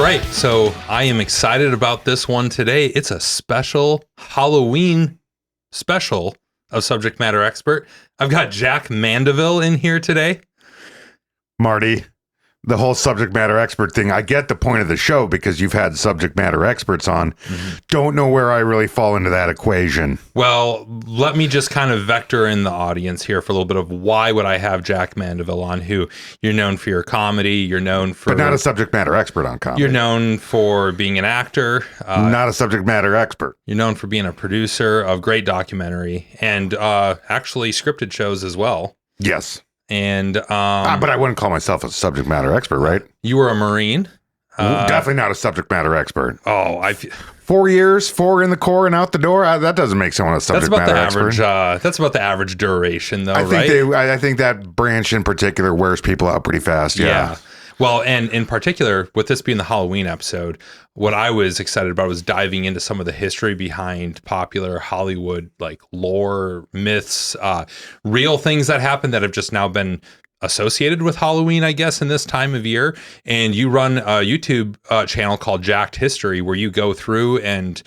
right, so I am excited about this one today. It's a special Halloween special of Subject Matter Expert. I've got Jack Mandaville in here today. Marty, the whole subject matter expert thing, I get the point of the show because you've had subject matter experts on. Mm-hmm. Don't know where I really fall into that equation. Well, let me just kind of vector in the audience here for a little bit of why would I have Jack Mandaville on, who you're known for your comedy, you're known for... But not a subject matter expert on comedy. You're known for being an actor. Not a subject matter expert. You're known for being a producer of great documentary and actually scripted shows as well. Yes. And but I wouldn't call myself a subject matter expert, right? You were a Marine. Definitely not a subject matter expert. Oh, 4 years, 4 in the Corps and out the door. That doesn't make someone a subject matter expert. That's about the average duration, though, I think that branch in particular wears people out pretty fast. Yeah. Well, and in particular, with this being the Halloween episode, what I was excited about was diving into some of the history behind popular Hollywood, like lore, myths, real things that happened that have just now been associated with Halloween, I guess, in this time of year. And you run a YouTube channel called Jacked History, where you go through and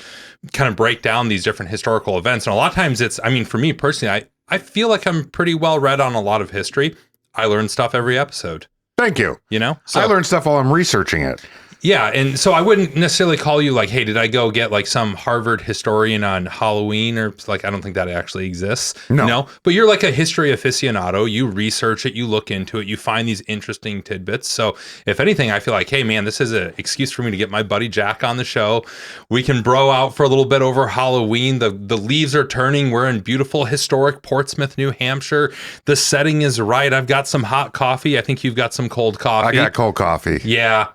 kind of break down these different historical events. And a lot of times for me personally, I feel like I'm pretty well read on a lot of history. I learn stuff every episode. Thank you. You know? So, I learn stuff while I'm researching it. Yeah, and so I wouldn't necessarily call you like, hey, did I go get like some Harvard historian on Halloween? Or like, I don't think that actually exists. No. But you're like a history aficionado. You research it, you look into it, you find these interesting tidbits. So if anything, I feel like, hey, man, this is an excuse for me to get my buddy Jack on the show. We can bro out for a little bit over Halloween. The leaves are turning. We're in beautiful, historic Portsmouth, New Hampshire. The setting is right. I've got some hot coffee. I think you've got some cold coffee. I got cold coffee. Yeah,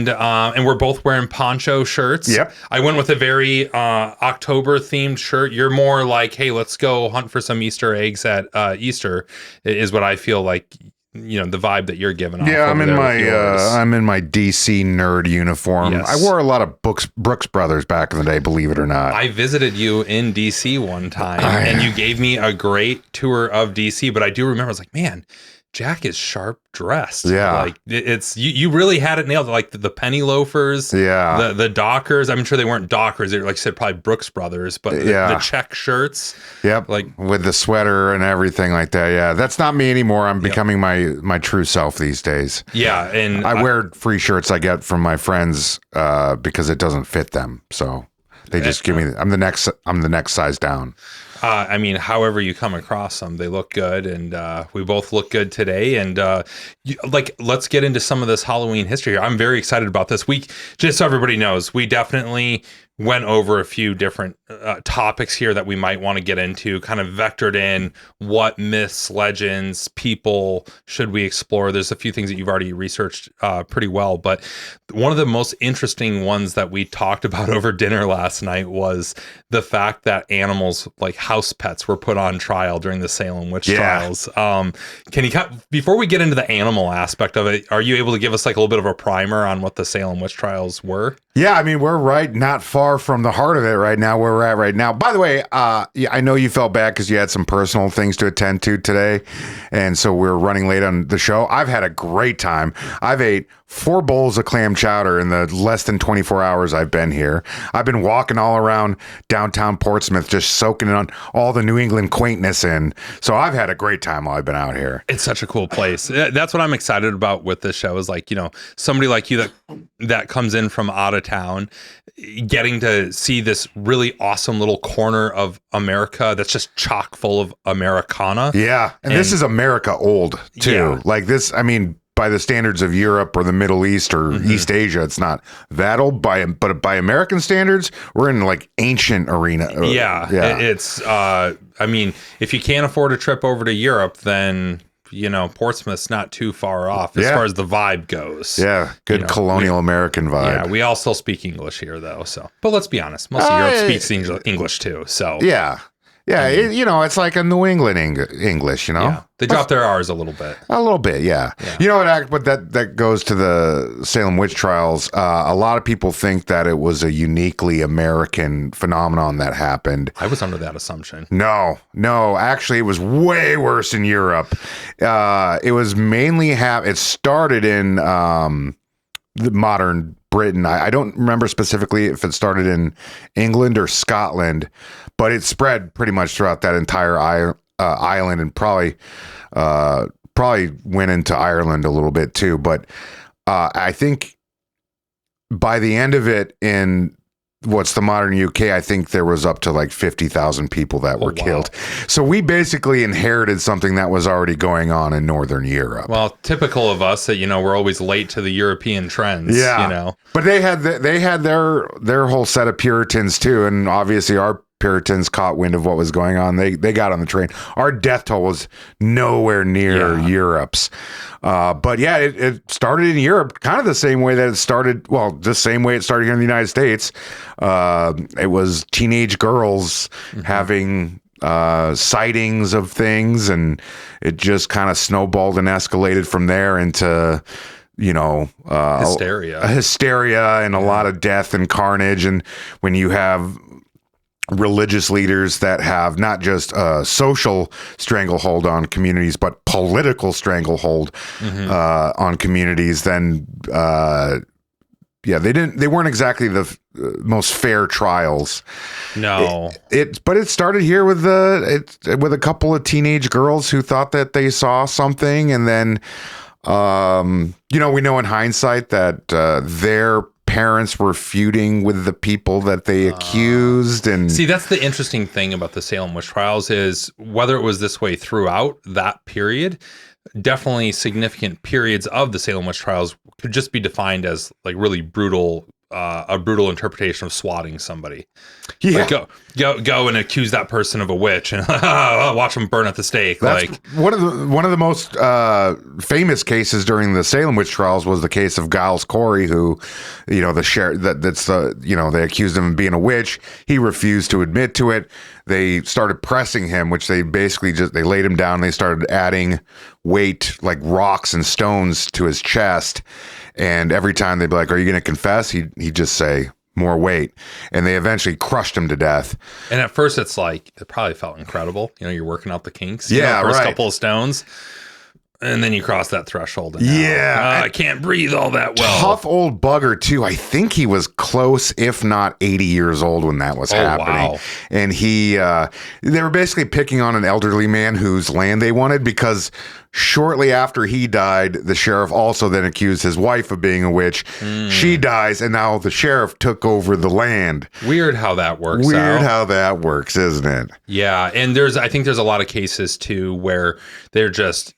and we're both wearing poncho shirts. Yep. I went with a very October themed shirt. You're more like, hey, let's go hunt for some Easter eggs at Easter, is what I feel like. You know, the vibe that you're giving off. Yeah, I'm in my DC nerd uniform. Yes. I wore a lot of Brooks Brothers back in the day, believe it or not. I visited you in DC one time, and you gave me a great tour of DC. But I do remember, I was like, man, Jack is sharp dressed. Yeah. Like it's you really had it nailed. Like the penny loafers. Yeah. The Dockers. I'm sure they weren't Dockers. They were, like I said, probably Brooks Brothers, but the check shirts. Yep. Like with the sweater and everything like that. Yeah. That's not me anymore. I'm becoming my true self these days. Yeah. And I wear free shirts I get from my friends because it doesn't fit them. So they just give me I'm the next size down. However you come across them, they look good, and we both look good today. And let's get into some of this Halloween history here. I'm very excited about this week. Just so everybody knows, we definitely went over a few different topics here that we might want to get into, kind of vectored in what myths, legends, people should we explore. There's a few things that you've already researched pretty well, but one of the most interesting ones that we talked about over dinner last night was the fact that animals like house pets were put on trial during the Salem witch trials. Can you, before we get into the animal aspect of it, are you able to give us like a little bit of a primer on what the Salem witch trials were? Yeah, I mean, we're not far from the heart of it right now, where we're at right now. By the way, I know you felt bad because you had some personal things to attend to today, and so we're running late on the show. I've had a great time. I've ate 4 bowls of clam chowder in the less than 24 hours I've been here. I've been walking all around downtown Portsmouth, just soaking on all the New England quaintness in. So I've had a great time while I've been out here. It's such a cool place. That's what I'm excited about with this show is like, somebody like you that comes in from out of town, getting to see this really awesome little corner of America that's just chock full of Americana. Yeah. And this is America old too. Yeah. Like this, I mean, by the standards of Europe or the Middle East or East Asia, it's not that old. But by American standards, we're in like ancient arena. Yeah. It's, if you can't afford a trip over to Europe, then Portsmouth's not too far off as far as the vibe goes. Yeah, good colonial American vibe. Yeah, we all still speak English here, though. So, but let's be honest, most of Europe speaks English too. So, yeah, it's like a New England English. Yeah, they drop their R's a little bit. A little bit, yeah. You know what? But that goes to the Salem witch trials. A lot of people think that it was a uniquely American phenomenon that happened. I was under that assumption. No. Actually, it was way worse in Europe. It was mainly it started in the modern Britain. I don't remember specifically if it started in England or Scotland, but it spread pretty much throughout that entire island, and probably went into Ireland a little bit too. But I think by the end of it, in what's the modern UK, I think there was up to like 50,000 people that were killed. So we basically inherited something that was already going on in Northern Europe. Well, typical of us that, we're always late to the European trends. Yeah. But they had their whole set of Puritans too. And obviously our Puritans caught wind of what was going on. They got on the train. Our death toll was nowhere near Europe's. But yeah, it started in Europe kind of the same way that it started. Well, the same way it started here in the United States. It was teenage girls having sightings of things, and it just kind of snowballed and escalated from there into hysteria and a lot of death and carnage. And when you have religious leaders that have not just a social stranglehold on communities, but political stranglehold on communities, then they weren't exactly the most fair trials. No, but it started here with a couple of teenage girls who thought that they saw something, and then we know in hindsight that their parents were feuding with the people that they accused. And see, that's the interesting thing about the Salem witch trials, is whether it was this way throughout that period, definitely significant periods of the Salem witch trials could just be defined as like really brutal, a brutal interpretation of swatting somebody. Yeah. Like go and accuse that person of a witch and watch them burn at the stake. That's like one of the most famous cases during the Salem witch trials was the case of Giles Corey, who, the sheriff they accused him of being a witch. He refused to admit to it. They started pressing him, which they basically they laid him down. They started adding weight, like rocks and stones, to his chest. And every time they'd be like, "Are you going to confess?" He'd just say, "More weight." And they eventually crushed him to death. And at first it's like, it probably felt incredible. You're working out the kinks. First couple of stones. And then you cross that threshold. And I can't breathe all that well. Tough old bugger too. I think he was close, if not 80 years old when that was happening. Wow. And they were basically picking on an elderly man whose land they wanted, because shortly after he died, the sheriff also then accused his wife of being a witch. She dies, and now the sheriff took over the land. Weird how that works. Weird how that works, isn't it? Yeah, and I think there's a lot of cases too where they're just,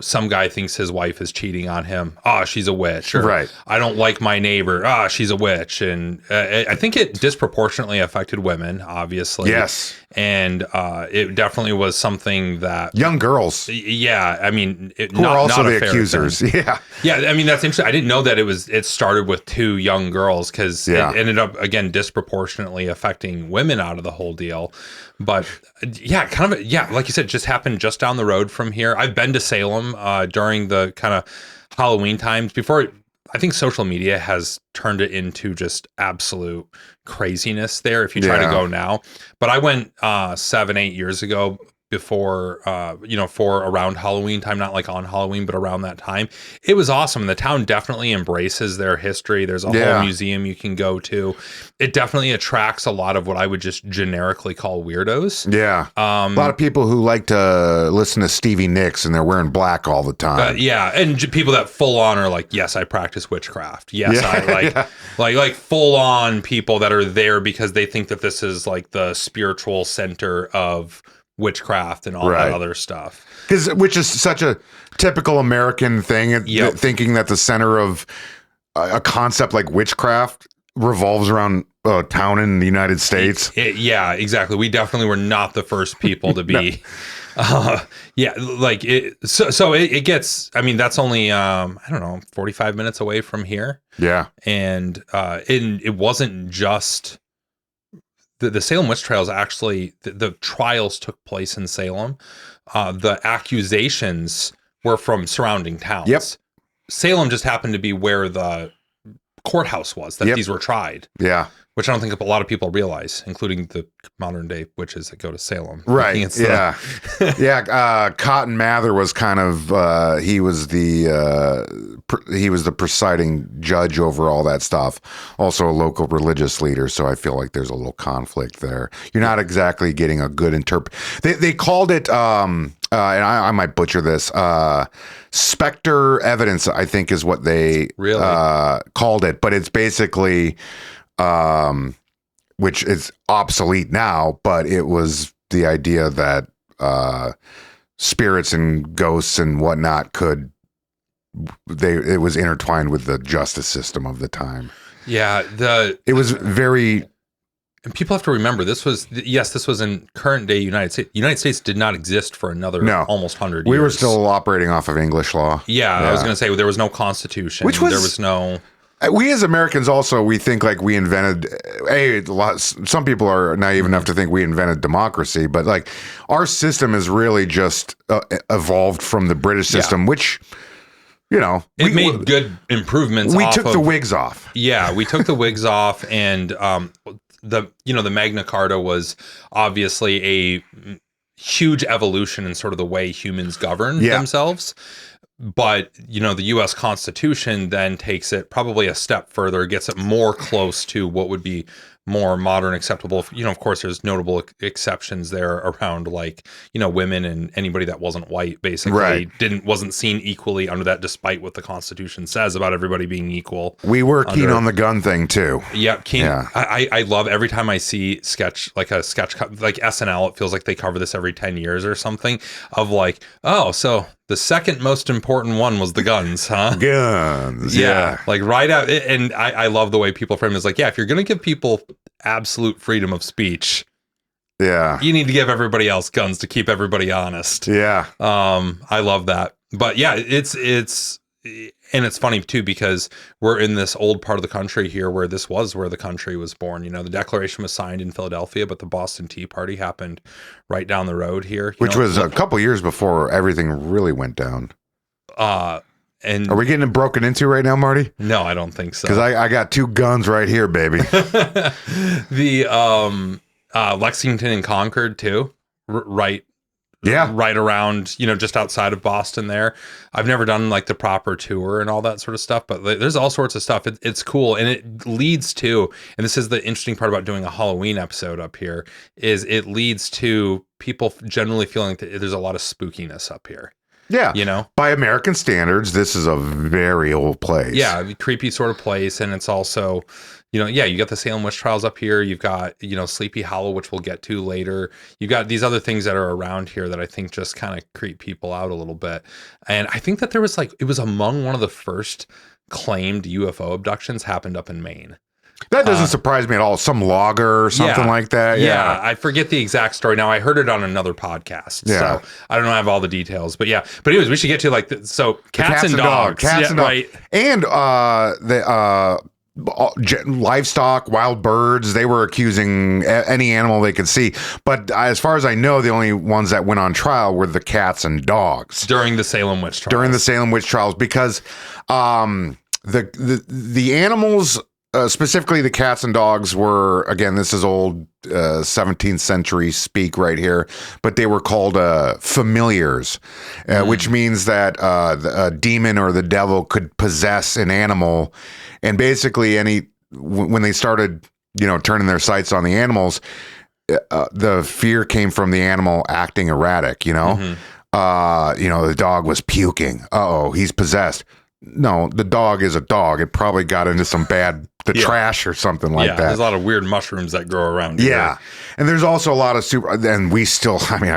some guy thinks his wife is cheating on him. Oh, she's a witch. Or, right. I don't like my neighbor. Ah, she's a witch. And I think it disproportionately affected women, obviously. Yes. And it definitely was something that young girls. Yeah, I mean, who are also the accusers. Thing. Yeah. I mean, that's interesting. I didn't know that it started with two young girls, because it ended up again disproportionately affecting women out of the whole deal. But like you said, it just happened just down the road from here. I've been to Salem during the kind of Halloween times before. I think social media has turned it into just absolute craziness there if you try to go now. But I went 7-8 years ago, before for around Halloween time, not like on Halloween, but around that time. It was awesome. The town definitely embraces their history. There's a whole museum you can go to. It definitely attracts a lot of what I would just generically call weirdos. Yeah. A lot of people who like to listen to Stevie Nicks and they're wearing black all the time. And people that full on are like, yes, I practice witchcraft. Yes, I like full on people that are there because they think that this is like the spiritual center of witchcraft and all that other stuff. Which is such a typical American thing, thinking that the center of a concept like witchcraft revolves around a town in the United States. Exactly. We definitely were not the first people to be. So it gets. I mean, that's only 45 minutes away from here. Yeah, and it wasn't just. The Salem witch trials, actually, the trials took place in Salem. The accusations were from surrounding towns. Yep. Salem just happened to be where the courthouse was that these were tried. Yeah. which I don't think a lot of people realize, including the modern day witches that go to Salem. Right. Yeah. Cotton Mather was kind of he was the presiding judge over all that stuff. Also a local religious leader, so I feel like there's a little conflict there. You're not exactly getting a good They called it and I might butcher this. Spectre evidence, I think, is what they called it, but it's basically which is obsolete now, but it was the idea that spirits and ghosts and whatnot it was intertwined with the justice system of the time. Yeah, it was very. And people have to remember this was in current day United States. United States did not exist for another almost 100 years. We were still operating off of English law. Yeah, I was going to say there was no constitution. There was no. We as Americans also, we think like we invented, some people are naive enough to think we invented democracy, but like our system has really just evolved from the British system, which, you know. It made good improvements. We took the wigs off. Yeah, we took the wigs off, and the Magna Carta was obviously a huge evolution in sort of the way humans govern themselves. But, the U.S. Constitution then takes it probably a step further, gets it more close to what would be more modern, acceptable. Of course, there's notable exceptions there around like, women and anybody that wasn't white basically wasn't seen equally under that, despite what the Constitution says about everybody being equal. We were keen on the gun thing too. Yeah, keen. Yeah. I love every time I see like SNL, it feels like they cover this every 10 years or something of like, oh, so the second most important one was the guns, huh? Guns. Yeah. Like right out. And I love the way people frame it. It's like, yeah, if you're going to give people absolute freedom of speech, you need to give everybody else guns to keep everybody honest. Yeah. I love that. But yeah, it's funny too, because we're in this old part of the country here where this was where the country was born. The Declaration was signed in Philadelphia, but the Boston Tea Party happened right down the road here. Which was a couple years before everything really went down. And are we getting broken into right now, Marty? No, I don't think so. Because I got two guns right here, baby. The Lexington and Concord too, right around, just outside of Boston there. I've never done like the proper tour and all that sort of stuff, but there's all sorts of stuff. It's cool. And it leads to, and this is the interesting part about doing a Halloween episode up here, is it leads to people generally feeling that there's a lot of spookiness up here. Yeah. By American standards, this is a very old place. Yeah, creepy sort of place. And it's also, you got the Salem witch trials up here. You've got, Sleepy Hollow, which we'll get to later. You've got these other things that are around here that I think just kind of creep people out a little bit. And I think that there was it was among one of the first claimed UFO abductions happened up in Maine. That doesn't surprise me at all. Some logger or something like that. Yeah, I forget the exact story. Now, I heard it on another podcast, so I don't have all the details. But yeah, but anyways, we should get to cats and dogs. Cats and dogs. Right. And the livestock, wild birds, they were accusing any animal they could see. But as far as I know, the only ones that went on trial were the cats and dogs. During the Salem witch trials. Because the animals... specifically, the cats and dogs were, again, this is old 17th century speak right here, but they were called familiars, which means that a demon or the devil could possess an animal. And basically, when they started, turning their sights on the animals, the fear came from the animal acting erratic, the dog was puking. Uh-oh, he's possessed. No, the dog is a dog. It probably got into some trash or something like that. There's a lot of weird mushrooms that grow around here. Yeah. And there's also a lot of I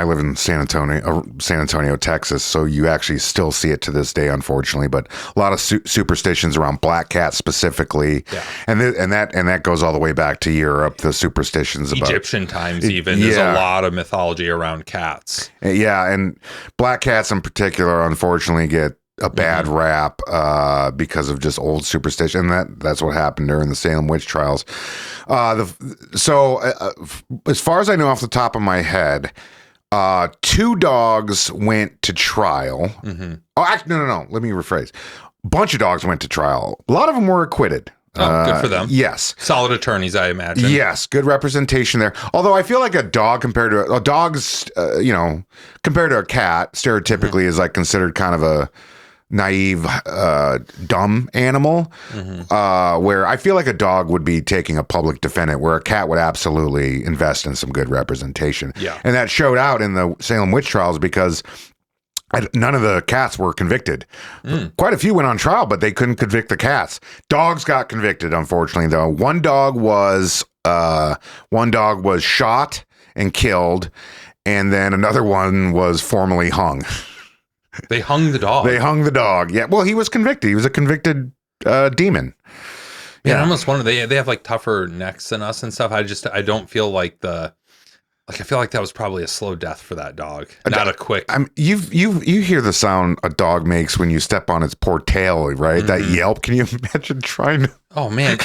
live in San Antonio, Texas, so you actually still see it to this day, unfortunately, but a lot of superstitions around black cats specifically. Yeah. And that goes all the way back to Europe, the superstitions about Egyptian times even. There's a lot of mythology around cats. Yeah, and black cats in particular, unfortunately, get a bad rap because of just old superstition. That's what happened during the Salem witch trials. So as far as I know off the top of my head, 2 dogs went to trial. Mm-hmm. Oh, actually, no. Let me rephrase. A bunch of dogs went to trial. A lot of them were acquitted. Oh, good for them. Yes. Solid attorneys, I imagine. Yes, good representation there. Although I feel like a dog compared to a dog's, compared to a cat, stereotypically is like considered kind of a naive, dumb animal. Where I feel like a dog would be taking a public defendant, where a cat would absolutely invest in some good representation. Yeah, and that showed out in the Salem witch trials because none of the cats were convicted. Quite a few went on trial, but they couldn't convict the cats. Dogs got convicted, unfortunately, though. One dog was shot and killed, and then another one was formally hung. They hung the dog. They hung the dog. Yeah. Well, he was convicted. He was a convicted demon. Yeah, I almost wonder they have like tougher necks than us and stuff. I don't feel like I feel like that was probably a slow death for that dog, not a quick. You hear the sound a dog makes when you step on its poor tail, right? That yelp. Can you imagine trying to? Oh man,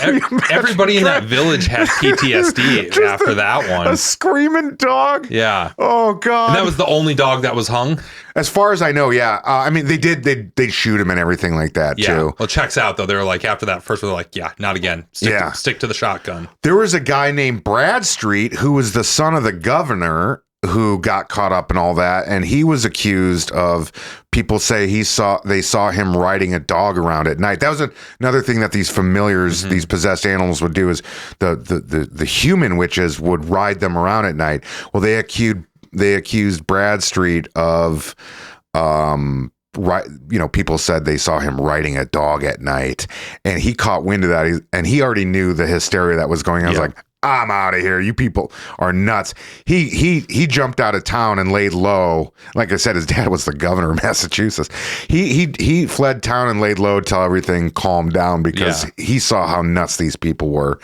everybody in that village had PTSD after that one. A screaming dog. Yeah. Oh god. And that was the only dog that was hung. As far as I know, yeah. I mean, they shoot him and everything like that too. Well, checks out though. They were like after that first one, they're like, yeah, not again. Stick to the shotgun. There was a guy named Bradstreet who was the son of the governor who got caught up in all that, and he was accused of, people say they saw him riding a dog around at night. That was another thing that these familiars, these possessed animals would do, is the human witches would ride them around at night. Well, they accused Bradstreet of people said they saw him riding a dog at night, and he caught wind of that, and he already knew the hysteria that was going on. I was like, I'm out of here. You people are nuts. He jumped out of town and laid low. Like I said, his dad was the governor of Massachusetts. He fled town and laid low till everything calmed down because he saw how nuts these people were.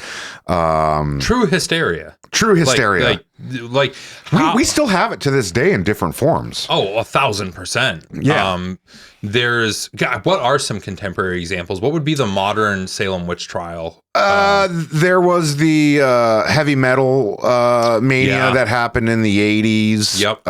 True hysteria. True hysteria. Like we still have it to this day in different forms. Oh, 1,000%. Yeah. What are some contemporary examples? What would be the modern Salem witch trial? There was the heavy metal mania that happened in the 80s. Yep.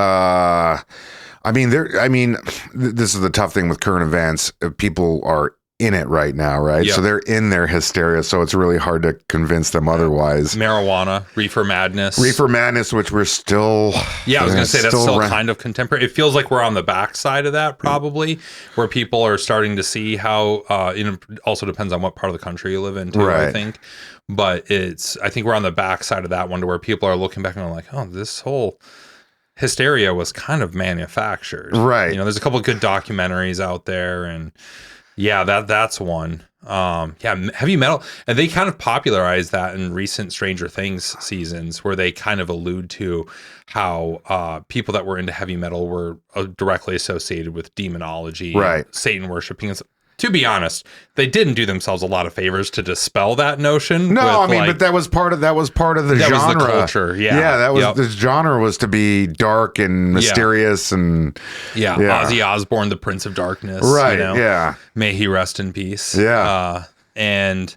This is the tough thing with current events. People are in it right now, right? Yep. So they're in their hysteria, so it's really hard to convince them otherwise. Marijuana, reefer madness, which we're still. Yeah, I was going to say that's still kind of contemporary. It feels like we're on the backside of that, probably, where people are starting to see how. Also depends on what part of the country you live in, too. Right. I think, but I think we're on the backside of that one, to where people are looking back and are like, oh, this whole hysteria was kind of manufactured, right? There's a couple of good documentaries out there, and. Yeah, that's one. Heavy metal, and they kind of popularized that in recent Stranger Things seasons, where they kind of allude to how people that were into heavy metal were directly associated with demonology, right? Satan worshiping. To be honest, they didn't do themselves a lot of favors to dispel that notion. No, but that was part of the genre. Was the culture. The genre was to be dark and mysterious and Ozzy Osbourne, the Prince of Darkness, right? Yeah, may he rest in peace. Yeah, and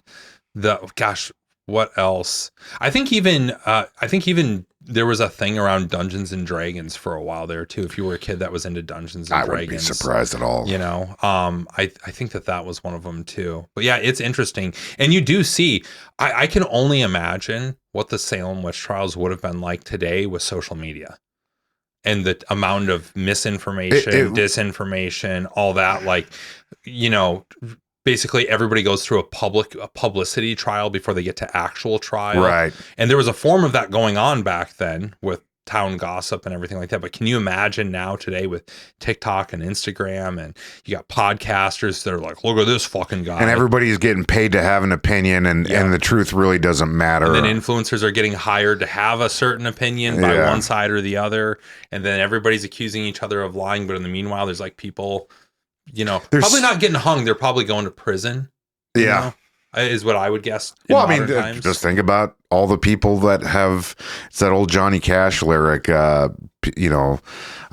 what else? I think even there was a thing around Dungeons and Dragons for a while there too. If you were a kid that was into Dungeons and Dragons, I wouldn't be surprised at all. I think that was one of them too. But yeah, it's interesting, and you do see. I can only imagine what the Salem witch trials would have been like today with social media, and the amount of misinformation, disinformation, all that. Basically, everybody goes through a publicity trial before they get to actual trial. Right. And there was a form of that going on back then with town gossip and everything like that. But can you imagine now today with TikTok and Instagram, and you got podcasters that are like, look at this fucking guy. And everybody's getting paid to have an opinion, and the truth really doesn't matter. And then influencers are getting hired to have a certain opinion by one side or the other. And then everybody's accusing each other of lying. But in the meanwhile, there's like people... probably not getting hung. They're probably going to prison. Is what I would guess. Just think about all the people that have. It's that old Johnny Cash lyric. I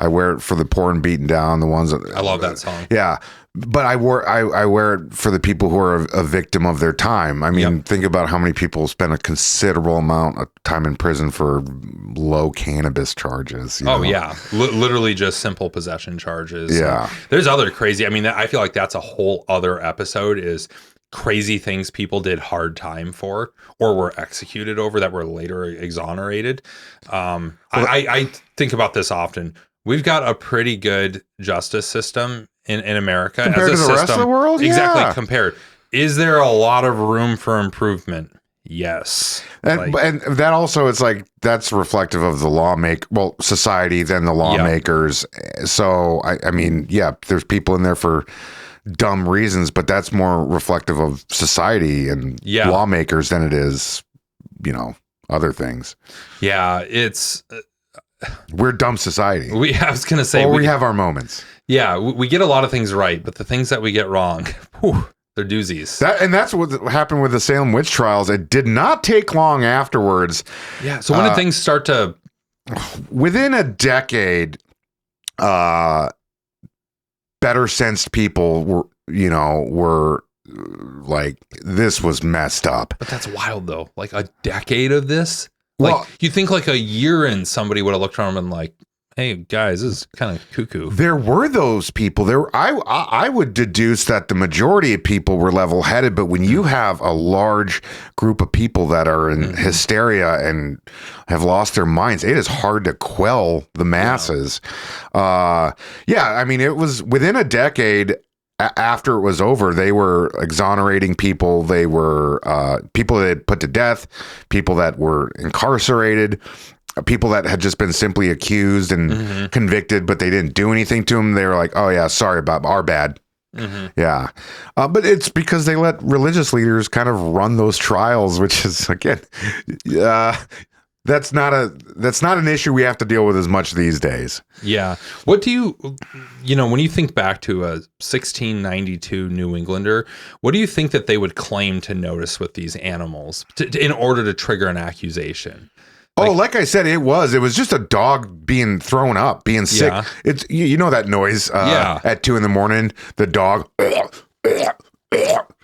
wear it for the poor and beaten down. The ones that I love that song. Yeah, but I wear it for the people who are a victim of their time. Think about how many people spend a considerable amount of time in prison for low cannabis charges. Literally just simple possession charges. Yeah, there's other crazy. I feel like that's a whole other episode. Is crazy things people did hard time or were executed over that were later exonerated. I think about this often. We've got a pretty good justice system in America compared as a to the system. rest of the world. Exactly. Yeah. Compared. Is there a lot of room for improvement? Yes. And that also, it's like, that's reflective of the society, then the lawmakers. So, I mean, yeah, there's people in there for dumb reasons, but that's more reflective of society and lawmakers than it is, other things. Yeah, it's... we're a dumb society. I was going to say... we have our moments. Yeah, we get a lot of things right, but the things that we get wrong... whew, they're doozies. That's what happened with the Salem witch trials. It did not take long afterwards. Yeah. So when did things start to? Within a decade, better sensed people were like, this was messed up. But that's wild though. Like a decade of this. Like you think like a year in, somebody would have looked around and been like, hey guys, this is kind of cuckoo. There were those people. I would deduce that the majority of people were level-headed, but when you have a large group of people that are in hysteria and have lost their minds, it is hard to quell the masses. I mean, it was within a decade after it was over, they were exonerating people. They were people that had put to death, people that were incarcerated, people that had just been simply accused and convicted, but they didn't do anything to them. They were like, oh yeah, sorry about our bad. Yeah. But it's because they let religious leaders kind of run those trials, which is, again, that's not an issue we have to deal with as much these days. Yeah. What do you when you think back to a 1692 New Englander, what do you think that they would claim to notice with these animals in order to trigger an accusation? Like I said, it was just a dog being thrown up, being sick. Yeah. It's that noise at 2 a.m, the dog.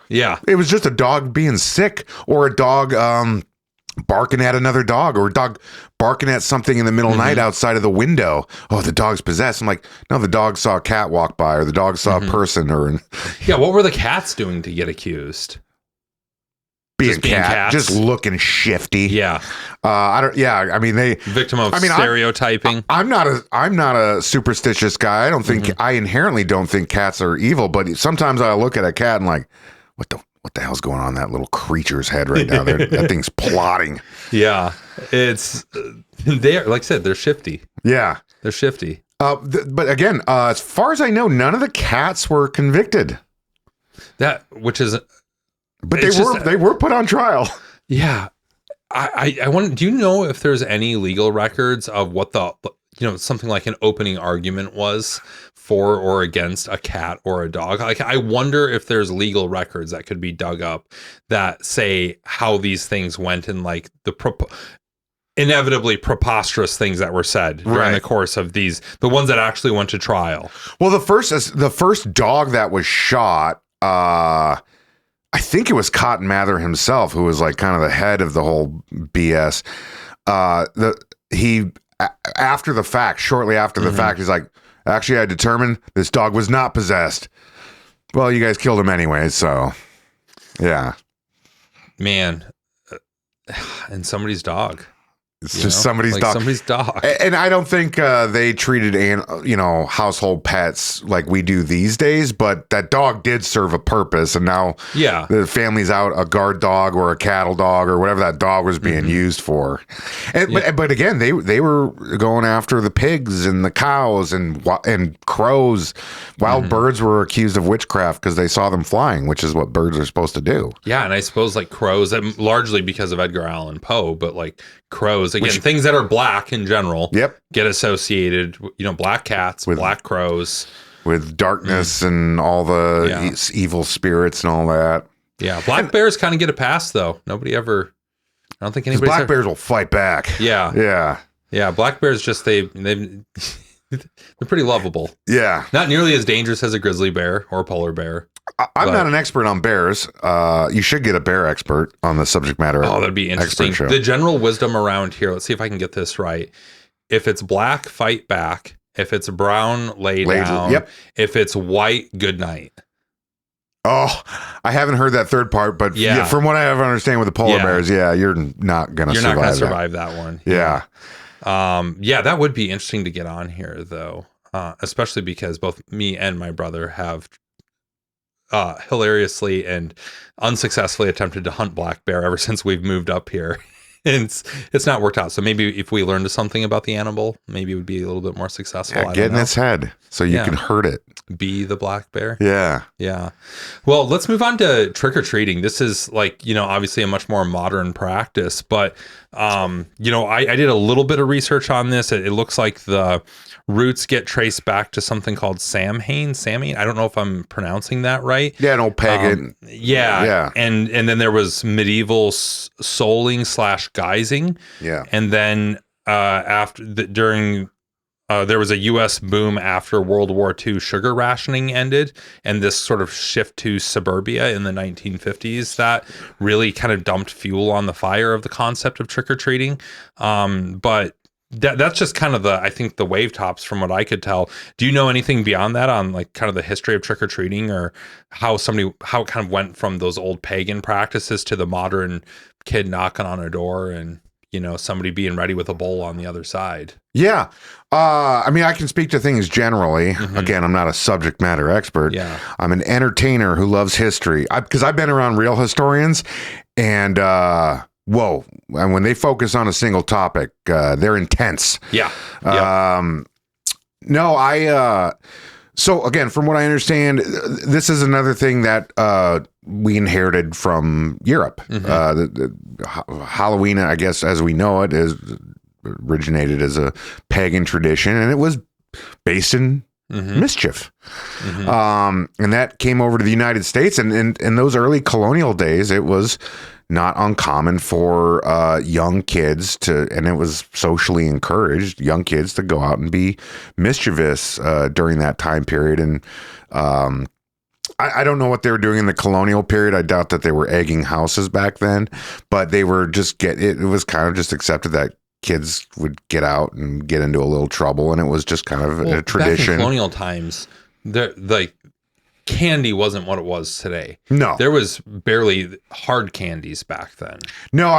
Yeah. It was just a dog being sick, or a dog barking at another dog, or a dog barking at something in the middle of the night outside of the window. Oh, the dog's possessed. I'm like, no, the dog saw a cat walk by, or the dog saw a person, or what were the cats doing to get accused? Being cats. Just looking shifty. Yeah. I mean, victim of stereotyping. I'm not a superstitious guy. I don't think I inherently don't think cats are evil, but sometimes I look at a cat and like, what the hell's going on in that little creature's head right now? That thing's plotting. Yeah. It's they're, like I said, they're shifty. Yeah. They're shifty. But again, as far as I know, none of the cats were convicted. Which is But they were put on trial. Yeah. I want. Do you know if there's any legal records of what the something like an opening argument was for or against a cat or a dog? Like, I wonder if there's legal records that could be dug up that say how these things went and like the inevitably preposterous things that were said during the course of the ones that actually went to trial. Well, the first dog that was shot, I think it was Cotton Mather himself, who was like kind of the head of the whole BS. After the fact, shortly after the fact, he's like, actually, I determined this dog was not possessed. Well, you guys killed him anyway, so yeah. Man, and somebody's dog. It's just somebody's dog. Somebody's dog. And I don't think they treated household pets like we do these days, but that dog did serve a purpose, and now the family's out a guard dog or a cattle dog or whatever that dog was being used for. And but again, they were going after the pigs and the cows and crows. Wild birds were accused of witchcraft because they saw them flying, which is what birds are supposed to do. Yeah, and I suppose like crows, largely because of Edgar Allan Poe, but like crows, again, things that are black in general get associated, black cats, black crows. With darkness and all the evil spirits and all that. Yeah, black bears kind of get a pass, though. I don't think anybody. Black bears will fight back. Yeah. Black bears they're pretty lovable. Yeah. Not nearly as dangerous as a grizzly bear or a polar bear. I'm not an expert on bears. You should get a bear expert on the subject matter. Oh, that'd be interesting. The general wisdom around here, let's see if I can get this right. If it's black, fight back. If it's brown, lay down. Yep. If it's white, good night. Oh, I haven't heard that third part, but from what I ever understand with the polar bears, you're not gonna survive that one. Yeah. That would be interesting to get on here though, especially because both me and my brother have hilariously and unsuccessfully attempted to hunt black bear ever since we've moved up here. It's not worked out. So maybe if we learned something about the animal, maybe it would be a little bit more successful. Yeah, get in its head so you can hurt it. Be the black bear. Yeah. Well, let's move on to trick-or-treating. This is obviously a much more modern practice, but I did a little bit of research on this. It looks like the roots get traced back to something called Samhain. I don't know if I'm pronouncing that right. Yeah, an old pagan. Yeah. And then there was medieval souling / guising. Yeah. And then there was a U.S. boom after World War II. Sugar rationing ended, and this sort of shift to suburbia in the 1950s that really kind of dumped fuel on the fire of the concept of trick-or-treating. But that's just kind of the wave tops from what I could tell. Do you know anything beyond that on kind of the history of trick-or-treating, or how it kind of went from those old pagan practices to the modern kid knocking on a door and somebody being ready with a bowl on the other side? Yeah. I mean, I can speak to things generally. Again, I'm not a subject matter expert. Yeah. I'm an entertainer who loves history because I've been around real historians, and and when they focus on a single topic, they're intense. Yeah. So again, from what I understand, this is another thing that we inherited from Europe. Halloween, I guess, as we know it, originated as a pagan tradition, and it was based in mischief. And that came over to the United States, and in those early colonial days, it was not uncommon for young kids and it was socially encouraged, young kids to go out and be mischievous during that time period. And I don't know what they were doing in the colonial period. I doubt that they were egging houses back then, but they were just it was kind of just accepted that kids would get out and get into a little trouble, and it was just kind of a tradition. Back in colonial times, candy wasn't what it was today. No, there was barely hard candies back then. No,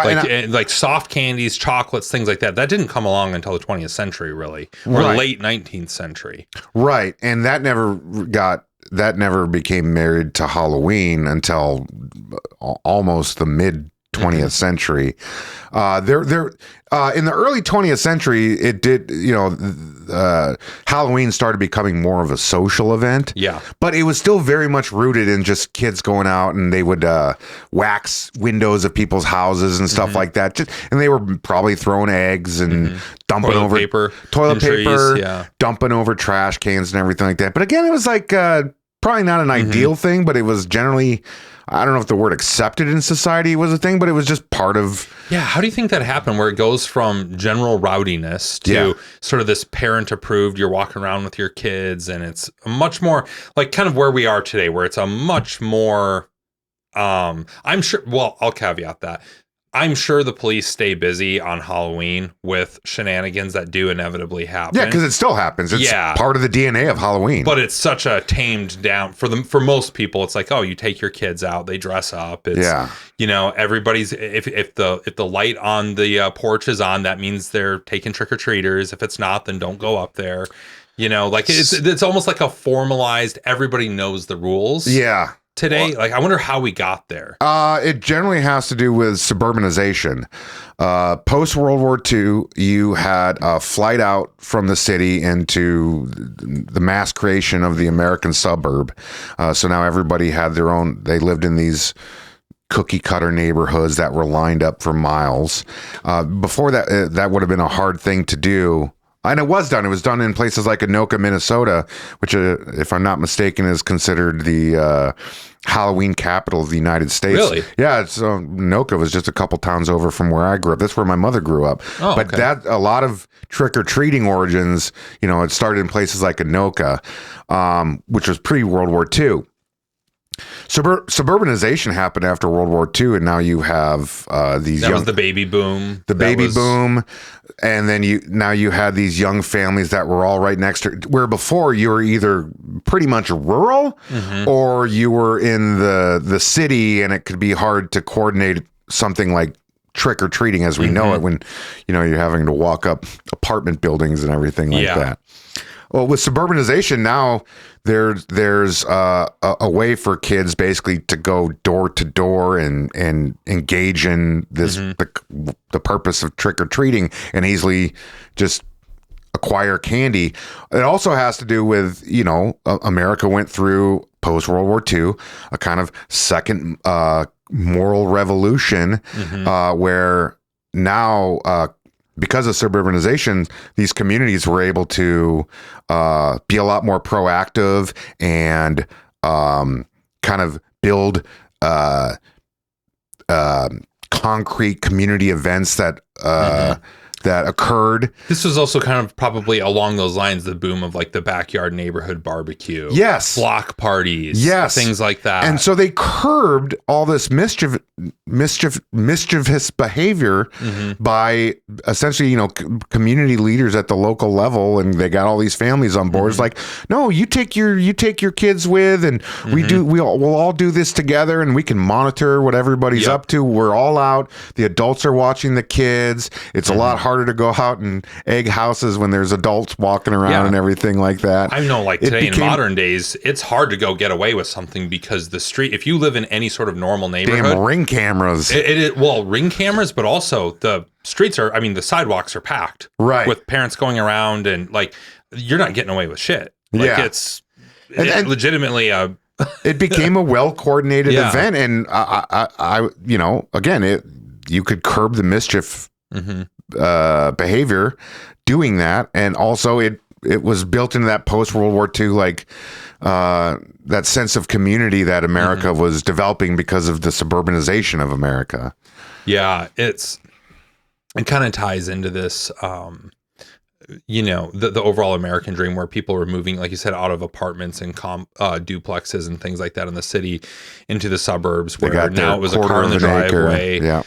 like soft candies, chocolates, things like that. That didn't come along until the 20th century, really, or late 19th century. Right, and that never became married to Halloween until almost the mid 20th century. In the early 20th century, it did, Halloween started becoming more of a social event. Yeah. But it was still very much rooted in just kids going out, and they would wax windows of people's houses and stuff like that. And they were probably throwing eggs and dumping toilet over paper, dumping over trash cans and everything like that. But again, it was probably not an ideal thing, but it was generally, I don't know if the word accepted in society was a thing, but it was just part of. Yeah. How do you think that happened, where it goes from general rowdiness to sort of this parent approved, you're walking around with your kids, and it's much more like kind of where we are today, where it's a much more, I'm sure, well, I'll caveat that. I'm sure the police stay busy on Halloween with shenanigans that do inevitably happen. Yeah, because it still happens. It's part of the DNA of Halloween. But it's such a tamed down for most people. It's like, oh, you take your kids out, they dress up. It's, everybody's if the light on the porch is on, that means they're taking trick or treaters. If it's not, then don't go up there. It's almost like a formalized. Everybody knows the rules. Yeah. Today, I wonder how we got there. It generally has to do with suburbanization. Post World War II, you had a flight out from the city into the mass creation of the American suburb. So now everybody had their own. They lived in these cookie cutter neighborhoods that were lined up for miles. Before that, that would have been a hard thing to do. And it was done. It was done in places like Anoka, Minnesota, which, if I'm not mistaken, is considered the Halloween capital of the United States. Really? Yeah. Anoka was just a couple towns over from where I grew up. That's where my mother grew up. Oh, but a lot of trick-or-treating origins, it started in places like Anoka, which was pre-World War II. Suburbanization happened after World War II, and now you have these. That was the baby boom. Boom, and then you had these young families that were all right next to. Where before you were either pretty much rural, or you were in the city, and it could be hard to coordinate something like trick or treating as we know it when you're having to walk up apartment buildings and everything like that. Well, with suburbanization now, there's a way for kids basically to go door to door and engage in this the purpose of trick or treating and easily just acquire candy. It also has to do with America went through post World War II a kind of second moral revolution where now. Because of suburbanization, these communities were able to be a lot more proactive and kind of build concrete community events that that occurred. This was also kind of probably along those lines, the boom of like the backyard neighborhood barbecue. Yes. Block parties. Yes. Things like that. And so they curbed all this mischievous behavior by essentially, community leaders at the local level, and they got all these families on board. It's like, no, you take your kids with, and we'll all do this together, and we can monitor what everybody's up to. We're all out. The adults are watching the kids. It's a lot harder to go out and egg houses when there's adults walking around and everything like that. I know, like today in modern days, it's hard to go get away with something because the street, if you live in any sort of normal neighborhood, damn ring cameras. Ring cameras, but also the streets the sidewalks are packed, right, with parents going around, and like you're not getting away with shit. Like it's legitimately it became a well coordinated event, and I again, you could curb the mischief behavior doing that, and also it was built into that post World War II that sense of community that America was developing because of the suburbanization of America. Yeah, it kind of ties into this the overall American dream, where people were moving, like you said, out of apartments and duplexes and things like that in the city into the suburbs, where now it was a car in the driveway. Yeah.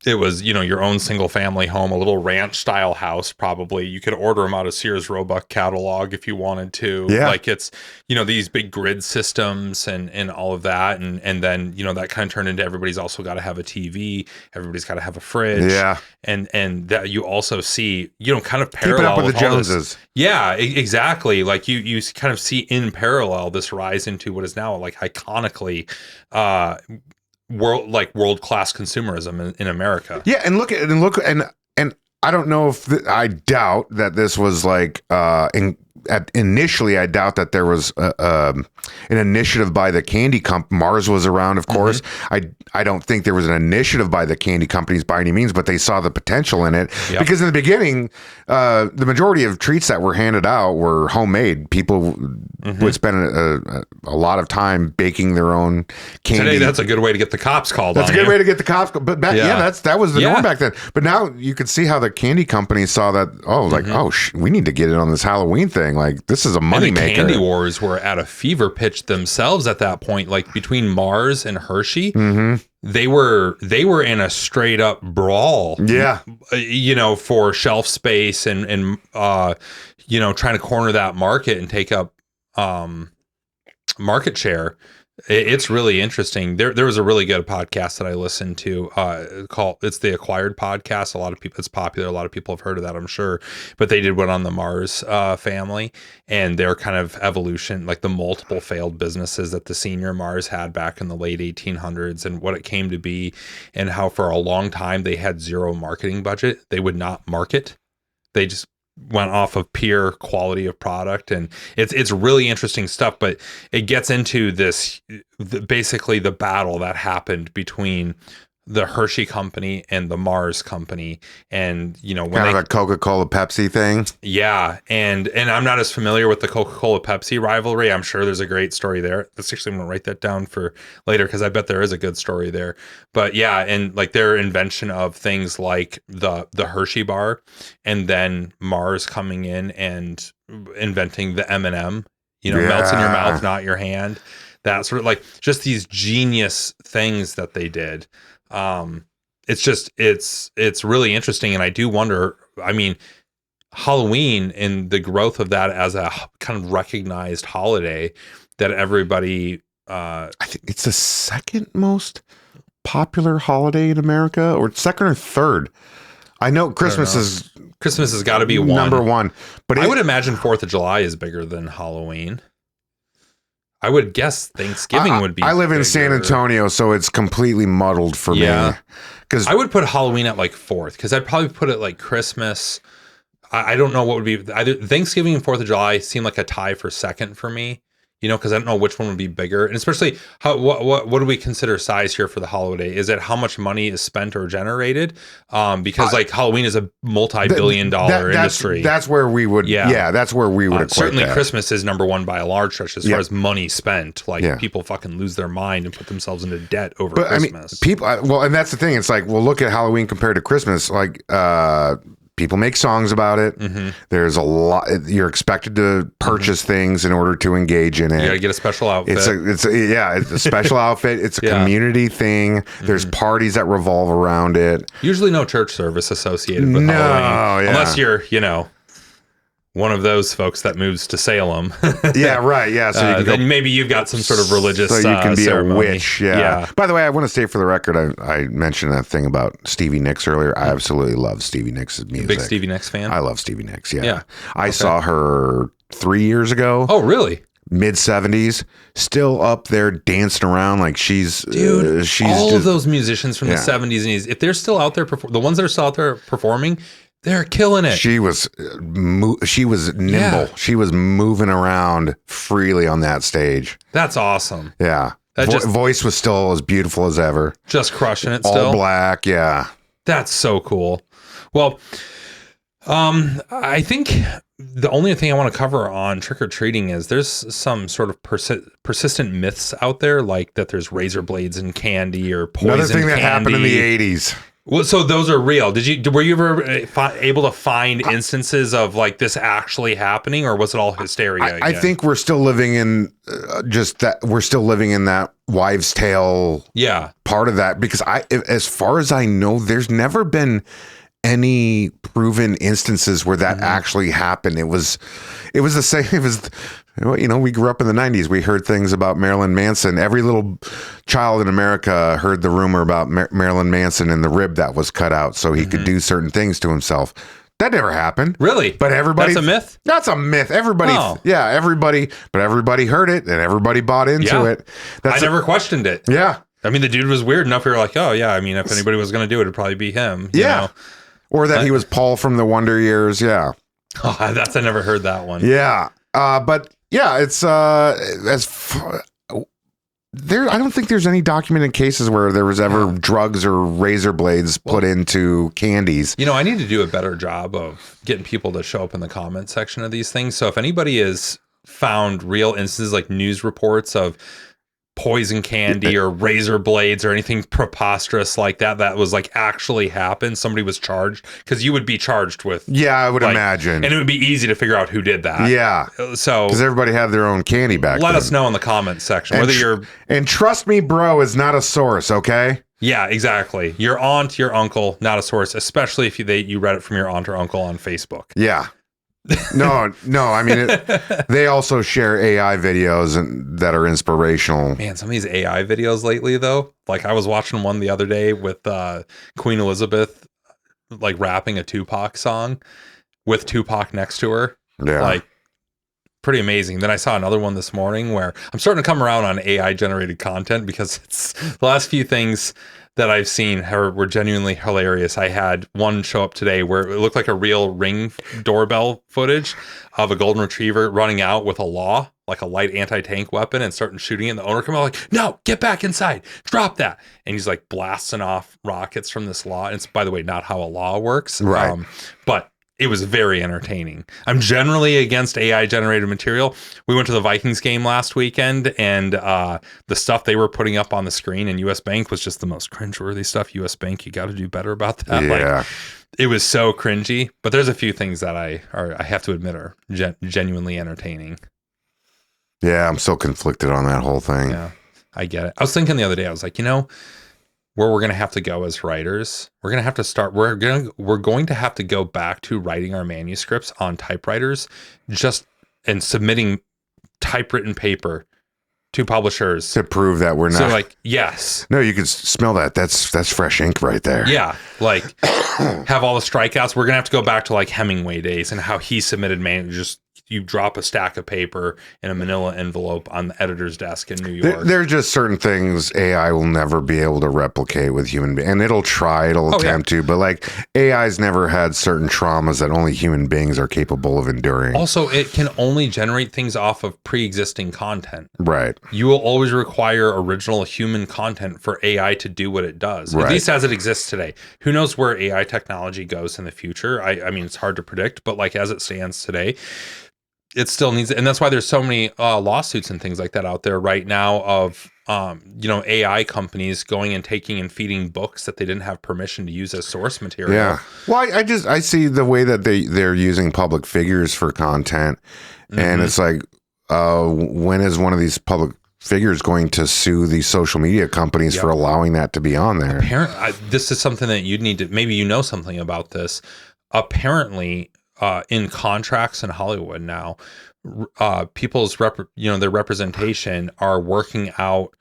It was, your own single family home, a little ranch style house. Probably you could order them out of Sears Roebuck catalog if you wanted to. Yeah. Like it's, these big grid systems and all of that. And then, that kind of turned into everybody's also got to have a TV. Everybody's got to have a fridge. Yeah. And that you also see, kind of parallel. Keeping up with the Joneses. Yeah, exactly. Like you kind of see in parallel this rise into what is now like iconically, world-class consumerism in America. Yeah, and I don't know if I doubt that this was like initially I doubt that there was an initiative by the candy company. Mars was around, of course. I don't think there was an initiative by the candy companies by any means, but they saw the potential in it because in the beginning, the majority of treats that were handed out were homemade. People would spend a lot of time baking their own candy. Today, that's a good way to get the cops called. That's a good way to get the cops. But that was the norm back then. But now you could see how the candy companies saw that. We need to get in on this Halloween thing. Like this is a moneymaker. The candy wars were at a fever pitch themselves at that point. Like between Mars and Hershey, they were in a straight up brawl. Yeah, for shelf space and trying to corner that market and take up market share. It's really interesting. There was a really good podcast that I listened to it's the Acquired Podcast. A lot of people, it's popular. A lot of people have heard of that, I'm sure. But they did one on the Mars family and their kind of evolution, like the multiple failed businesses that the senior Mars had back in the late 1800s and what it came to be, and how for a long time they had zero marketing budget. They would not market. They just went off of pure quality of product, and it's really interesting stuff. But it gets into this basically the battle that happened between the Hershey company and the Mars company, and when kind of a Coca-Cola Pepsi thing. Yeah, and I'm not as familiar with the Coca-Cola Pepsi rivalry. I'm sure there's a great story there. Let's actually, I'm gonna write that down for later because I bet there is a good story there. But yeah, and like their invention of things like the Hershey bar, and then Mars coming in and inventing the M&M. Melts in your mouth, not your hand. that sort of like just these genius things that they did. It's really interesting. And I do wonder, I mean, Halloween and the growth of that as a kind of recognized holiday that everybody, I think it's the second most popular holiday in America, or second or third. I know Christmas has got to be number one, but I would imagine 4th of July is bigger than Halloween. I would guess Thanksgiving would be. I live in San Antonio, so it's completely muddled for me. Because I would put Halloween at like 4th, because I'd probably put it like Christmas. I don't know what would be either. Thanksgiving and 4th of July seem like a tie for second for me. You know, because I don't know which one would be bigger, and especially what do we consider size here for the holiday? Is it how much money is spent or generated? Because like Halloween is a multi-billion-dollar industry. That's where we would. Yeah, that's where we would. Certainly, Christmas is number one by a large stretch as far as money spent. Like people fucking lose their mind and put themselves into debt over Christmas. I mean, people. Well, and that's the thing. It's like, well, look at Halloween compared to Christmas. Like, people make songs about it. Mm-hmm. There's a lot. You're expected to purchase things in order to engage in it. You gotta get a special outfit. It's a special outfit. It's a community thing. There's parties that revolve around it. Usually no church service associated with Halloween. Unless you're, one of those folks that moves to Salem. Yeah, right. Yeah. So you can then maybe you've got some sort of religious so you can be ceremony. A witch. Yeah. By the way, I want to state for the record, I mentioned that thing about Stevie Nicks earlier. I absolutely love Stevie Nicks' music. Big Stevie Nicks fan? I love Stevie Nicks. Yeah. I saw her 3 years ago. Oh, really? Mid-70s, still up there dancing around like she's all of those musicians from the 70s and 80s, if they're still out there, the ones that are still out there performing, they're killing it. She was nimble. She was moving around freely on that stage. That's awesome. Yeah. Voice was still as beautiful as ever. Just crushing it all still. All black, yeah. That's so cool. Well, I think the only thing I want to cover on trick-or-treating is there's some sort of persistent myths out there, like that there's razor blades in candy or poison candy. Another thing that happened in the 80s. Well, so those are real. Were you ever able to find instances of like this actually happening, or was it all hysteria? I think we're still living in we're still living in that wives' tale. Part of that, because as far as I know, there's never been any proven instances where that actually happened. It was the same. It was, we grew up in the 90s. We heard things about Marilyn Manson. Every little child in America heard the rumor about Marilyn Manson and the rib that was cut out so he could do certain things to himself. That never happened. Really? But everybody... That's a myth? That's a myth. Everybody... Oh. Yeah, everybody heard it and everybody bought into it. I never questioned it. Yeah. I mean, the dude was weird enough. We were like, oh, yeah, I mean, if anybody was going to do it, it'd probably be him. You know? Or that he was Paul from the Wonder Years. Yeah. Oh, I never heard that one. Yeah. But yeah, it's as far, I don't think there's any documented cases where there was ever drugs or razor blades put into candies. I need to do a better job of getting people to show up in the comment section of these things. So if anybody has found real instances, like news reports of poison candy or razor blades or anything preposterous like that was like actually happened, somebody was charged, because you would be charged with I would imagine, and it would be easy to figure out who did that. So because everybody had their own candy back let then. us know in the comments section whether you're and trust me, bro, is not a source. Okay. Yeah, exactly. Your aunt, your uncle, not a source, especially if you read it from your aunt or uncle on Facebook. Yeah. No. I mean, they also share AI videos that are inspirational. Man, some of these AI videos lately, though, like I was watching one the other day with Queen Elizabeth, like rapping a Tupac song with Tupac next to her. Yeah. Like, pretty amazing. Then I saw another one this morning where I'm starting to come around on AI generated content, because it's the last few things that I've seen were genuinely hilarious. I had one show up today where it looked like a real Ring doorbell footage of a golden retriever running out with a law, like a light anti-tank weapon, and starting shooting it. And the owner came out like, no, get back inside, drop that. And he's like blasting off rockets from this law. And it's, by the way, not how a law works. Right. But it was very entertaining. I'm generally against AI generated material. We went to the Vikings game last weekend, and the stuff they were putting up on the screen in US Bank was just the most cringeworthy stuff. US Bank, you got to do better about that. Yeah. Like, it was so cringy, but there's a few things that I have to admit are genuinely entertaining. Yeah, I'm so conflicted on that whole thing. Yeah, I get it. I was thinking the other day, I was like, where we're going to have to go as writers, we're going to have to start, we're going to have to go back to writing our manuscripts on typewriters and submitting typewritten paper to publishers to prove that we're not. So like, yes. No, you can smell that. That's fresh ink right there. Yeah. Like have all the strikeouts. We're going to have to go back to like Hemingway days and how he submitted just you drop a stack of paper in a manila envelope on the editor's desk in New York. There are just certain things AI will never be able to replicate with human beings. And it'll attempt to, but like AI's never had certain traumas that only human beings are capable of enduring. Also, it can only generate things off of pre-existing content. Right. You will always require original human content for AI to do what it does, at least as it exists today. Who knows where AI technology goes in the future? I mean, it's hard to predict, but like as it stands today, it still needs it. And that's why there's so many lawsuits and things like that out there right now of, AI companies going and taking and feeding books that they didn't have permission to use as source material. Yeah. Well, I see the way that they're using public figures for content. And it's like, when is one of these public figures going to sue these social media companies for allowing that to be on there? This is something that you'd need to, maybe something about this. Apparently, in contracts in Hollywood now, people's their representation are working out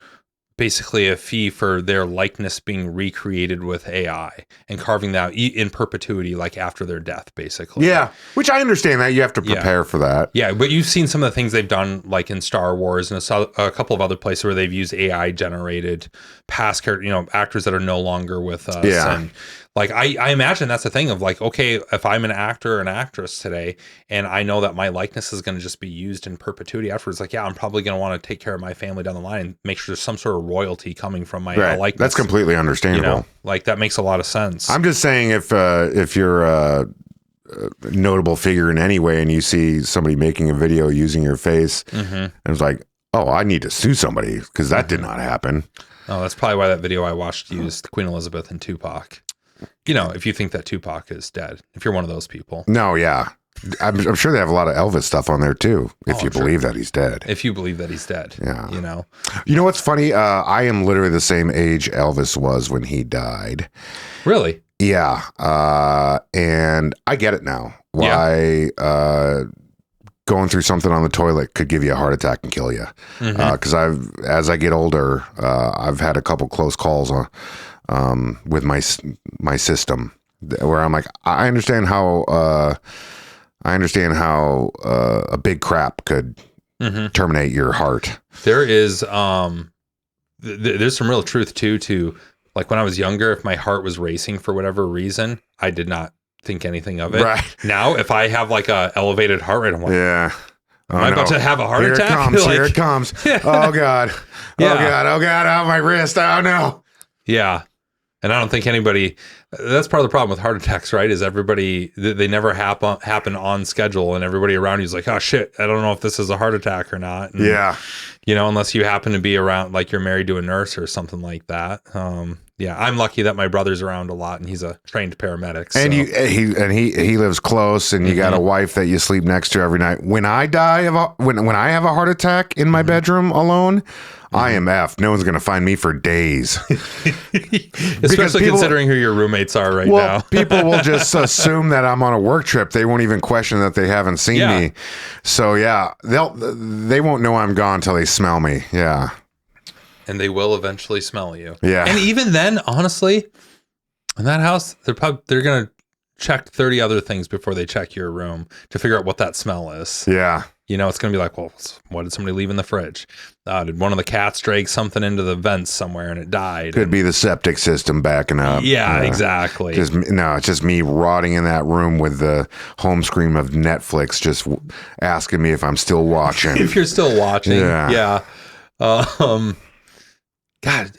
basically a fee for their likeness being recreated with AI and carving that in perpetuity, like after their death, basically. Yeah, which I understand that you have to prepare for that. Yeah, but you've seen some of the things they've done, like in Star Wars and a couple of other places where they've used AI generated past character, actors that are no longer with us. Yeah. And like, I imagine that's the thing of like, okay, if I'm an actor or an actress today, and I know that my likeness is going to just be used in perpetuity afterwards, like, yeah, I'm probably going to want to take care of my family down the line and make sure there's some sort of royalty coming from my likeness. That's completely understandable. Like that makes a lot of sense. I'm just saying if you're a notable figure in any way and you see somebody making a video using your face, and it's like, oh, I need to sue somebody because that did not happen. Oh, that's probably why that video I watched used Queen Elizabeth and Tupac. If you think that Tupac is dead, if you're one of those people. No, yeah. I'm sure they have a lot of Elvis stuff on there too, if you believe that he's dead. If you believe that he's dead. Yeah. You know what's funny? I am literally the same age Elvis was when he died. Really? Yeah. And I get it now. Why going through something on the toilet could give you a heart attack and kill you. Because as I get older, I've had a couple close calls with my system where I'm like, I understand how a big crap could terminate your heart. There is there's some real truth too to like when I was younger, if my heart was racing for whatever reason, I did not think anything of it. Right. Now, if I have like a elevated heart rate, I'm like, yeah. Am I about to have a heart attack? Here it comes. Oh God. Oh God. Oh, my wrist. Oh no. Yeah. And I don't think anybody, that's part of the problem with heart attacks, right? Is everybody, they never happen on schedule and everybody around you is like, oh shit, I don't know if this is a heart attack or not. And, unless you happen to be around, like you're married to a nurse or something like that. I'm lucky that my brother's around a lot and he's a trained paramedic. So. And he lives close and you got a wife that you sleep next to every night. When I when I have a heart attack in my bedroom alone, I am effed. No one's going to find me for days. Especially considering who your roommates are right now. People will just assume that I'm on a work trip. They won't even question that they haven't seen me. So they won't know I'm gone until they smell me. Yeah. And they will eventually smell you. Yeah. And even then, honestly, in that house, they're going to check 30 other things before they check your room to figure out what that smell is. Yeah. It's going to be like, well, what did somebody leave in the fridge? Did one of the cats drag something into the vents somewhere and it died? Could be the septic system backing up. Yeah, exactly. It's just me rotting in that room with the home screen of Netflix just asking me if I'm still watching. If you're still watching. Yeah. God,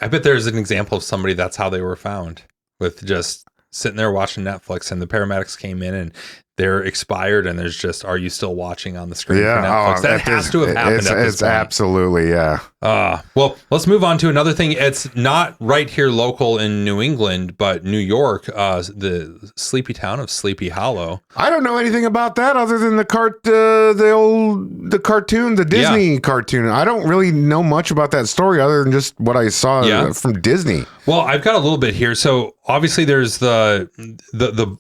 I bet there's an example of somebody that's how they were found, with just sitting there watching Netflix, and the paramedics came in and they're expired, and there's just, are you still watching on the screen Yeah. for Netflix? Oh, That has to have happened at this it's point. absolutely, yeah. Well, let's move on to another thing. It's not right here local in New England, but New York, the sleepy town of Sleepy Hollow. I don't know anything about that other than the cartoon, the Disney cartoon. I don't really know much about that story other than just what I saw from Disney. Well, I've got a little bit here. So obviously there's the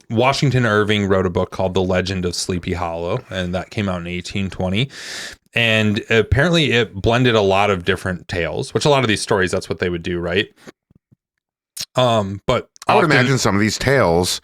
Washington Irving wrote a book called The Legend of Sleepy Hollow, and that came out in 1820. And apparently it blended a lot of different tales, which a lot of these stories, that's what they would do, right? But I would imagine some of these tales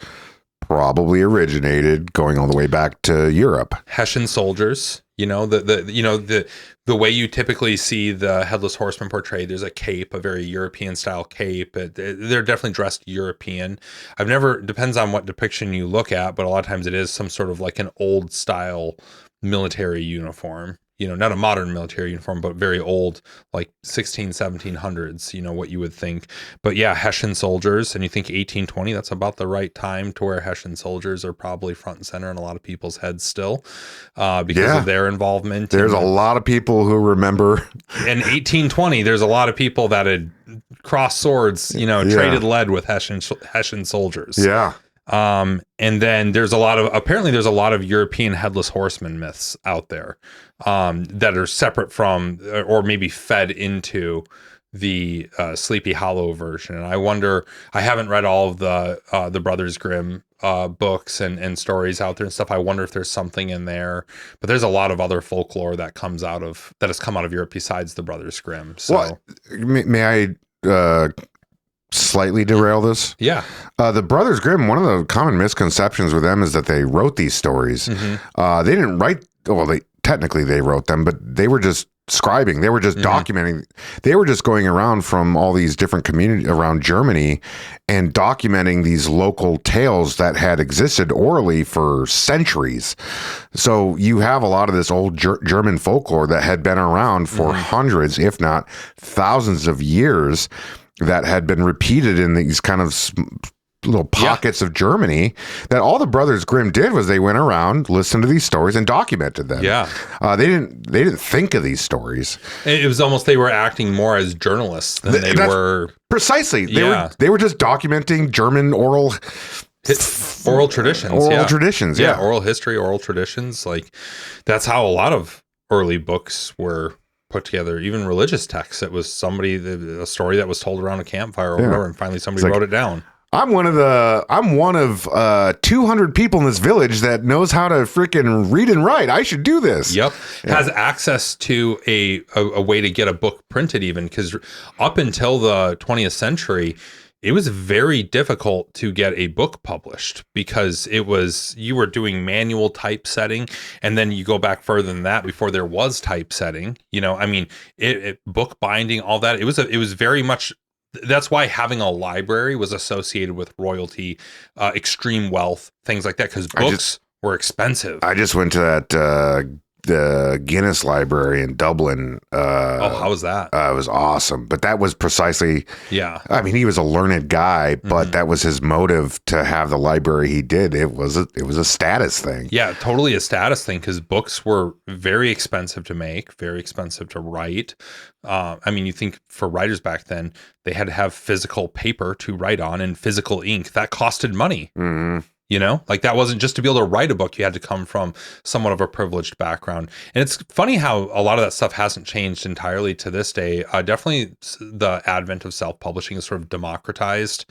probably originated going all the way back to Europe. Hessian soldiers, the way you typically see the Headless Horseman portrayed. There's a cape, a very European style cape. They're definitely dressed European. Depends on what depiction you look at, but a lot of times it is some sort of like an old style military uniform. Not a modern military uniform, but very old, like 1700s, what you would think. But yeah, Hessian soldiers, and you think 1820, that's about the right time to where Hessian soldiers are probably front and center in a lot of people's heads still because of their involvement. There's a lot of people who remember. In 1820, there's a lot of people that had crossed swords, traded lead with Hessian soldiers. Yeah. And then there's a lot of European headless horseman myths out there that are separate from or maybe fed into the Sleepy Hollow version. And I wonder, I haven't read all of the Brothers Grimm books and stories out there and stuff. I wonder if there's something in there, but there's a lot of other folklore that has come out of Europe besides the Brothers Grimm. So may I slightly derail this? Yeah. The Brothers Grimm, one of the common misconceptions with them is that they wrote these stories. Mm-hmm. They didn't write, technically they wrote them, but they were just scribing. They were just documenting. They were just going around from all these different communities around Germany and documenting these local tales that had existed orally for centuries. So you have a lot of this old German folklore that had been around for hundreds, if not thousands of years, that had been repeated in these kind of little pockets of Germany, that all the Brothers Grimm did was they went around, listened to these stories, and documented them. Yeah. They didn't think of these stories. It was almost, they were acting more as journalists than they were. Precisely. They were just documenting German oral traditions. Traditions. Yeah. Oral history, oral traditions. Like, that's how a lot of early books were put together, even religious texts. It was a story that was told around a campfire or whatever, and finally somebody wrote it down. I'm one of 200 people in this village that knows how to freaking read and write. I should do this. Yep. Has access to a way to get a book printed, even, because up until the 20th century, it was very difficult to get a book published because you were doing manual typesetting, and then you go back further than that before there was typesetting. Book binding, all that. It was very much. That's why having a library was associated with royalty, extreme wealth, things like that, because books were expensive. I just went to that the Guinness Library in Dublin. How was that? It was awesome. But that was precisely, I mean, he was a learned guy, but that was his motive to have the library he did. It was a status thing. Yeah, totally a status thing, because books were very expensive to make, very expensive to write. You think for writers back then, they had to have physical paper to write on and physical ink. That costed money. Mm-hmm. That wasn't just to be able to write a book. You had to come from somewhat of a privileged background. And it's funny how a lot of that stuff hasn't changed entirely to this day. Definitely the advent of self-publishing has sort of democratized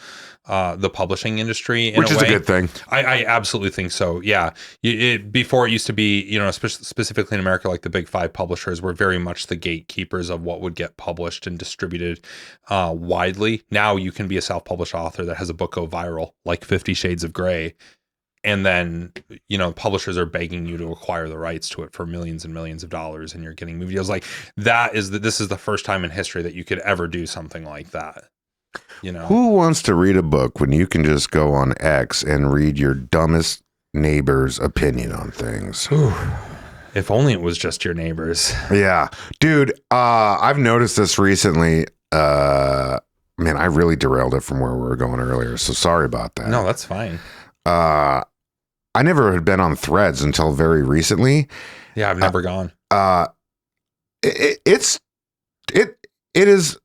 the publishing industry in Which is a good thing. I absolutely think so. Yeah. Before it used to be, specifically in America, like the big five publishers were very much the gatekeepers of what would get published and distributed widely. Now you can be a self-published author that has a book go viral, like 50 Shades of Grey. And then, publishers are begging you to acquire the rights to it for millions and millions of dollars, and you're getting movie deals. Like, this is the first time in history that you could ever do something like that. Who wants to read a book when you can just go on X and read your dumbest neighbor's opinion on things? If only it was just your neighbors. Yeah, dude. I've noticed this recently. Man, I really derailed it from where we were going earlier, so sorry about that. No, that's fine. I never had been on Threads until very recently. Yeah, I've never gone. It is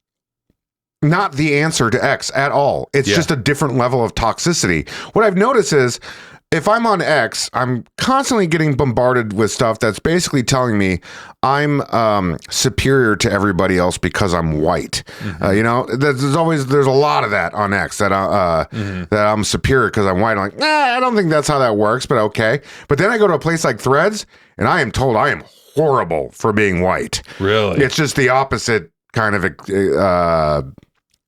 not the answer to X at all. It's just a different level of toxicity. What I've noticed is if I'm on X, I'm constantly getting bombarded with stuff that's basically telling me I'm superior to everybody else because I'm white. There's a lot of that on X that I'm superior because I'm white. I'm like, I don't think that's how that works, but okay. But then I go to a place like Threads, and I am told I am horrible for being white. Really? It's just the opposite kind of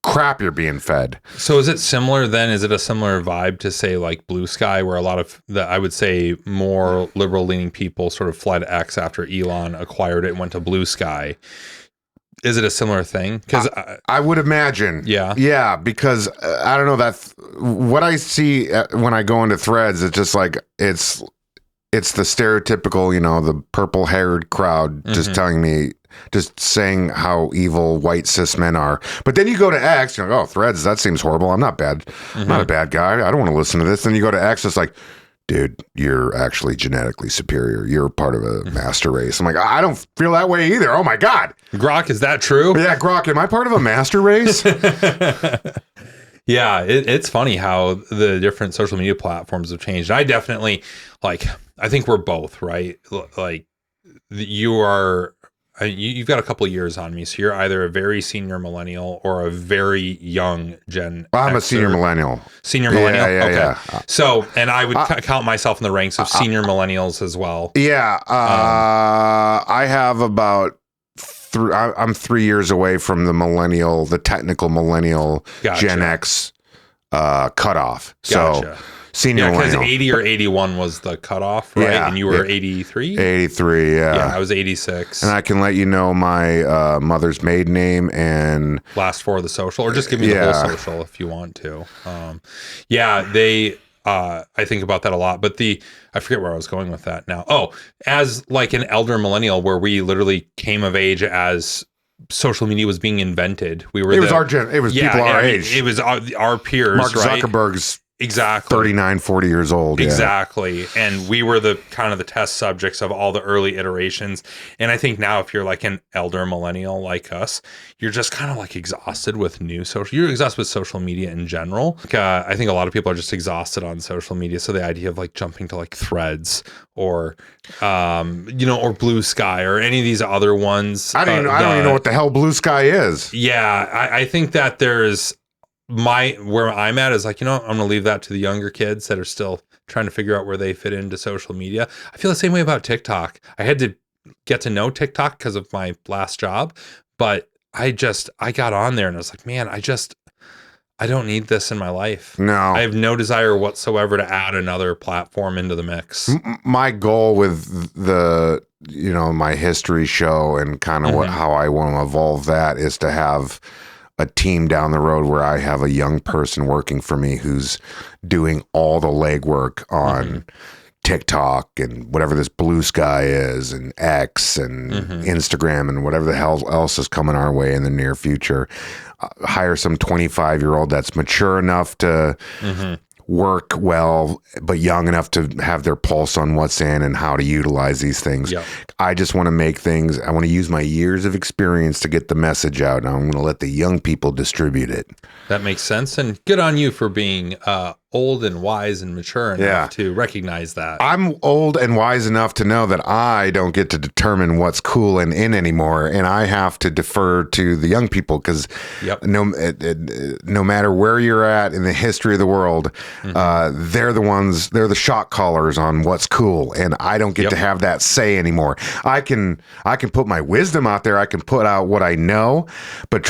crap you're being fed. So is it similar then? Is it a similar vibe to say like Blue Sky, where a lot of the, I would say, more liberal leaning people sort of fled X after Elon acquired it and went to Blue Sky? Is it a similar thing? Because I would imagine. Yeah, because I don't know, that's what I see when I go into Threads. It's just like it's the stereotypical, the purple haired crowd just telling me, just saying how evil white cis men are. But then you go to X, you're like, oh, Threads, that seems horrible. I'm not bad. I'm not a bad guy. I don't want to listen to this. Then you go to X, it's like, dude, you're actually genetically superior. You're part of a master race. I'm like, I don't feel that way either. Oh my God. Grok, is that true? Yeah, Grok, am I part of a master race? Yeah, it's funny how the different social media platforms have changed. I definitely, I think we're both, right? Like, you've got a couple of years on me, so you're either a very senior millennial or a very young Gen I'm Xer. a senior millennial. Senior millennial? Yeah, okay. yeah. So, and I would count myself in the ranks of senior millennials as well. Yeah. I have about I'm 3 years away from the technical millennial Gen X cutoff. Gotcha. So senior because millennial. 80 or 81 was the cutoff, right? Yeah, and you were 83? 83, yeah. Yeah, I was 86. And I can let you know my mother's maiden name and last four of the social, or just give me the whole social if you want to. I think about that a lot, but I forget where I was going with that now. Oh, as like an elder millennial, where we literally came of age as social media was being invented. It was people our age. It was our peers. Mark right? Zuckerberg's exactly 39, 40 years old. Exactly. And we were the kind of the test subjects of all the early iterations. And I think now if you're like an elder millennial like us, you're just kind of like exhausted with you're exhausted with social media in general. I think a lot of people are just exhausted on social media. So the idea of like jumping to like Threads or, or Blue Sky or any of these other ones. I don't even know what the hell Blue Sky is. Yeah. I think that there's, where I'm at is like, I'm going to leave that to the younger kids that are still trying to figure out where they fit into social media. I feel the same way about TikTok. I had to get to know TikTok because of my last job, but I got on there and I was like, man, I don't need this in my life. No, I have no desire whatsoever to add another platform into the mix. My goal with my history show and kind of how I want to evolve that is to have a team down the road where I have a young person working for me who's doing all the legwork on TikTok and whatever this Blue Sky is and X and Instagram and whatever the hell else is coming our way in the near future. Hire some 25-year-old that's mature enough to work well, but young enough to have their pulse on what's in and how to utilize these things. Yep. I just want to make things, I want to use my years of experience to get the message out, and I'm going to let the young people distribute it. That makes sense, and good on you for being old and wise and mature enough to recognize that. I'm old and wise enough to know that I don't get to determine what's cool and in anymore, and I have to defer to the young people because no matter where you're at in the history of the world, they're the shot callers on what's cool, and I don't get to have that say anymore. I can put my wisdom out there. I can put out what I know, but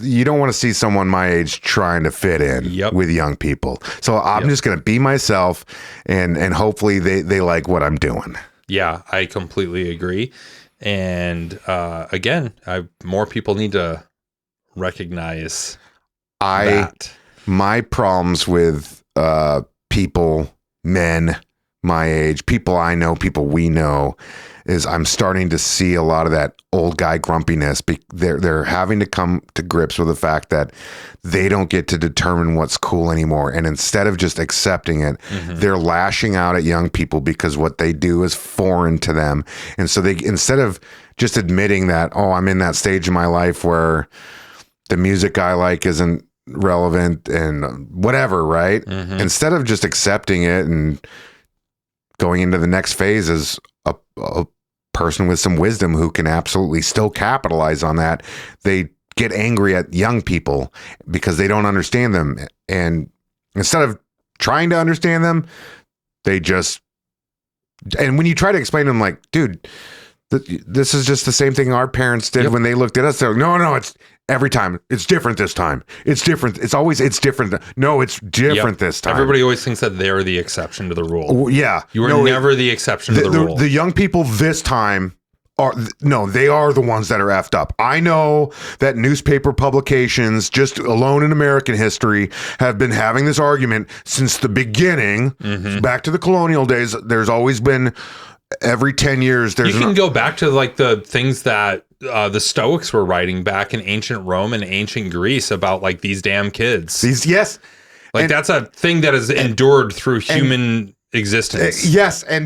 you don't want to see someone my age trying to fit in with young people. So I'm just going to be myself, and hopefully they like what I'm doing. Yeah, I completely agree. And again, more people need to recognize that. My problems with people, men, my age, people I know, people we know, is I'm starting to see a lot of that old guy grumpiness. They're having to come to grips with the fact that they don't get to determine what's cool anymore. And instead of just accepting it, they're lashing out at young people because what they do is foreign to them. And so they, instead of just admitting that, oh, I'm in that stage in my life where the music I like isn't relevant and whatever, right? Instead of just accepting it and going into the next phase as a person with some wisdom who can absolutely still capitalize on that, they get angry at young people because they don't understand them. And instead of trying to understand them, they just, and when you try to explain to them, like, dude, this is just the same thing our parents did when they looked at us. They're like, no, it's every time. It's different this time. It's different. It's different. No, it's different this time. Everybody always thinks that they're the exception to the rule. Yeah. You are never the exception to the rule. The young people this time they are the ones that are effed up. I know that newspaper publications, just alone in American history, have been having this argument since the beginning, back to the colonial days. There's always been, every 10 years, you can go back to like the things that the Stoics were writing back in ancient Rome and ancient Greece about like these damn kids. That's a thing that has endured through human existence.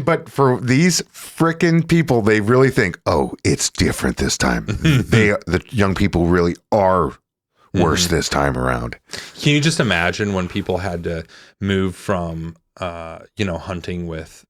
But for these frickin' people, they really think, oh, it's different this time. The young people really are worse this time around. Can you just imagine when people had to move from hunting with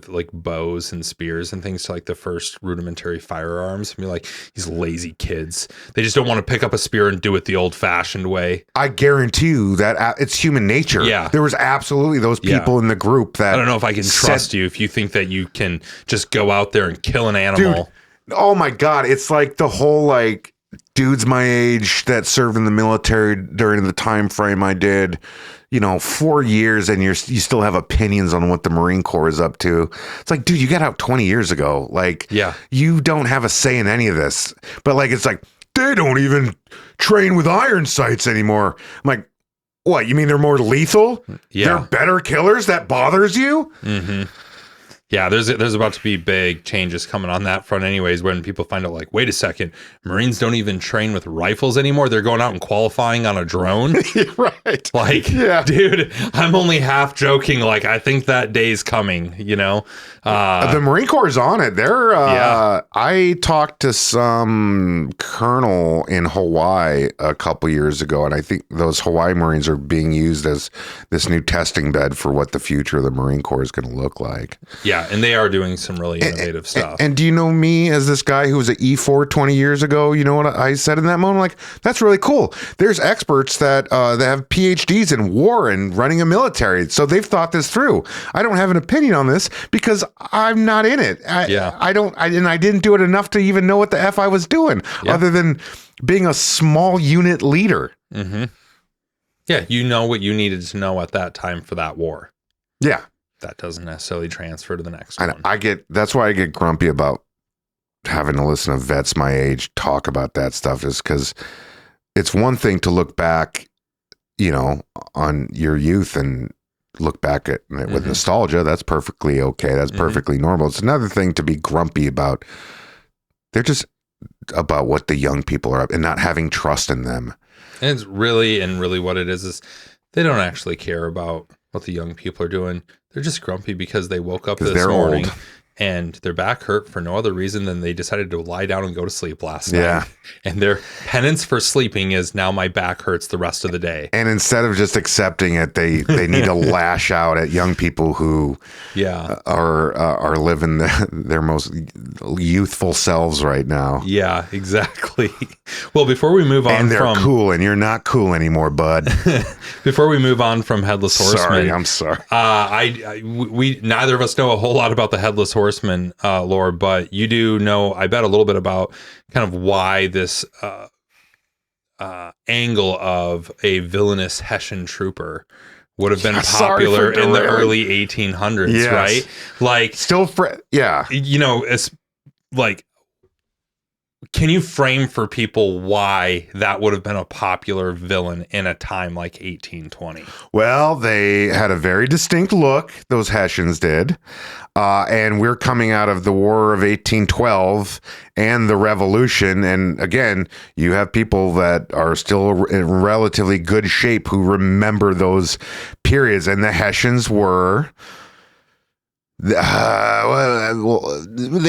like bows and spears and things to like the first rudimentary firearms? I mean, like, these lazy kids, they just don't want to pick up a spear and do it the old fashioned way. I guarantee you that it's human nature. Yeah. There was absolutely those people in the group that, I don't know if I can trust you if you think that you can just go out there and kill an animal. Dude, oh my God. It's like the whole, like, dudes my age that served in the military during the time frame I did, 4 years, and you still have opinions on what the Marine Corps is up to. It's like, dude, you got out 20 years ago. Like, you don't have a say in any of this. But like, it's like, they don't even train with iron sights anymore. I'm like, what? You mean they're more lethal? Yeah. They're better killers? That bothers you? Yeah, there's about to be big changes coming on that front anyways, when people find out, like, wait a second, Marines don't even train with rifles anymore. They're going out and qualifying on a drone. Right. Like, dude, I'm only half joking. Like, I think that day's coming, the Marine Corps is on it. I talked to some colonel in Hawaii a couple years ago, and I think those Hawaii Marines are being used as this new testing bed for what the future of the Marine Corps is going to look like. Yeah, and they are doing some really innovative stuff. And do you know me as this guy who was an E4 20 years ago? You know what I said in that moment? Like, that's really cool. There's experts that have PhDs in war and running a military, so they've thought this through. I don't have an opinion on this because I'm not in it. I didn't do it enough to even know what the F I was doing, other than being a small unit leader. Yeah, you know what you needed to know at that time for that war. Yeah. That doesn't necessarily transfer to the next one. That's why I get grumpy about having to listen to vets my age talk about that stuff, is because it's one thing to look back, on your youth and look back at it with nostalgia. That's perfectly okay. That's perfectly normal. It's another thing to be grumpy about. They're just about what the young people are up and not having trust in them. And it's really what it is they don't actually care about what the young people are doing. They're just grumpy because they woke up this morning and their back hurt for no other reason than they decided to lie down and go to sleep last night. And their penance for sleeping is, now my back hurts the rest of the day. And instead of just accepting it, they need to lash out at young people who are living their most youthful selves right now. Yeah, exactly. Well, before we move on, and they're cool, and you're not cool anymore, bud. Before we move on from Headless Horseman, I'm sorry. We neither of us know a whole lot about the Headless Horseman lore, but you do know, I bet, a little bit about kind of why this angle of a villainous Hessian trooper would have been popular in the early 1800s, right? Like, still, it's like, can you frame for people why that would have been a popular villain in a time like 1820? Well, they had a very distinct look, those Hessians did. And we're coming out of the War of 1812 and the Revolution. And again, you have people that are still in relatively good shape who remember those periods. And the Hessians were... they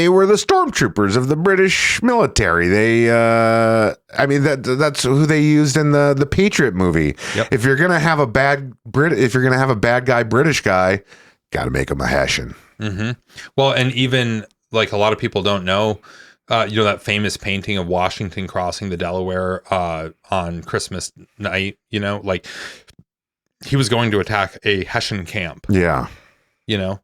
were the stormtroopers of the British military. That's who they used in the Patriot movie. Yep. If you're gonna have a bad guy British guy, got to make him a Hessian. Mm-hmm. Well, and even like a lot of people don't know, that famous painting of Washington crossing the Delaware on Christmas night. Like he was going to attack a Hessian camp. Yeah.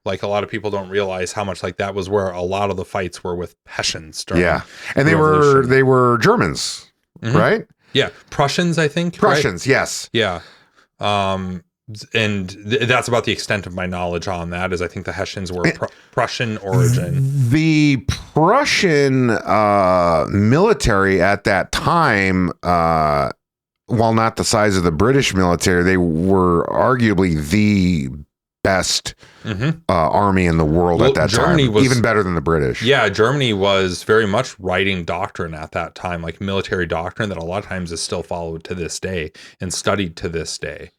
Like a lot of people don't realize how much like that was where a lot of the fights were with Hessians. Yeah. And they were Germans, right? Yeah. Prussians, I think. Prussians, right? yes. Yeah. And that's about the extent of my knowledge on that, is I think the Hessians were Prussian origin. The Prussian military at that time, while not the size of the British military, they were arguably the best army in the world at that time, even better than the British. Yeah, Germany was very much writing doctrine at that time, like military doctrine that a lot of times is still followed to this day and studied to this day.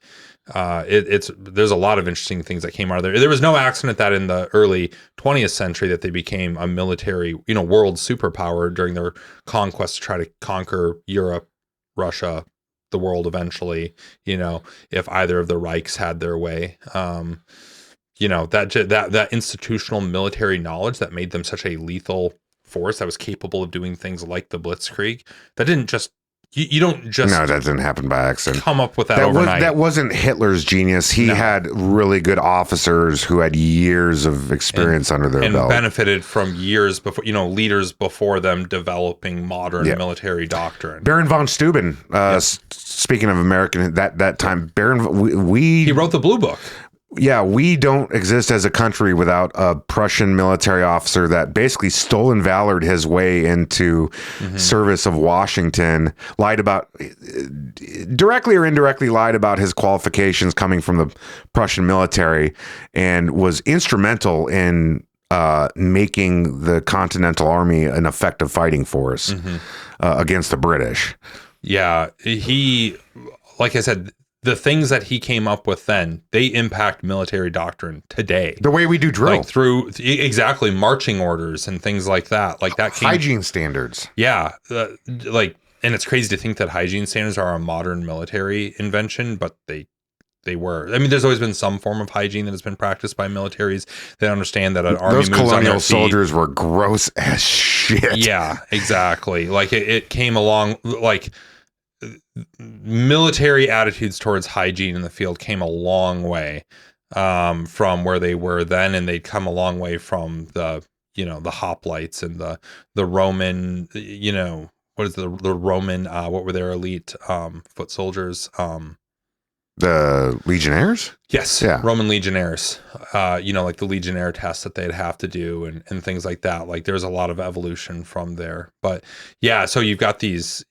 There's a lot of interesting things that came out of there. There was no accident that in the early 20th century that they became a military, world superpower during their conquest to try to conquer Europe, Russia, the world eventually, if either of the Reichs had their way. That institutional military knowledge that made them such a lethal force that was capable of doing things like the Blitzkrieg, that didn't just you don't just no, that didn't happen by accident. Come up with that overnight. That wasn't Hitler's genius. He had really good officers who had years of experience under their belt, and benefited from years before, leaders before them developing modern military doctrine. Baron von Steuben, speaking of American, that time, he wrote the Blue Book. Yeah, we don't exist as a country without a Prussian military officer that basically stole and valored his way into service of Washington, lied about, directly or indirectly lied about his qualifications coming from the Prussian military, and was instrumental in making the Continental Army an effective fighting force against the British. Yeah, he, like I said, the things that he came up with then, they impact military doctrine today. The way we do drill. Like through, exactly, marching orders and things like that. Like that hygiene standards. Yeah. And it's crazy to think that hygiene standards are a modern military invention, but they were. I mean, there's always been some form of hygiene that has been practiced by militaries that understand that an army moves on their feet. Those colonial soldiers were gross as shit. Yeah, exactly. Like it came along, like military attitudes towards hygiene in the field came a long way from where they were then, and they'd come a long way from the hoplites and the Roman, what is the Roman, what were their elite foot soldiers? The legionnaires? Yes. Yeah. Roman legionnaires, like the legionnaire tests that they'd have to do and things like that. Like there's a lot of evolution from there. But yeah, so you've got these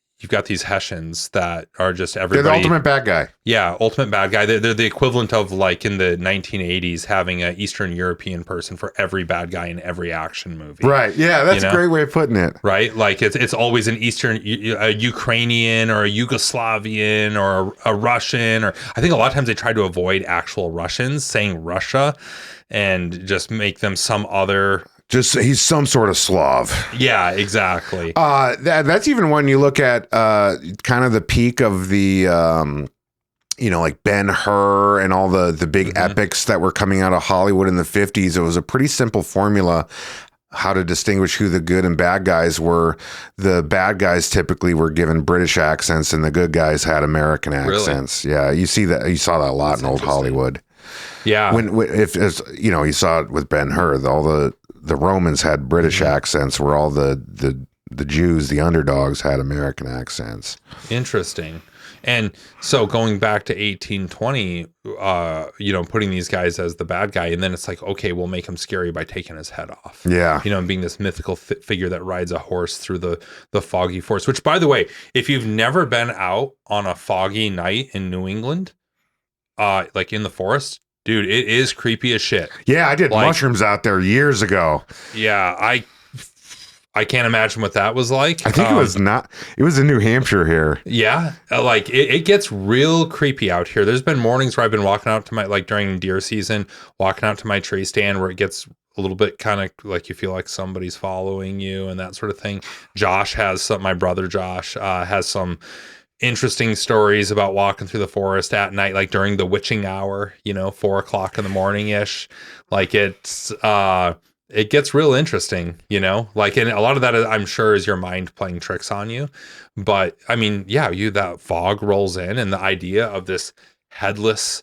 Hessians that are just everybody. They're the ultimate bad guy. Yeah, ultimate bad guy. They're the equivalent of, like, in the 1980s having an Eastern European person for every bad guy in every action movie. Right. Yeah, that's a great way of putting it. Right? Like it's always an a Ukrainian or a Yugoslavian or a Russian, or I think a lot of times they try to avoid actual Russians, saying Russia, and just make them some other. Just he's some sort of Slav. Yeah, exactly. That's even when you look at kind of the peak of the like Ben-Hur and all the big epics that were coming out of Hollywood in the 50s. It was a pretty simple formula how to distinguish who the good and bad guys were. The bad guys typically were given British accents, and the good guys had American accents. Really? Yeah, you saw that a lot in old Hollywood. Yeah, you saw it with Ben-Hur. All the Romans had British accents, where all the Jews, the underdogs, had American accents. Interesting. And so going back to 1820, putting these guys as the bad guy, and then it's like, okay, we'll make him scary by taking his head off. Yeah. And being this mythical figure that rides a horse through the foggy forest, which, by the way, if you've never been out on a foggy night in New England, like in the forest, dude, it is creepy as shit. Yeah, I did mushrooms out there years ago. Yeah, I can't imagine what that was like. I think it was in New Hampshire here. Yeah, like it gets real creepy out here. There's been mornings where I've been walking out to my, like during deer season, walking out to my tree stand where it gets a little bit kind of like you feel like somebody's following you and that sort of thing. My brother Josh has some interesting stories about walking through the forest at night, like during the witching hour, 4:00 in the morning ish. Like it gets real interesting, like, and a lot of that I'm sure is your mind playing tricks on you. But I mean, yeah, that fog rolls in, and the idea of this headless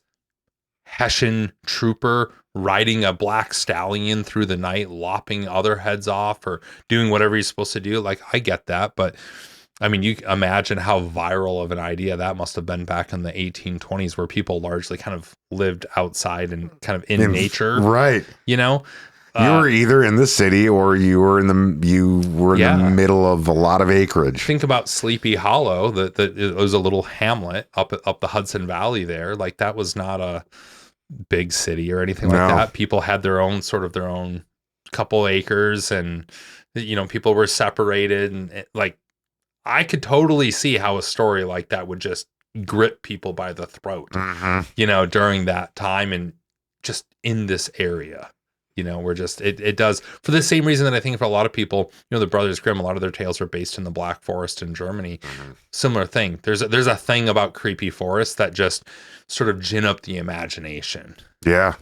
Hessian trooper riding a black stallion through the night, lopping other heads off or doing whatever he's supposed to do. Like, I get that. But I mean, you imagine how viral of an idea that must have been back in the 1820s, where people largely kind of lived outside and kind of in nature. Right. You were either in the city or you were in the middle of a lot of acreage. Think about Sleepy Hollow. It was a little hamlet up the Hudson Valley there. Like, that was not a big city or anything like that. People had their own couple acres, and people were separated, and like, I could totally see how a story like that would just grip people by the throat, during that time, and just in this area. We're just, it does, for the same reason that I think for a lot of people, the Brothers Grimm, a lot of their tales are based in the Black Forest in Germany. Similar thing. There's a thing about creepy forests that just sort of gin up the imagination. Yeah.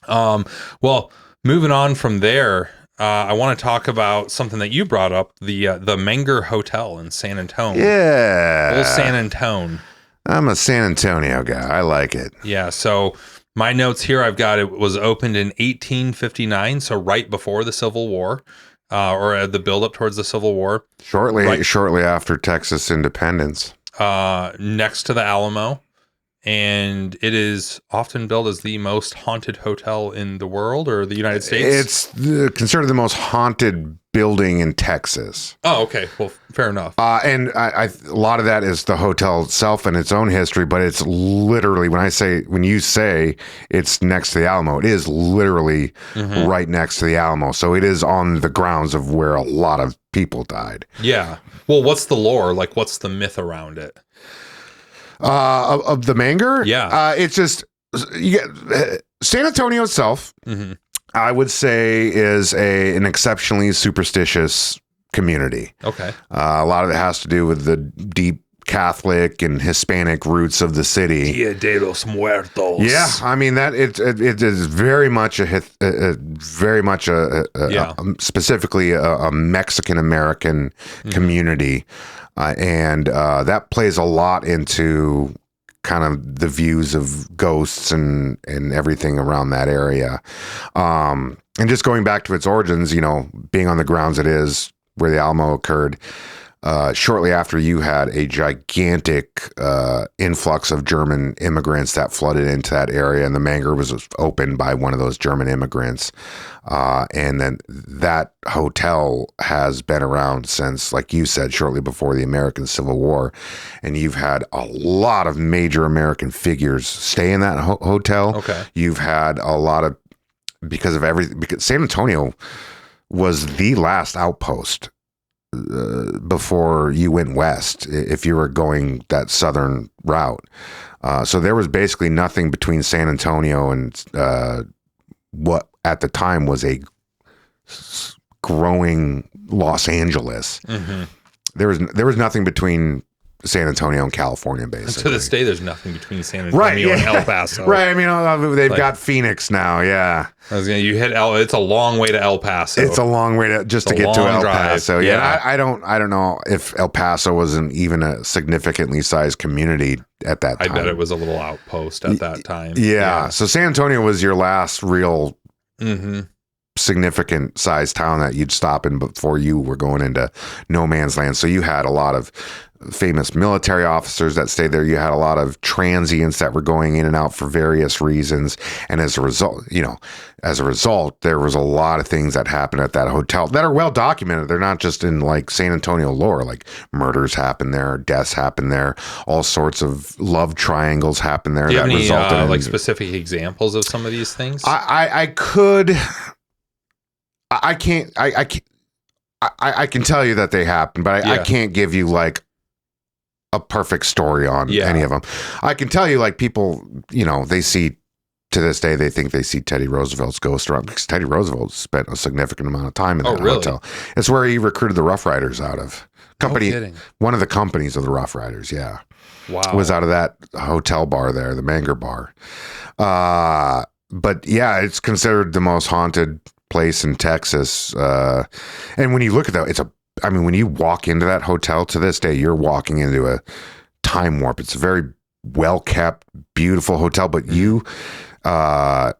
Well, moving on from there, I want to talk about something that you brought up, the Menger Hotel in San Antonio. Yeah. Old San Antonio. I'm a San Antonio guy. I like it. Yeah. So my notes here, I've got it was opened in 1859, so right before the Civil War, or the buildup towards the Civil War. Shortly after Texas independence. Next to the Alamo. And it is often billed as the most haunted hotel in the world or the United States. It's considered the most haunted building in Texas. Oh, okay. Well, fair enough. And a lot of that is the hotel itself and its own history, but it's literally, when you say it's next to the Alamo, it is literally right next to the Alamo. So it is on the grounds of where a lot of people died. Yeah. Well, what's the lore? Like, what's the myth around it? Of the Menger? Yeah. It's just, San Antonio itself, I would say, is an exceptionally superstitious community. Okay. A lot of it has to do with the deep Catholic and Hispanic roots of the city. Dia de los Muertos. Yeah, I mean that it is very much specifically a Mexican American community, and that plays a lot into kind of the views of ghosts and everything around that area. And just going back to its origins, being on the grounds it is where the Alamo occurred. Shortly after, you had a gigantic influx of German immigrants that flooded into that area, and the Menger was opened by one of those German immigrants. And then that hotel has been around since, like you said, shortly before the American Civil War. And you've had a lot of major American figures stay in that hotel. Okay. You've had a lot of, because San Antonio was the last outpost before you went west, if you were going that southern route. So there was basically nothing between San Antonio and what at the time was a growing Los Angeles. There was nothing betwing San Antonio and California, basically. To this day, there's nothing between San Antonio and El Paso. Right. I mean, they've got Phoenix now. Yeah. It's a long way to El Paso. It's a long way to get to El Paso. Yeah. Yeah. I don't know if El Paso was even a significantly sized community at that time. I bet it was a little outpost at that time. Yeah. So San Antonio was your last real significant sized town that you'd stop in before you were going into no man's land. So you had a lot of famous military officers that stayed there. You had a lot of transients that were going in and out for various reasons. And as a result, there was a lot of things that happened at that hotel that are well documented. They're not just in like San Antonio lore, like murders happen there, deaths happen there, all sorts of love triangles happen there. Do you that have any resulted in like specific examples of some of these things? I can tell you that they happen, but I can't give you like a perfect story on any of them. I can tell you, like, people, they see to this day, they think they see Teddy Roosevelt's ghost around because Teddy Roosevelt spent a significant amount of time in that hotel. It's where he recruited the Rough Riders out of. One of the companies of the Rough Riders, was out of that hotel bar there, the Menger bar. But yeah, it's considered the most haunted place in Texas. And when you look at that, when you walk into that hotel to this day, you're walking into a time warp. It's a very well kept, beautiful hotel, but you are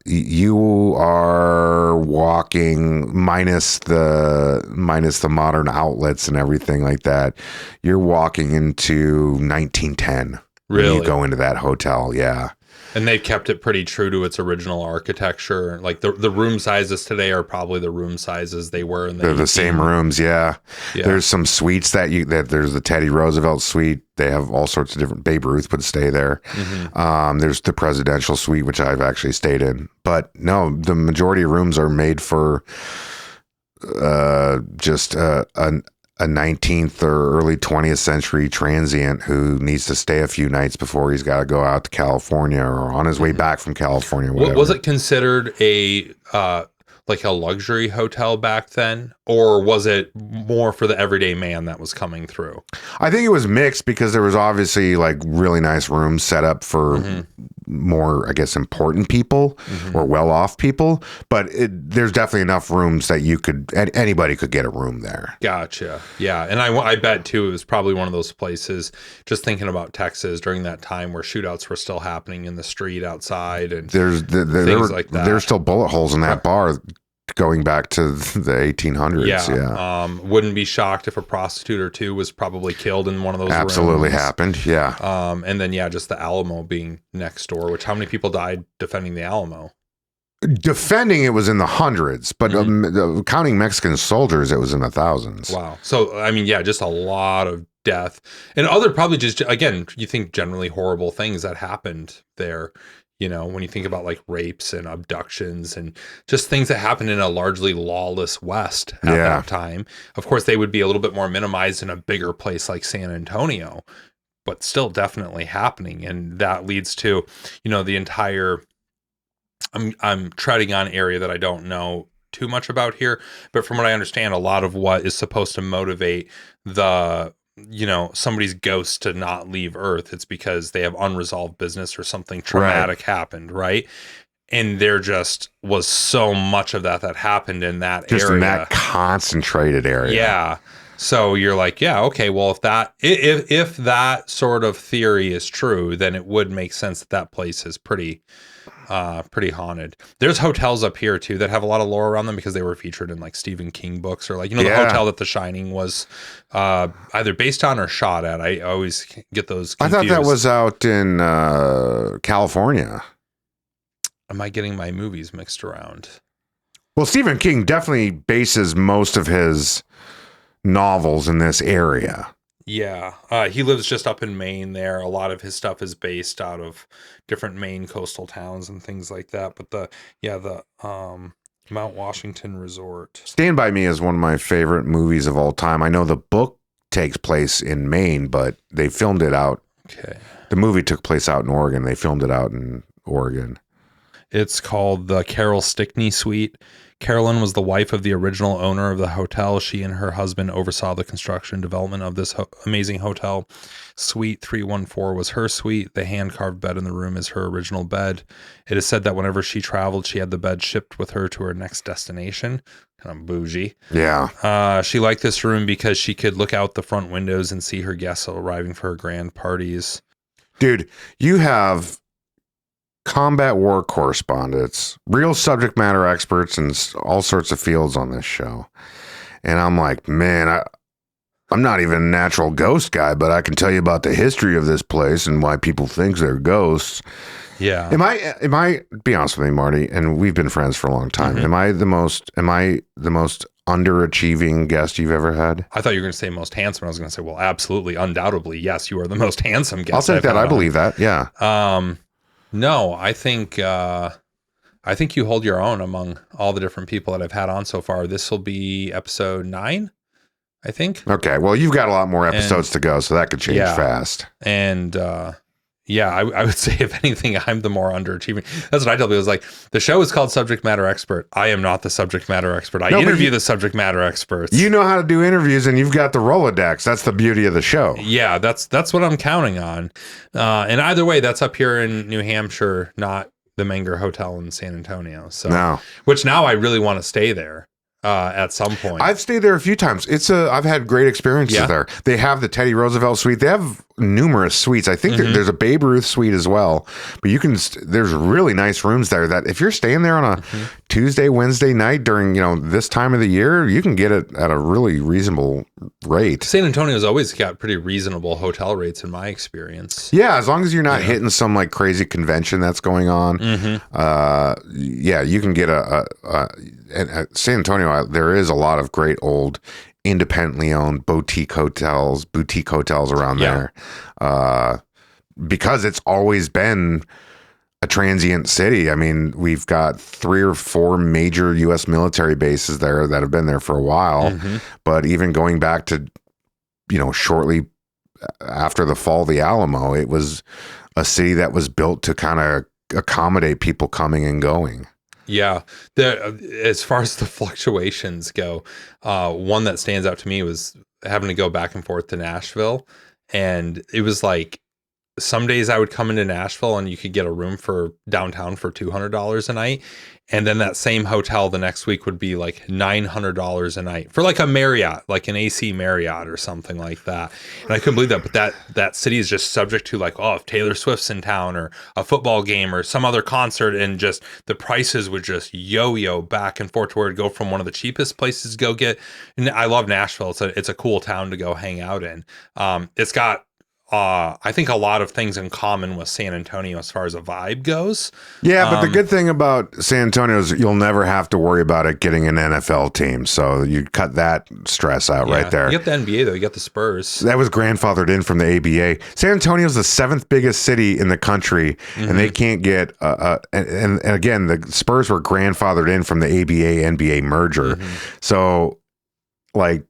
walking minus the modern outlets and everything like that. You're walking into 1910 when you go into that hotel. Yeah. And they've kept it pretty true to its original architecture. Like the room sizes today are probably the room sizes they were in the They're the same rooms, yeah. There's some suites that there's the Teddy Roosevelt suite. They have all sorts of different. Babe Ruth would stay there. There's the presidential suite, which I've actually stayed in. But no, the majority of rooms are made for just a 19th or early 20th century transient who needs to stay a few nights before he's got to go out to California or on his way back from California. Whatever. Was it considered a like a luxury hotel back then, or was it more for the everyday man that was coming through? I think it was mixed because there was obviously like really nice rooms set up for more, I guess, important people or well-off people, but there's definitely enough rooms that anybody could get a room there. Gotcha. Yeah. And I bet too, it was probably one of those places, just thinking about Texas during that time where shootouts were still happening in the street outside and things like that. There's still bullet holes in that bar going back to the 1800s. Yeah. Wouldn't be shocked if a prostitute or two was probably killed in one of those Absolutely rooms. Happened. Yeah. And then, just the Alamo being next door, which how many people died defending the Alamo? Defending it was in the hundreds, but counting Mexican soldiers, it was in the thousands. Wow. So, just a lot of death and other probably just, again, you think generally horrible things that happened there. When you think about like rapes and abductions and just things that happened in a largely lawless West at that time. Of course, they would be a little bit more minimized in a bigger place like San Antonio, but still definitely happening. And that leads to, the entire, I'm treading on area that I don't know too much about here, but from what I understand, a lot of what is supposed to motivate somebody's ghost to not leave Earth, it's because they have unresolved business or something traumatic happened, right? And there just was so much of that happened in that area. Just in that concentrated area. Yeah. So you're like, okay, well, if that sort of theory is true, then it would make sense that place is pretty haunted. There's hotels up here too that have a lot of lore around them because they were featured in like Stephen King books or like, the hotel that The Shining was either based on or shot at. I always get those confused. I thought that was out in California. Am I getting my movies mixed around? Well, Stephen King definitely bases most of his novels in this area. Yeah. He lives just up in Maine there. A lot of his stuff is based out of different Maine coastal towns and things like that. But the Mount Washington Resort. Stand By Me is one of my favorite movies of all time. I know the book takes place in Maine, but they filmed it out. Okay. The movie took place out in Oregon. They filmed it out in Oregon. It's called the Carol Stickney Suite. Carolyn was the wife of the original owner of the hotel. She and her husband oversaw the construction and development of this amazing hotel. Suite 314 was her suite. The hand-carved bed in the room is her original bed. It is said that whenever she traveled, she had the bed shipped with her to her next destination. Kind of bougie. Yeah. She liked this room because she could look out the front windows and see her guests arriving for her grand parties. Dude, you have combat war correspondents, real subject matter experts in all sorts of fields on this show. And I'm like, man, I'm not even a natural ghost guy, but I can tell you about the history of this place and why people think they're ghosts. Yeah. Am I be honest with me, Marty, and we've been friends for a long time. Mm-hmm. Am I the most underachieving guest you've ever had? I thought you were going to say most handsome. I was going to say, well, absolutely, undoubtedly, yes, you are the most handsome guest. I'll take that. I believe that. Yeah. No, I think you hold your own among all the different people that I've had on so far. This will be episode 9, I think. Okay. Well, you've got a lot more episodes to go, so that could change fast. And I would say, if anything, I'm the more underachieving. That's what I tell people. Is like, the show is called Subject Matter Expert. I am not the subject matter expert. I interview the subject matter experts. You know how to do interviews, and you've got the Rolodex. That's the beauty of the show. Yeah, that's what I'm counting on. And either way, that's up here in New Hampshire, not the Menger Hotel in San Antonio. So, which now I really want to stay there. At some point, I've stayed there a few times. I've had great experiences there. They have the Teddy Roosevelt suite. They have numerous suites. I think there's a Babe Ruth suite as well. But there's really nice rooms there that if you're staying there on a Tuesday, Wednesday night during this time of the year, you can get it at a really reasonable rate. San Antonio's always got pretty reasonable hotel rates in my experience. Yeah, as long as you're not hitting some like crazy convention that's going on. You can get and at San Antonio, there is a lot of great old independently owned boutique hotels around there, because it's always been a transient city. I mean, we've got 3 or 4 major U.S. military bases there that have been there for a while, but even going back to, shortly after the fall of the Alamo, it was a city that was built to kind of accommodate people coming and going. Yeah. As far as the fluctuations go, one that stands out to me was having to go back and forth to Nashville. And it was like, some days I would come into Nashville and you could get a room for downtown for $200 a night. And then that same hotel the next week would be like $900 a night for like a Marriott, like an AC Marriott or something like that. And I couldn't believe that. But that city is just subject to like, if Taylor Swift's in town or a football game or some other concert, and just the prices would just yo-yo back and forth to where it'd go from one of the cheapest places to go get. And I love Nashville. It's a cool town to go hang out in. It's got, I think, a lot of things in common with San Antonio as far as a vibe goes. Yeah, but the good thing about San Antonio is you'll never have to worry about it getting an NFL team. So you cut that stress out right there. You get the NBA, though. You got the Spurs. That was grandfathered in from the ABA. San Antonio is the 7th biggest city in the country, and they can't get and again, the Spurs were grandfathered in from the ABA NBA merger. So, like,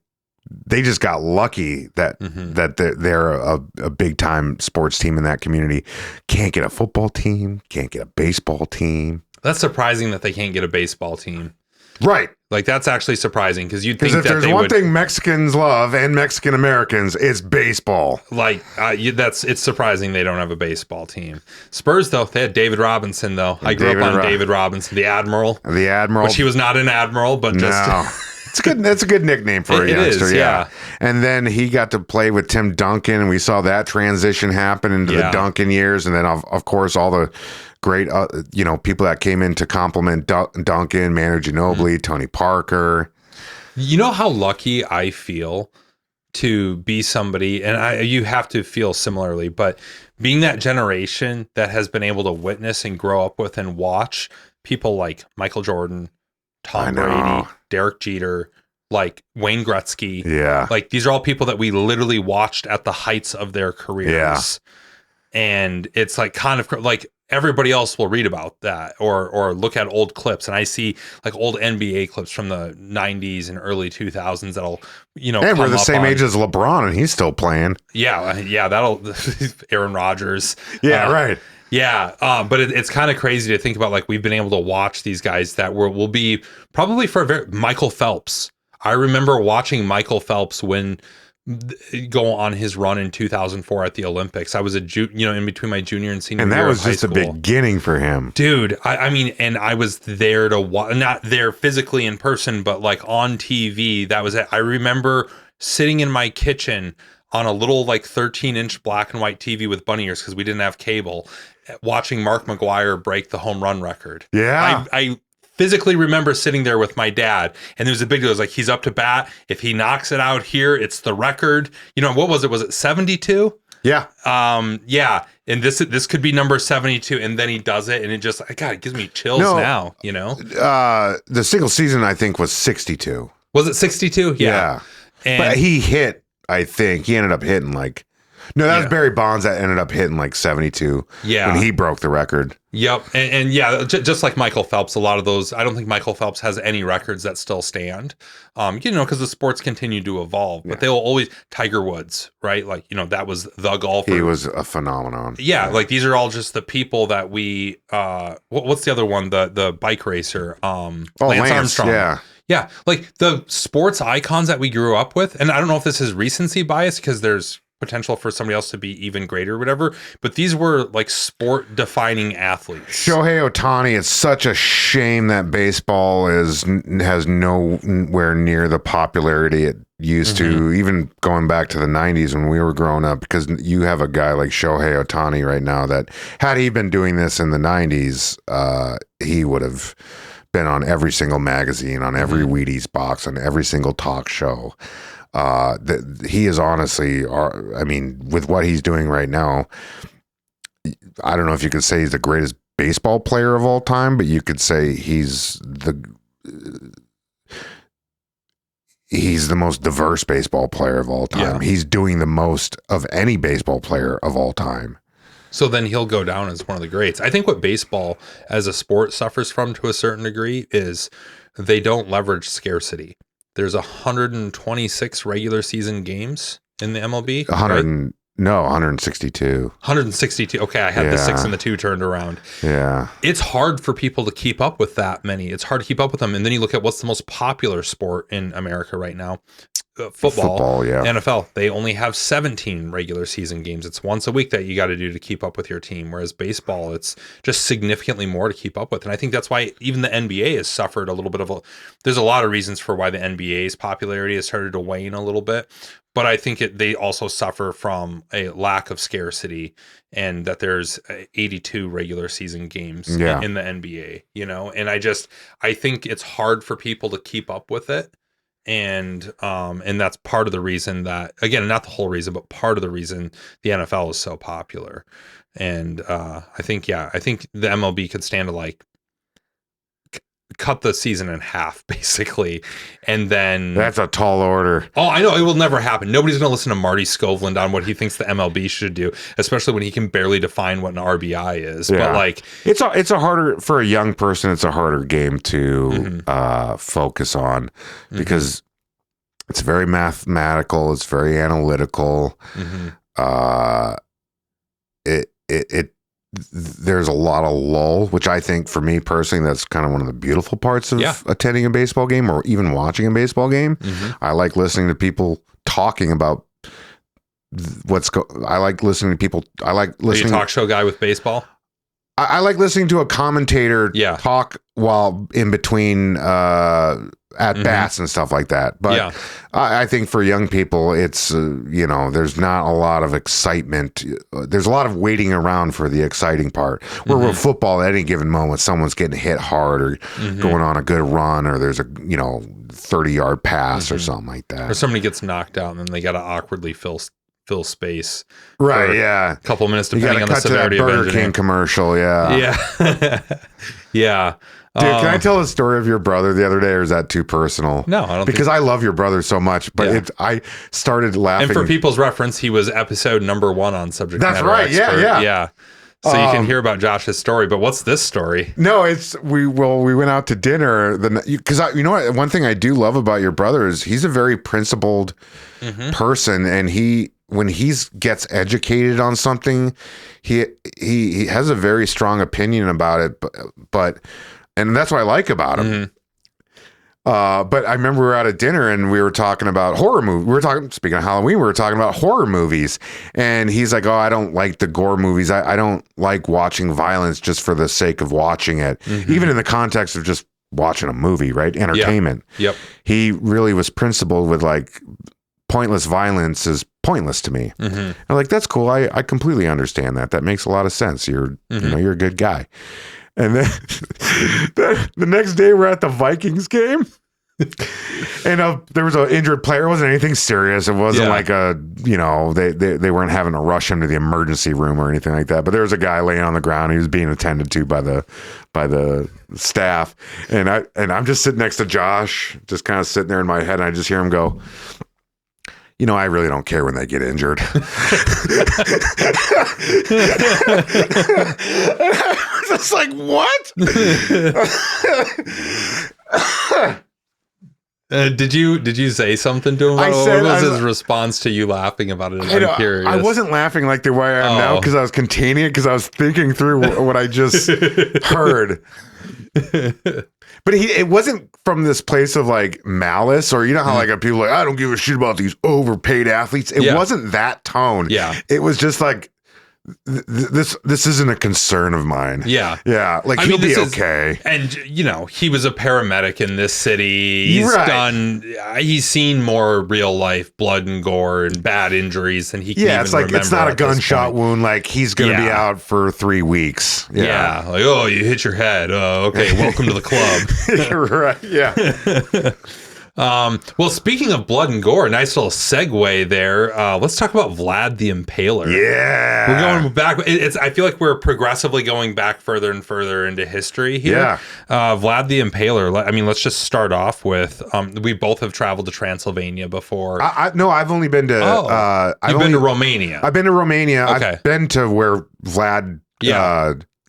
they just got lucky that they're a big time sports team in that community. Can't get a football team, can't get a baseball team. That's surprising that they can't get a baseball team. Right. Like, that's actually surprising, because you'd think if that there's one thing Mexicans love, and Mexican Americans, it's baseball. Like, it's surprising they don't have a baseball team. Spurs, though, they had David Robinson, though. I grew up on David Robinson, the Admiral. The Admiral. Which he was not an admiral, but just... No. It's good. That's a good nickname for a youngster. Yeah. And then he got to play with Tim Duncan, and we saw that transition happen into the Duncan years. And then, of course, all the great, people that came in to compliment Duncan, Manu Ginobili, Tony Parker. You know how lucky I feel to be somebody, and you have to feel similarly, but being that generation that has been able to witness and grow up with and watch people like Michael Jordan, Tom Brady, Derek Jeter, like Wayne Gretzky. Yeah. Like, these are all people that we literally watched at the heights of their careers. Yeah. And it's like, kind of like, everybody else will read about that or look at old clips. And I see like old NBA clips from the 90s and early 2000s that'll, and we're the same age as LeBron, and he's still playing. Yeah. That'll Aaron Rodgers. Yeah, right. Yeah, but it's kind of crazy to think about. Like, we've been able to watch these guys that will be probably Michael Phelps. I remember watching Michael Phelps go on his run in 2004 at the Olympics. I was in between my junior and senior year, and that was of high just school. a beginning for him, dude. I mean, and I was there to watch, not there physically in person, but like on TV. That was it. I remember sitting in my kitchen on a little like 13-inch black and white TV with bunny ears because we didn't have cable, watching Mark McGwire break the home run record. Yeah. I physically remember sitting there with my dad, and there was a big deal. It was like, he's up to bat. If he knocks it out here, it's the record. You know, what was it? Was it 72? Yeah. Yeah. And this could be number 72. And then he does it. And it just, God, it gives me chills now, you know? The single season, I think, was 62. Was it 62? Yeah. And but he hit, I think, he ended up hitting like, no, that was Barry Bonds that ended up hitting like 72. Yeah. When he broke the record. Yep. And yeah, just like Michael Phelps, a lot of those, I don't think Michael Phelps has any records that still stand, you know, because the sports continue to evolve, but they'll always, Tiger Woods, right? Like, you know, that was the golfer. He was a phenomenon. Yeah. Like these are all just the people that we, what's the other one? The bike racer, Lance Armstrong. Yeah. Yeah. Like the sports icons that we grew up with. And I don't know if this is recency bias because there's potential for somebody else to be even greater or whatever, but these were like sport defining athletes. Shohei Ohtani, it's such a shame that baseball has nowhere near the popularity it used to, even going back to the 90s when we were growing up, because you have a guy like Shohei Ohtani right now that had he been doing this in the 90s, he would have been on every single magazine, on every Wheaties box, on every single talk show. He is honestly, I mean, with what he's doing right now, I don't know if you could say he's the greatest baseball player of all time, but you could say he's the most diverse baseball player of all time. Yeah. He's doing the most of any baseball player of all time. So then he'll go down as one of the greats. I think what baseball as a sport suffers from to a certain degree is they don't leverage scarcity. There's 126 regular season games in the MLB. 162. 162. Okay, I had the 6 and the 2 turned around. Yeah. It's hard for people to keep up with that many. It's hard to keep up with them. And then you look at what's the most popular sport in America right now. Football, yeah. NFL, they only have 17 regular season games. It's once a week that you got to do to keep up with your team. Whereas baseball, it's just significantly more to keep up with. And I think that's why even the NBA has suffered a little bit of there's a lot of reasons for why the NBA's popularity has started to wane a little bit. But I think they also suffer from a lack of scarcity, and that there's 82 regular season games in the NBA, you know? And I think it's hard for people to keep up with it. And that's part of the reason that, again, not the whole reason, but part of the reason the NFL is so popular. And I think the MLB could stand to like cut the season in half, basically. And then that's a tall order. Oh, I know, it will never happen. Nobody's going to listen to Marty Skovlund on what he thinks the MLB should do, especially when he can barely define what an RBI is. Yeah. But like, it's a harder, for a young person, it's a harder game to focus on, because it's very mathematical. It's very analytical. There's a lot of lull, which I think, for me personally, that's kind of one of the beautiful parts of attending a baseball game, or even watching a baseball game. I like listening to people talking about I like listening to people. I like listening. Are you a talk show guy with baseball? I like listening to a commentator talk while in between at bats and stuff like that. But I think for young people, it's, there's not a lot of excitement. There's a lot of waiting around for the exciting part. Where with football, at any given moment, someone's getting hit hard, or going on a good run, or there's a 30-yard pass or something like that. Or somebody gets knocked out and then they got to awkwardly fill space. Right, yeah. A couple minutes depending on the severity of Burger King commercial, yeah. Dude, can I tell a story of your brother the other day, or is that too personal? No, I don't. Because I love your brother so much, but I started laughing. And for people's reference, he was episode number 1 on Subject Matter. That's right. Expert. Yeah. So you can hear about Josh's story, but what's this story? No, we went out to dinner because you know what? One thing I do love about your brother is he's a very principled person, and when he gets educated on something, he has a very strong opinion about it, but and that's what I like about him. But I remember we were at a dinner and we were talking about horror movies. Speaking of Halloween, we were talking about horror movies, and he's like, "Oh, I don't like the gore movies. I don't like watching violence just for the sake of watching it, even in the context of just watching a movie, right? Entertainment." Yep. He really was principled with like, pointless violence is pointless to me. I'm like, that's cool. I completely understand that. That makes a lot of sense. You're you're a good guy. And then the next day we're at the Vikings game. And there was an injured player. It wasn't anything serious. It wasn't like they weren't having to rush him to the emergency room or anything like that. But there was a guy laying on the ground. He was being attended to by the staff. And I'm just sitting next to Josh, just kind of sitting there in my head. And I just hear him go, I really don't care when they get injured. I was just like, what? Did you say something to him? What was his response to you laughing about it? I'm curious. I wasn't laughing like the way I am now because I was containing it because I was thinking through what I just heard. But it wasn't from this place of like malice or how like people are like, I don't give a shit about these overpaid athletes. It wasn't that tone. Yeah. It was just like, this isn't a concern of mine. Yeah. Like he'll be okay. And he was a paramedic in this city. He's seen more real life blood and gore and bad injuries than he can even remember. It's not a gunshot wound. Like he's going to be out for 3 weeks. Yeah. Like, oh, you hit your head. Oh, okay. Welcome to the club. Right. Yeah. Well, speaking of blood and gore, nice little segue there. Let's talk about Vlad the Impaler. Yeah. We're going back. I feel like we're progressively going back further and further into history here. Yeah. Vlad the Impaler. I mean, let's just start off with, we both have traveled to Transylvania before. No, I've only been to, You've been to Romania. I've been to Romania. Okay. I've been to where Vlad,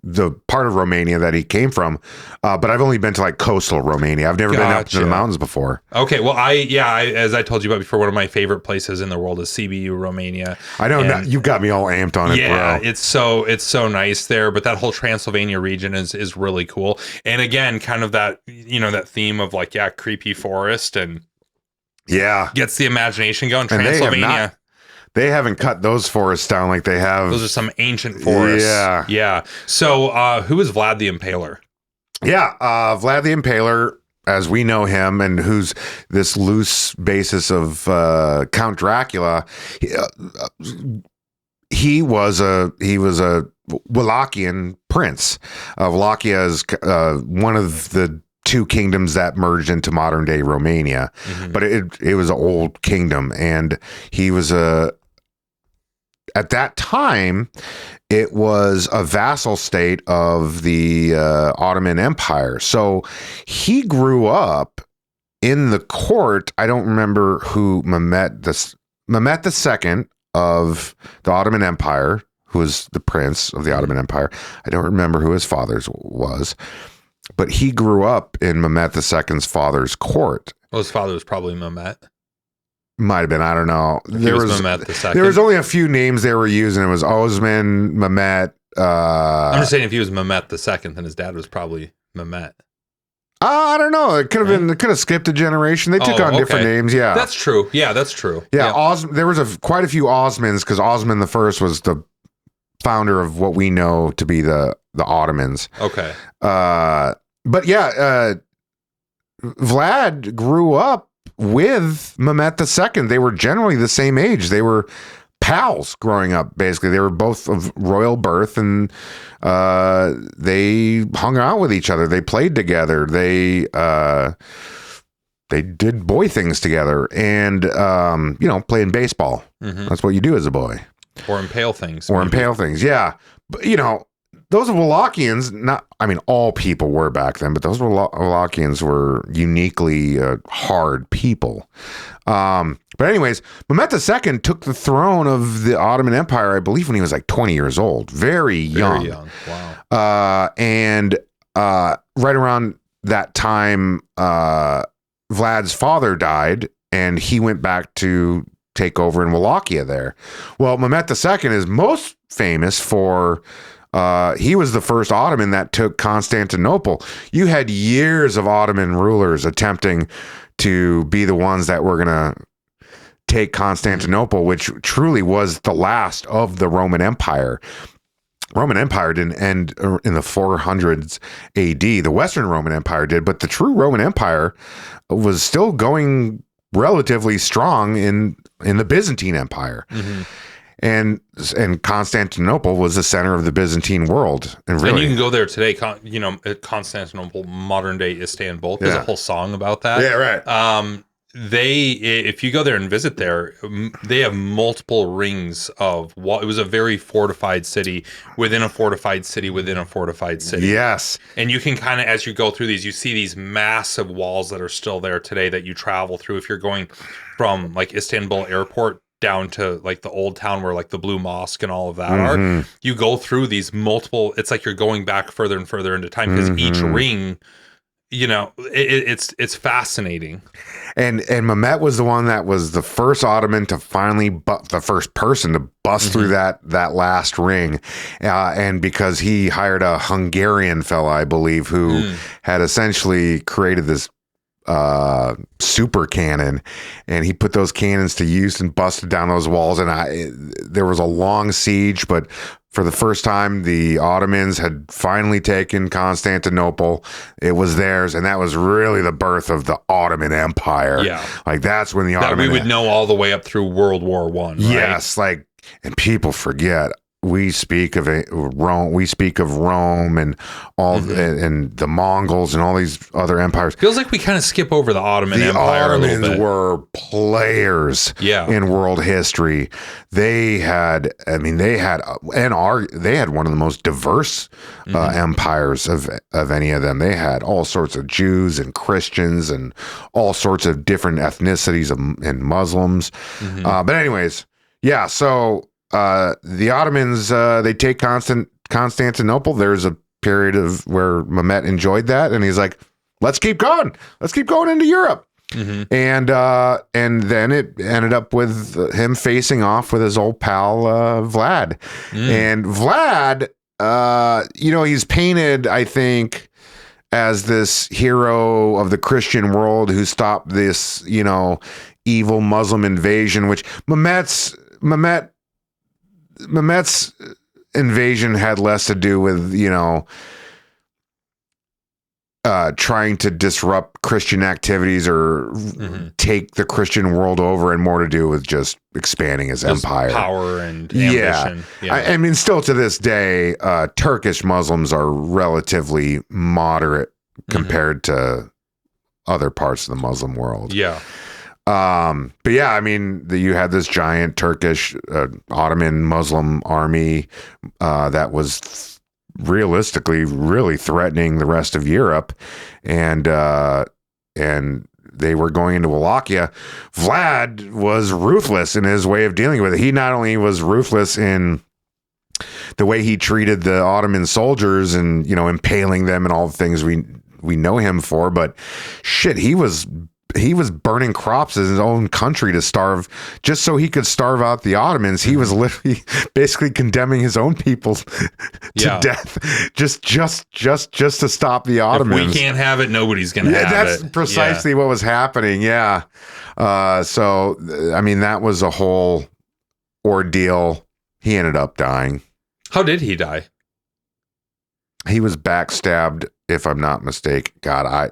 the part of Romania that he came from, but I've only been to like coastal Romania. I've never been up to the mountains before. Okay, well, as I told you about before, one of my favorite places in the world is CBU, Romania. I know you got me all amped on it, bro. It's so nice there. But that whole Transylvania region is really cool. And again, kind of that that theme of like creepy forest and gets the imagination going. Transylvania. They haven't cut those forests down like they have. Those are some ancient forests. Yeah. So who is Vlad the Impaler? Yeah, Vlad the Impaler, as we know him, and who's this loose basis of Count Dracula. He was a Wallachian prince. Wallachia is one of the two kingdoms that merged into modern day Romania, but it was an old kingdom, and he was at that time, it was a vassal state of the Ottoman Empire. So he grew up in the court. I don't remember who Mehmet II of the Ottoman Empire, who was the prince of the Ottoman Empire. I don't remember who his father was, but he grew up in Mehmet II's father's court. Well, his father was probably Mehmet. Might have been. I don't know. There was Mehmet II. There was only a few names they were using. It was Osman, Mehmet. I'm just saying, if he was Mehmet II, then his dad was probably Mehmet. I don't know. It could have been. It could have skipped a generation. They took on different names. Yeah, that's true. Yeah, that's true. Yeah. There was quite a few Osmans because Osman I was the founder of what we know to be the Ottomans. Okay. But Vlad grew up with Mehmet II. They were generally the same age. They were pals growing up, basically. They were both of royal birth, and they hung out with each other. They played together. They did boy things together, and playing baseball. That's what you do as a boy. Or impale things. Yeah. But those Wallachians, all people were back then, but those Wallachians were uniquely hard people. But anyways, Mehmet II took the throne of the Ottoman Empire, I believe, when he was like 20 years old. Very young. Wow. And right around that time, Vlad's father died, and he went back to take over in Wallachia there. Well, Mehmet II is most famous for... he was the first Ottoman that took Constantinople. You had years of Ottoman rulers attempting to be the ones that were going to take Constantinople, which truly was the last of the Roman Empire. Roman Empire didn't end in the 400s AD. The Western Roman Empire did, but the true Roman Empire was still going relatively strong in the Byzantine Empire. And Constantinople was the center of the Byzantine world. And really, and you can go there today, at Constantinople, modern day Istanbul. There's a whole song about that. Yeah, right. If you go there and visit there, they have multiple rings of wall. It was a very fortified city within a fortified city within a fortified city. Yes. And you can kind of, as you go through these, you see these massive walls that are still there today that you travel through. If you're going from like Istanbul airport down to like the old town where like the Blue Mosque and all of that are, you go through these multiple, it's like you're going back further and further into time because each ring, it's fascinating. And Mehmet was the one that was the first Ottoman to finally, the first person to bust through that last ring. And because he hired a Hungarian fella, I believe, who had essentially created this super cannon, and he put those cannons to use and busted down those walls. And there was a long siege, but for the first time, the Ottomans had finally taken Constantinople. It was theirs, and that was really the birth of the Ottoman Empire. Yeah, like that's when the Ottoman, that we would know all the way up through World War I. Right? Yes, like, and people forget. We speak of Rome. We speak of Rome and all, and the Mongols and all these other empires. Feels like we kind of skip over the Ottoman Empire a little bit. The Ottomans were players in world history. They had one of the most diverse empires of any of them. They had all sorts of Jews and Christians and all sorts of different ethnicities and Muslims. But anyways, yeah. So the Ottomans, they take Constantinople. There's a period of where Mehmet enjoyed that, and he's like, let's keep going into Europe. And then it ended up with him facing off with his old pal Vlad. And Vlad, he's painted, I think, as this hero of the Christian world who stopped this, evil Muslim invasion, which Mehmet's invasion had less to do with, trying to disrupt Christian activities or take the Christian world over, and more to do with just expanding his empire. Power and ambition. Yeah. I mean, still to this day, Turkish Muslims are relatively moderate compared to other parts of the Muslim world. Yeah. But yeah, I mean, you had this giant Turkish Ottoman Muslim army that was realistically really threatening the rest of Europe, and they were going into Wallachia. Vlad was ruthless in his way of dealing with it. He not only was ruthless in the way he treated the Ottoman soldiers and impaling them and all the things we know him for, but shit, he was burning crops in his own country to starve, just so he could starve out the Ottomans. He was literally basically condemning his own people to death, just to stop the Ottomans. If we can't have it, nobody's gonna have it. That's precisely what was happening. Yeah. So I mean, that was a whole ordeal. He ended up dying. How did he die? He was backstabbed, if I'm not mistaken. God,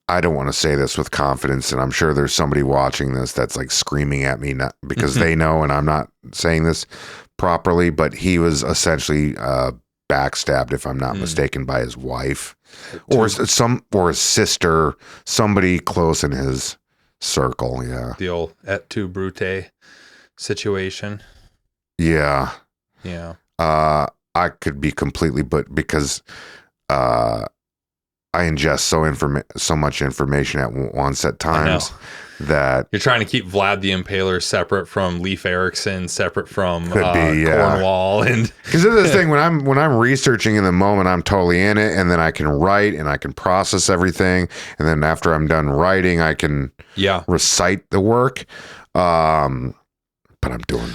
I don't want to say this with confidence, and I'm sure there's somebody watching this that's like screaming at me, not because they know and I'm not saying this properly, but he was essentially backstabbed, if I'm not mistaken, by his wife or his sister, somebody close in his circle. Yeah, the old et tu Brute situation. Yeah. I could be completely, but because I ingest so much information at once at times that you're trying to keep Vlad the Impaler separate from Leif Erikson, separate from Cornwall, and because this is the thing, when I'm researching in the moment, I'm totally in it, and then I can write and I can process everything, and then after I'm done writing, I can recite the work. But I'm doing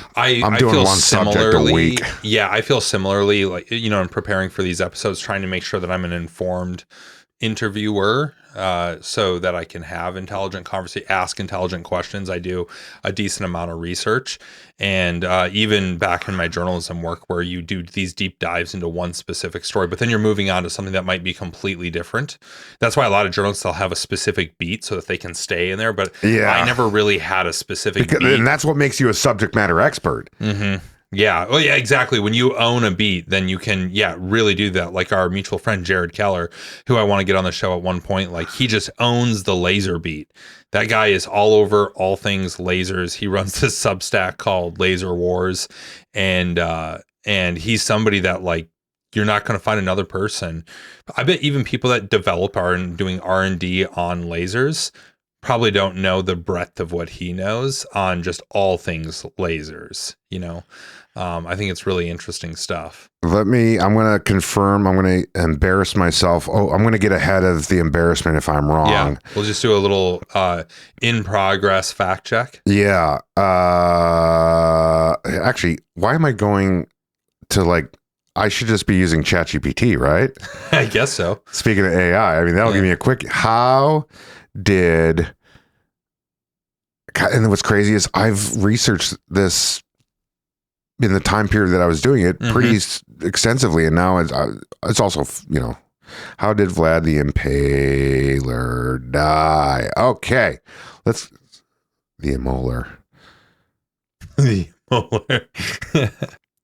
one subject a week. Yeah, I feel similarly, like in preparing for these episodes, trying to make sure that I'm an informed interviewer, so that I can have intelligent conversation, ask intelligent questions. I do a decent amount of research, and even back in my journalism work, where you do these deep dives into one specific story, but then you're moving on to something that might be completely different. That's why a lot of journalists, they'll have a specific beat so that they can stay in there. But I never really had a specific beat, and that's what makes you a subject matter expert. Mm-hmm. Yeah. Well, yeah, exactly. When you own a beat, then you can, really do that. Like our mutual friend, Jared Keller, who I want to get on the show at one point, like he just owns the laser beat. That guy is all over all things lasers. He runs this Substack called Laser Wars. And he's somebody that, like, you're not going to find another person. I bet even people that develop are doing R&D on lasers probably don't know the breadth of what he knows on just all things lasers, I think it's really interesting stuff. I'm going to confirm. I'm going to embarrass myself. Oh, I'm going to get ahead of the embarrassment if I'm wrong. Yeah, we'll just do a little in progress fact check. Yeah. Actually, why am I going to I should just be using ChatGPT, right? I guess so. Speaking of AI, I mean, that'll give me a quick, and what's crazy is I've researched this in the time period that I was doing it pretty extensively. And now it's also, how did Vlad the Impaler die? Okay. The Impaler. The Impaler.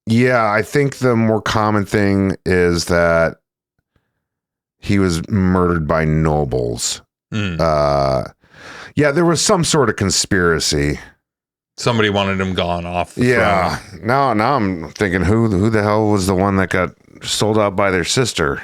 Yeah, I think the more common thing is that he was murdered by nobles. Yeah, there was some sort of conspiracy. Somebody wanted him gone off the throne. Now I'm thinking, who the hell was the one that got sold out by their sister?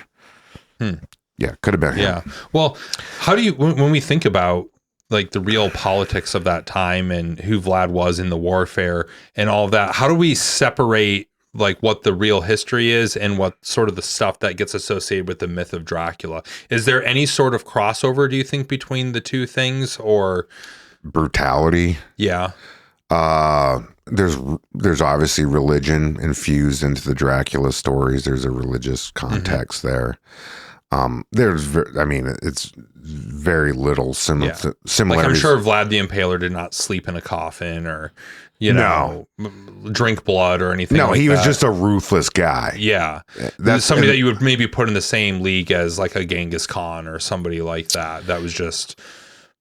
Yeah, could have been him. Yeah. Well, how do you, when we think about like the real politics of that time and who Vlad was in the warfare and all of that, how do we separate like what the real history is and what sort of the stuff that gets associated with the myth of Dracula? Is there any sort of crossover, do you think, between the two things, or brutality? Yeah. There's obviously religion infused into the Dracula stories. There's a religious context there. It's very little similarity. Like I'm sure Vlad the Impaler did not sleep in a coffin or, drink blood or anything. No, he was just a ruthless guy. Yeah. That's somebody that you would maybe put in the same league as like a Genghis Khan or somebody like that. That was just...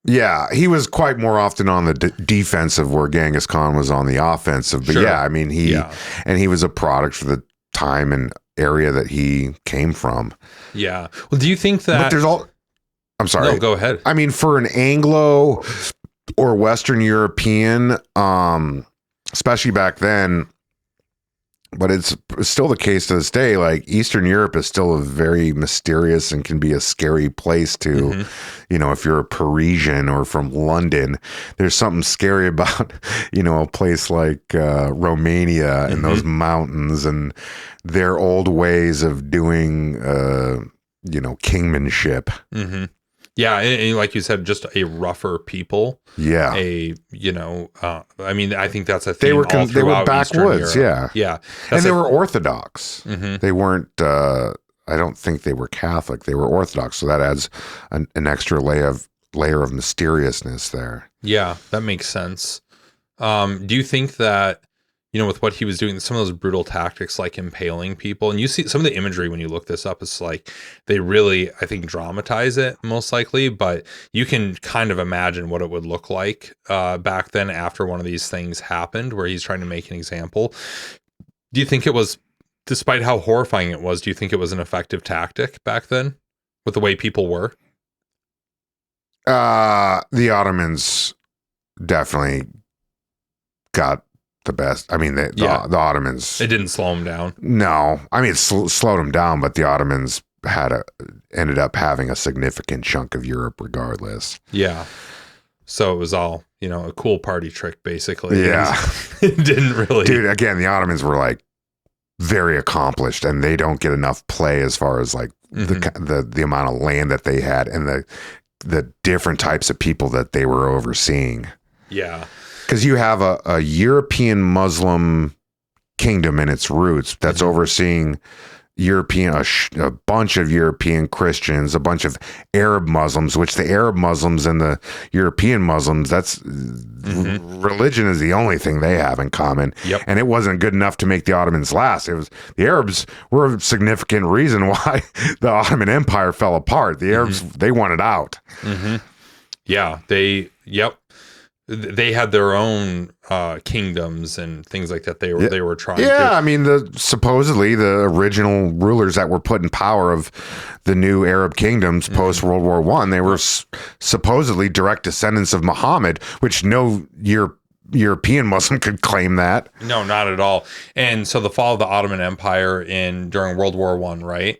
Yeah, he was quite more often on the defensive where Genghis Khan was on the offensive. But he was a product for the time and area that he came from. Yeah. Well, do you think that... But I'm sorry. No, go ahead. I mean, for an Anglo or Western European, especially back then, but it's still the case to this day, like Eastern Europe is still a very mysterious and can be a scary place to, if you're a Parisian or from London, there's something scary about, a place like Romania and those mountains and their old ways of doing, kingmanship. Yeah, and like you said, just a rougher people. Yeah. I think that's a theme they were backwoods, yeah. And they were Orthodox. They weren't, I don't think they were Catholic. They were Orthodox, so that adds an extra layer of mysteriousness there. Yeah, that makes sense. Do you think that, with what he was doing, some of those brutal tactics like impaling people, and you see some of the imagery when you look this up, it's like they really, I think, dramatize it most likely, but you can kind of imagine what it would look like back then after one of these things happened where he's trying to make an example. Do you think it was, despite how horrifying it was, do you think it was an effective tactic back then with the way people were? The Ottomans definitely got the best. I mean, the Ottomans. It didn't slow them down. No, I mean, it slowed them down, but the Ottomans ended up having a significant chunk of Europe regardless. Yeah. So it was all, a cool party trick, basically. Yeah. It didn't really. Dude, again, the Ottomans were like very accomplished and they don't get enough play as far as like the amount of land that they had and the different types of people that they were overseeing. Yeah. Because you have a European Muslim kingdom in its roots that's overseeing, a bunch of European Christians, a bunch of Arab Muslims, which the Arab Muslims and the European Muslims, that's religion is the only thing they have in common. Yep. And it wasn't good enough to make the Ottomans last. It was the Arabs were a significant reason why the Ottoman Empire fell apart. The Arabs, they wanted out. Yeah, they had their own kingdoms and things like that. They were trying. Yeah, I mean, supposedly the original rulers that were put in power of the new Arab kingdoms post World War I, they were supposedly direct descendants of Muhammad, which no European Muslim could claim that. No, not at all. And so the fall of the Ottoman Empire during World War I, right?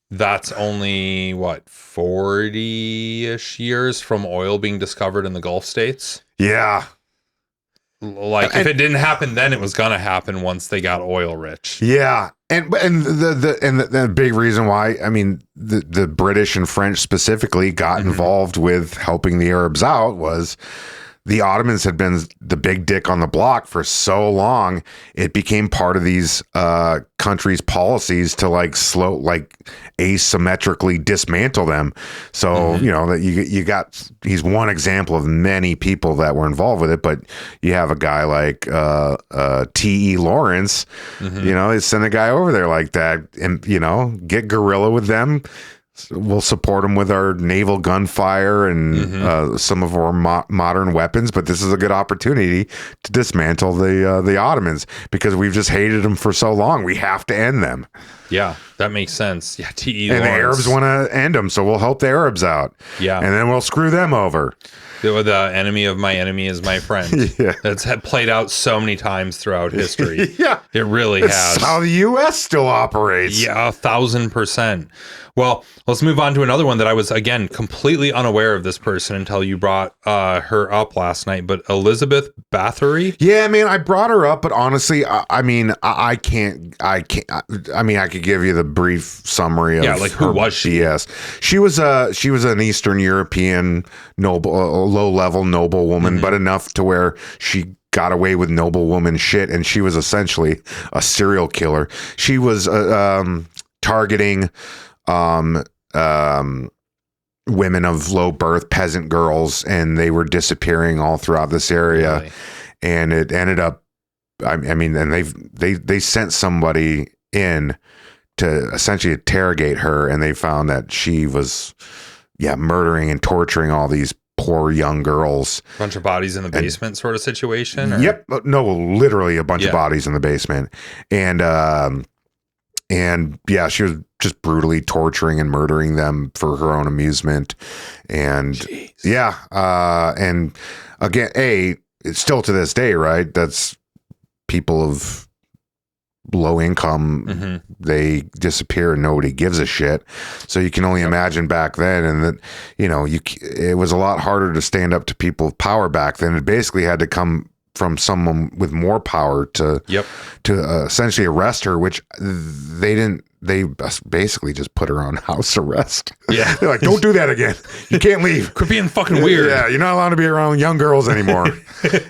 That's only 40-ish years from oil being discovered in the Gulf states. Yeah. Like if it didn't happen then, it was gonna happen once they got oil rich. Yeah. And the big reason why, I mean, the British and French specifically got involved with helping the Arabs out was the Ottomans had been the big dick on the block for so long, it became part of these countries' policies to asymmetrically dismantle them. So, that you got, he's one example of many people that were involved with it, but you have a guy like T.E. Lawrence, they send a guy over there like that and, get guerrilla with them. We'll support them with our naval gunfire and some of our modern weapons, but this is a good opportunity to dismantle the Ottomans because we've just hated them for so long. We have to end them. Yeah, that makes sense. Yeah, T.E. And Lawrence. the Arabs want to end them, so we'll help the Arabs out. Yeah. And then we'll screw them over. The enemy of my enemy is my friend. Yeah. That's played out so many times throughout history. Yeah. It really That's has. how the U.S. still operates. Yeah, 1,000%. Well, let's move on to another one that I was, again, completely unaware of this person until you brought her up last night, but Elizabeth Báthory. Yeah, man, I brought her up, but honestly, I could give you the brief summary of who was she? Yes. She was an Eastern European noble, low-level noble woman, but enough to where she got away with noblewoman shit, and she was essentially a serial killer. She was targeting women of low birth, peasant girls, and they were disappearing all throughout this area. Really? And it ended up, and they sent somebody in to essentially interrogate her, and they found that she was, murdering and torturing all these poor young girls. Bunch of bodies in the basement sort of situation? Or? Yep. No, literally a bunch of bodies in the basement. And she was just brutally torturing and murdering them for her own amusement. And Jeez. And again, it's still to this day, right? That's people of low income, they disappear and nobody gives a shit. So you can only imagine back then, and that, it was a lot harder to stand up to people with power back then. It basically had to come from someone with more power to essentially arrest her, which they basically just put her on house arrest. Yeah. They're like, don't do that again. You can't leave. Quit being fucking weird. Yeah, you're not allowed to be around young girls anymore.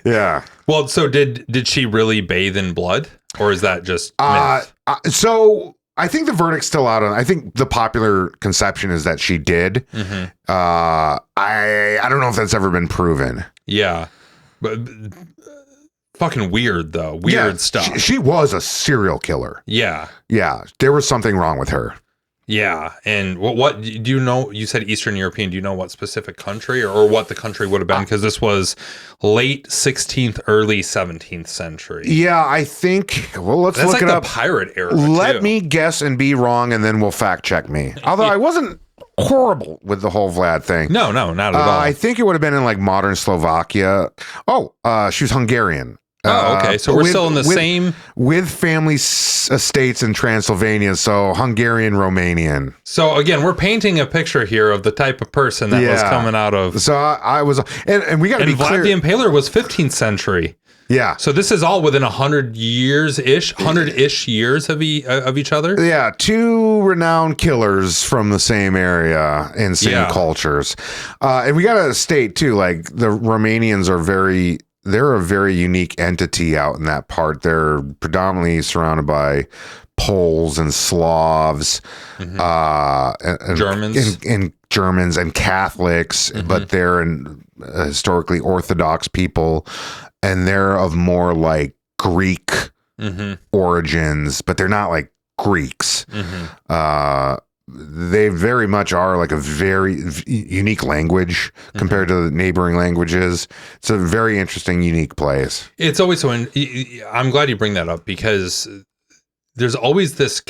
Yeah. Well, so did she really bathe in blood, or is that just myth? So I think the verdict's still out on. I think the popular conception is that she did. I don't know if that's ever been proven. Yeah, but fucking weird though. Weird stuff. She was a serial killer. Yeah. Yeah, there was something wrong with her. Yeah, and what do you know? You said Eastern European. Do you know what specific country or what the country would have been? Because this was late 16th, early 17th century. Yeah, I think. Well, let's That's look like it the up. Pirate era. Let me guess and be wrong, and then we'll fact check me. Although I wasn't horrible with the whole Vlad thing. No, not at all. I think it would have been in like modern Slovakia. She was Hungarian. Oh, okay. So we're still in the same... With family estates in Transylvania, so Hungarian, Romanian. So again, we're painting a picture here of the type of person that was coming out of... So I was... And we got to be clear... And Vlad the Impaler was 15th century. Yeah. So this is all within 100 years-ish, 100-ish years of each other? Yeah, two renowned killers from the same area and same cultures. And we got to state, too, like, the Romanians are very... they're a very unique entity out in that part. They're predominantly surrounded by Poles and Slavs, and Germans, and Germans and Catholics, but they're historically Orthodox people, and they're of more like Greek origins, but they're not like Greeks. They very much are like a very unique language compared to the neighboring languages. It's a very interesting, unique place. It's always so. I'm glad you bring that up, because there's always this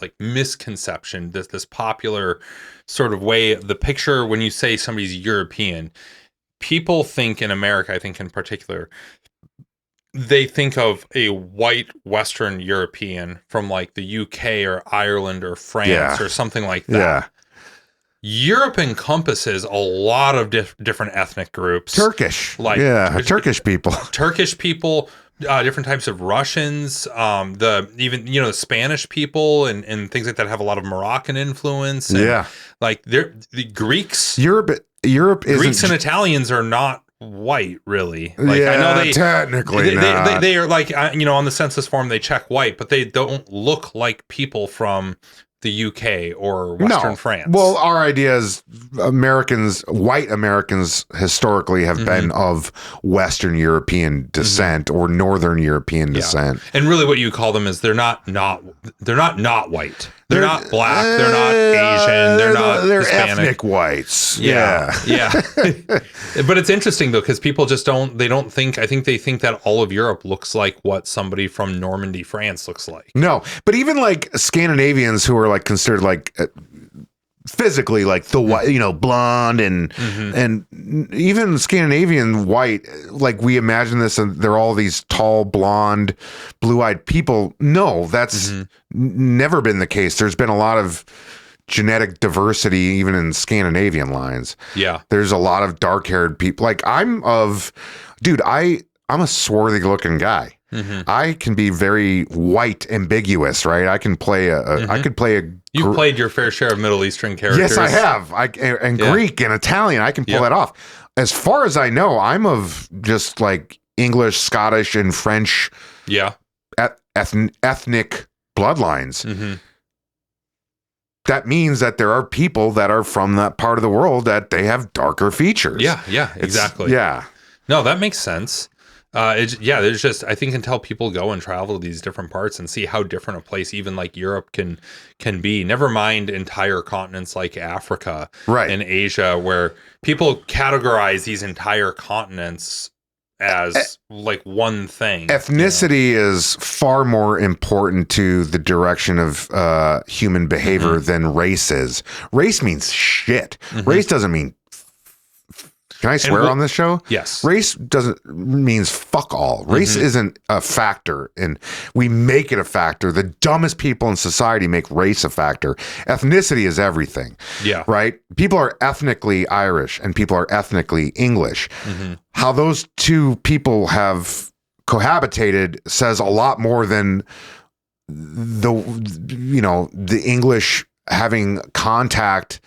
like misconception, this popular sort of way, the picture when you say somebody's European, people think in America, I think in particular, they think of a white Western European from like the UK or Ireland or France or something like that. Yeah. Europe encompasses a lot of different ethnic groups. Turkish. Like Turkish people. Turkish people, different types of Russians, the Spanish people and things like that have a lot of Moroccan influence. And like the Greeks. Europe Greeks and Italians are not white, really. Like, I know technically they are like, on the census form they check white, but they don't look like people from the UK or Western France. Well, our idea is white Americans historically have been of Western European descent or Northern European descent. And really what you call them is they're not white. They're not black. They're not Asian. They're Hispanic. Ethnic whites. Yeah. But it's interesting though, because people just don't think, I think they think that all of Europe looks like what somebody from Normandy, France looks like. No, but even like Scandinavians who are like considered like physically like the white, blonde and even Scandinavian white, like we imagine this and they're all these tall, blonde, blue-eyed people. No, that's never been the case. There's been a lot of genetic diversity even in Scandinavian lines. Yeah. There's a lot of dark-haired people. Like I'm a swarthy looking guy. I can be very white ambiguous, right? I can play You've played your fair share of Middle Eastern characters. Yes, I have. Greek and Italian, I can pull that off. As far as I know, I'm of just like English, Scottish, and French ethnic bloodlines. That means that there are people that are from that part of the world that they have darker features. Yeah, exactly. No, that makes sense. There's just, I think until people go and travel to these different parts and see how different a place even like Europe can be, never mind entire continents like Africa and Asia, where people categorize these entire continents as like one thing. Ethnicity is far more important to the direction of human behavior than race is. Race means shit. Race doesn't mean. Can I swear on this show? Yes. Race means fuck all. Race isn't a factor, and we make it a factor. The dumbest people in society make race a factor. Ethnicity is everything. Yeah. Right? People are ethnically Irish and people are ethnically English. How those two people have cohabitated says a lot more than the English having contact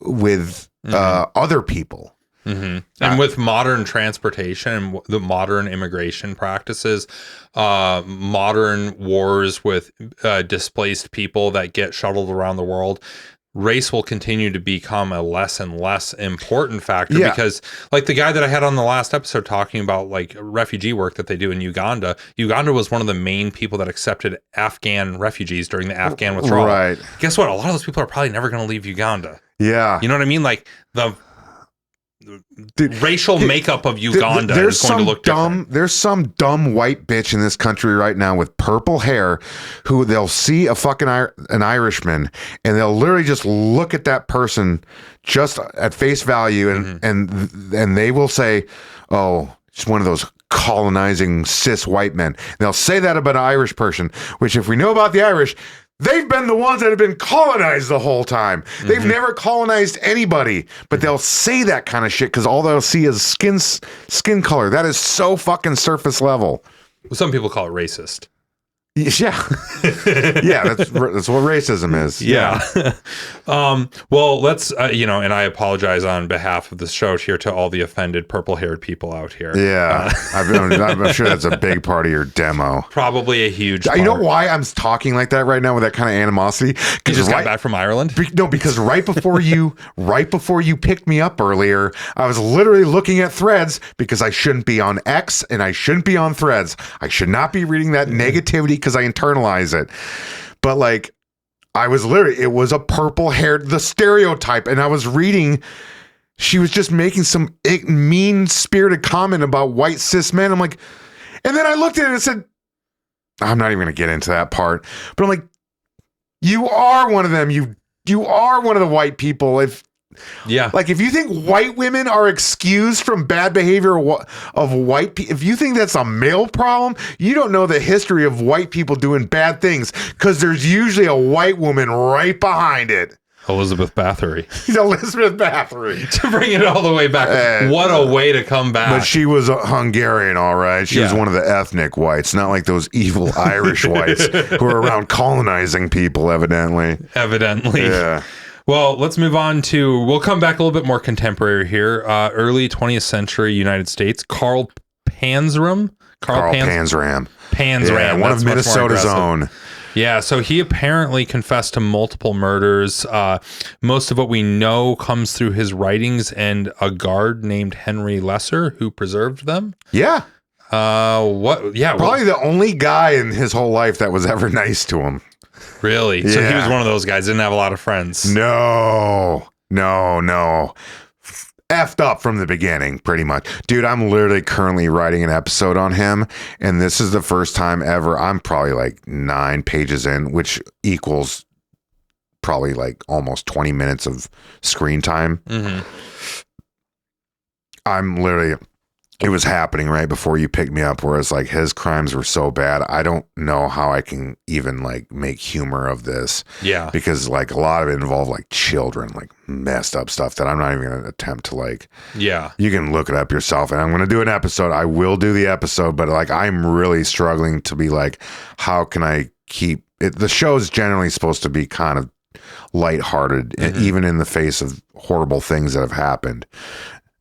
with other people. And with modern transportation and the modern immigration practices, modern wars with displaced people that get shuttled around the world, race will continue to become a less and less important factor because like the guy that I had on the last episode talking about like refugee work that they do in Uganda was one of the main people that accepted Afghan refugees during the Afghan withdrawal. Right. Guess what? A lot of those people are probably never going to leave Uganda. Yeah. You know what I mean? Like the racial makeup of Uganda is going to look different. There's some dumb white bitch in this country right now with purple hair who they'll see an Irishman and they'll literally just look at that person just at face value and they will say, oh, it's one of those colonizing cis white men. And they'll say that about an Irish person, which if we know about the Irish, they've been the ones that have been colonized the whole time. They've never colonized anybody, but they'll say that kind of shit because all they'll see is skin color. That is so fucking surface level. Some people call it racist. Yeah. Yeah, that's what racism is. Yeah. Well, let's, and I apologize on behalf of the show here to all the offended purple-haired people out here. Yeah. I'm sure that's a big part of your demo. Probably a huge part. You know why I'm talking like that right now with that kind of animosity? You just got back from Ireland? No, because right before you picked me up earlier, I was literally looking at threads because I shouldn't be on X and I shouldn't be on threads. I should not be reading that negativity because I internalize it. But like, I was literally, it was a purple haired, the stereotype. And I was reading, she was just making some mean spirited comment about white cis men. I'm like, and then I looked at it and said, I'm not even going to get into that part, but I'm like, you are one of them. You are one of the white people. If you think white women are excused from bad behavior of white people, if you think that's a male problem, you don't know the history of white people doing bad things, because there's usually a white woman right behind it. Elizabeth Báthory. Elizabeth Báthory. To bring it all the way back. What a way to come back. But she was a Hungarian, all right. She was one of the ethnic whites, not like those evil Irish whites who are around colonizing people, evidently. Yeah. Well, let's move on to, we'll come back a little bit more contemporary here. Early 20th century United States, Carl Panzram. Panzram. Yeah, one of Minnesota's own. Yeah, so he apparently confessed to multiple murders. Most of what we know comes through his writings and a guard named Henry Lesser who preserved them. Yeah. Probably the only guy in his whole life that was ever nice to him. Really? Yeah. So he was one of those guys, didn't have a lot of friends. No. Effed up from the beginning, pretty much. Dude, I'm literally currently writing an episode on him, and this is the first time ever. I'm probably like 9 pages in, which equals probably like almost 20 minutes of screen time. Mm-hmm. I'm literally... It was happening right before you picked me up, whereas like his crimes were so bad. I don't know how I can even like make humor of this. Yeah. Because like a lot of it involved like children, like messed up stuff that I'm not even going to attempt to like. Yeah. You can look it up yourself, and I'm going to do an episode. I will do the episode, but like I'm really struggling to be like, how can I keep it? The show is generally supposed to be kind of lighthearted, and even in the face of horrible things that have happened.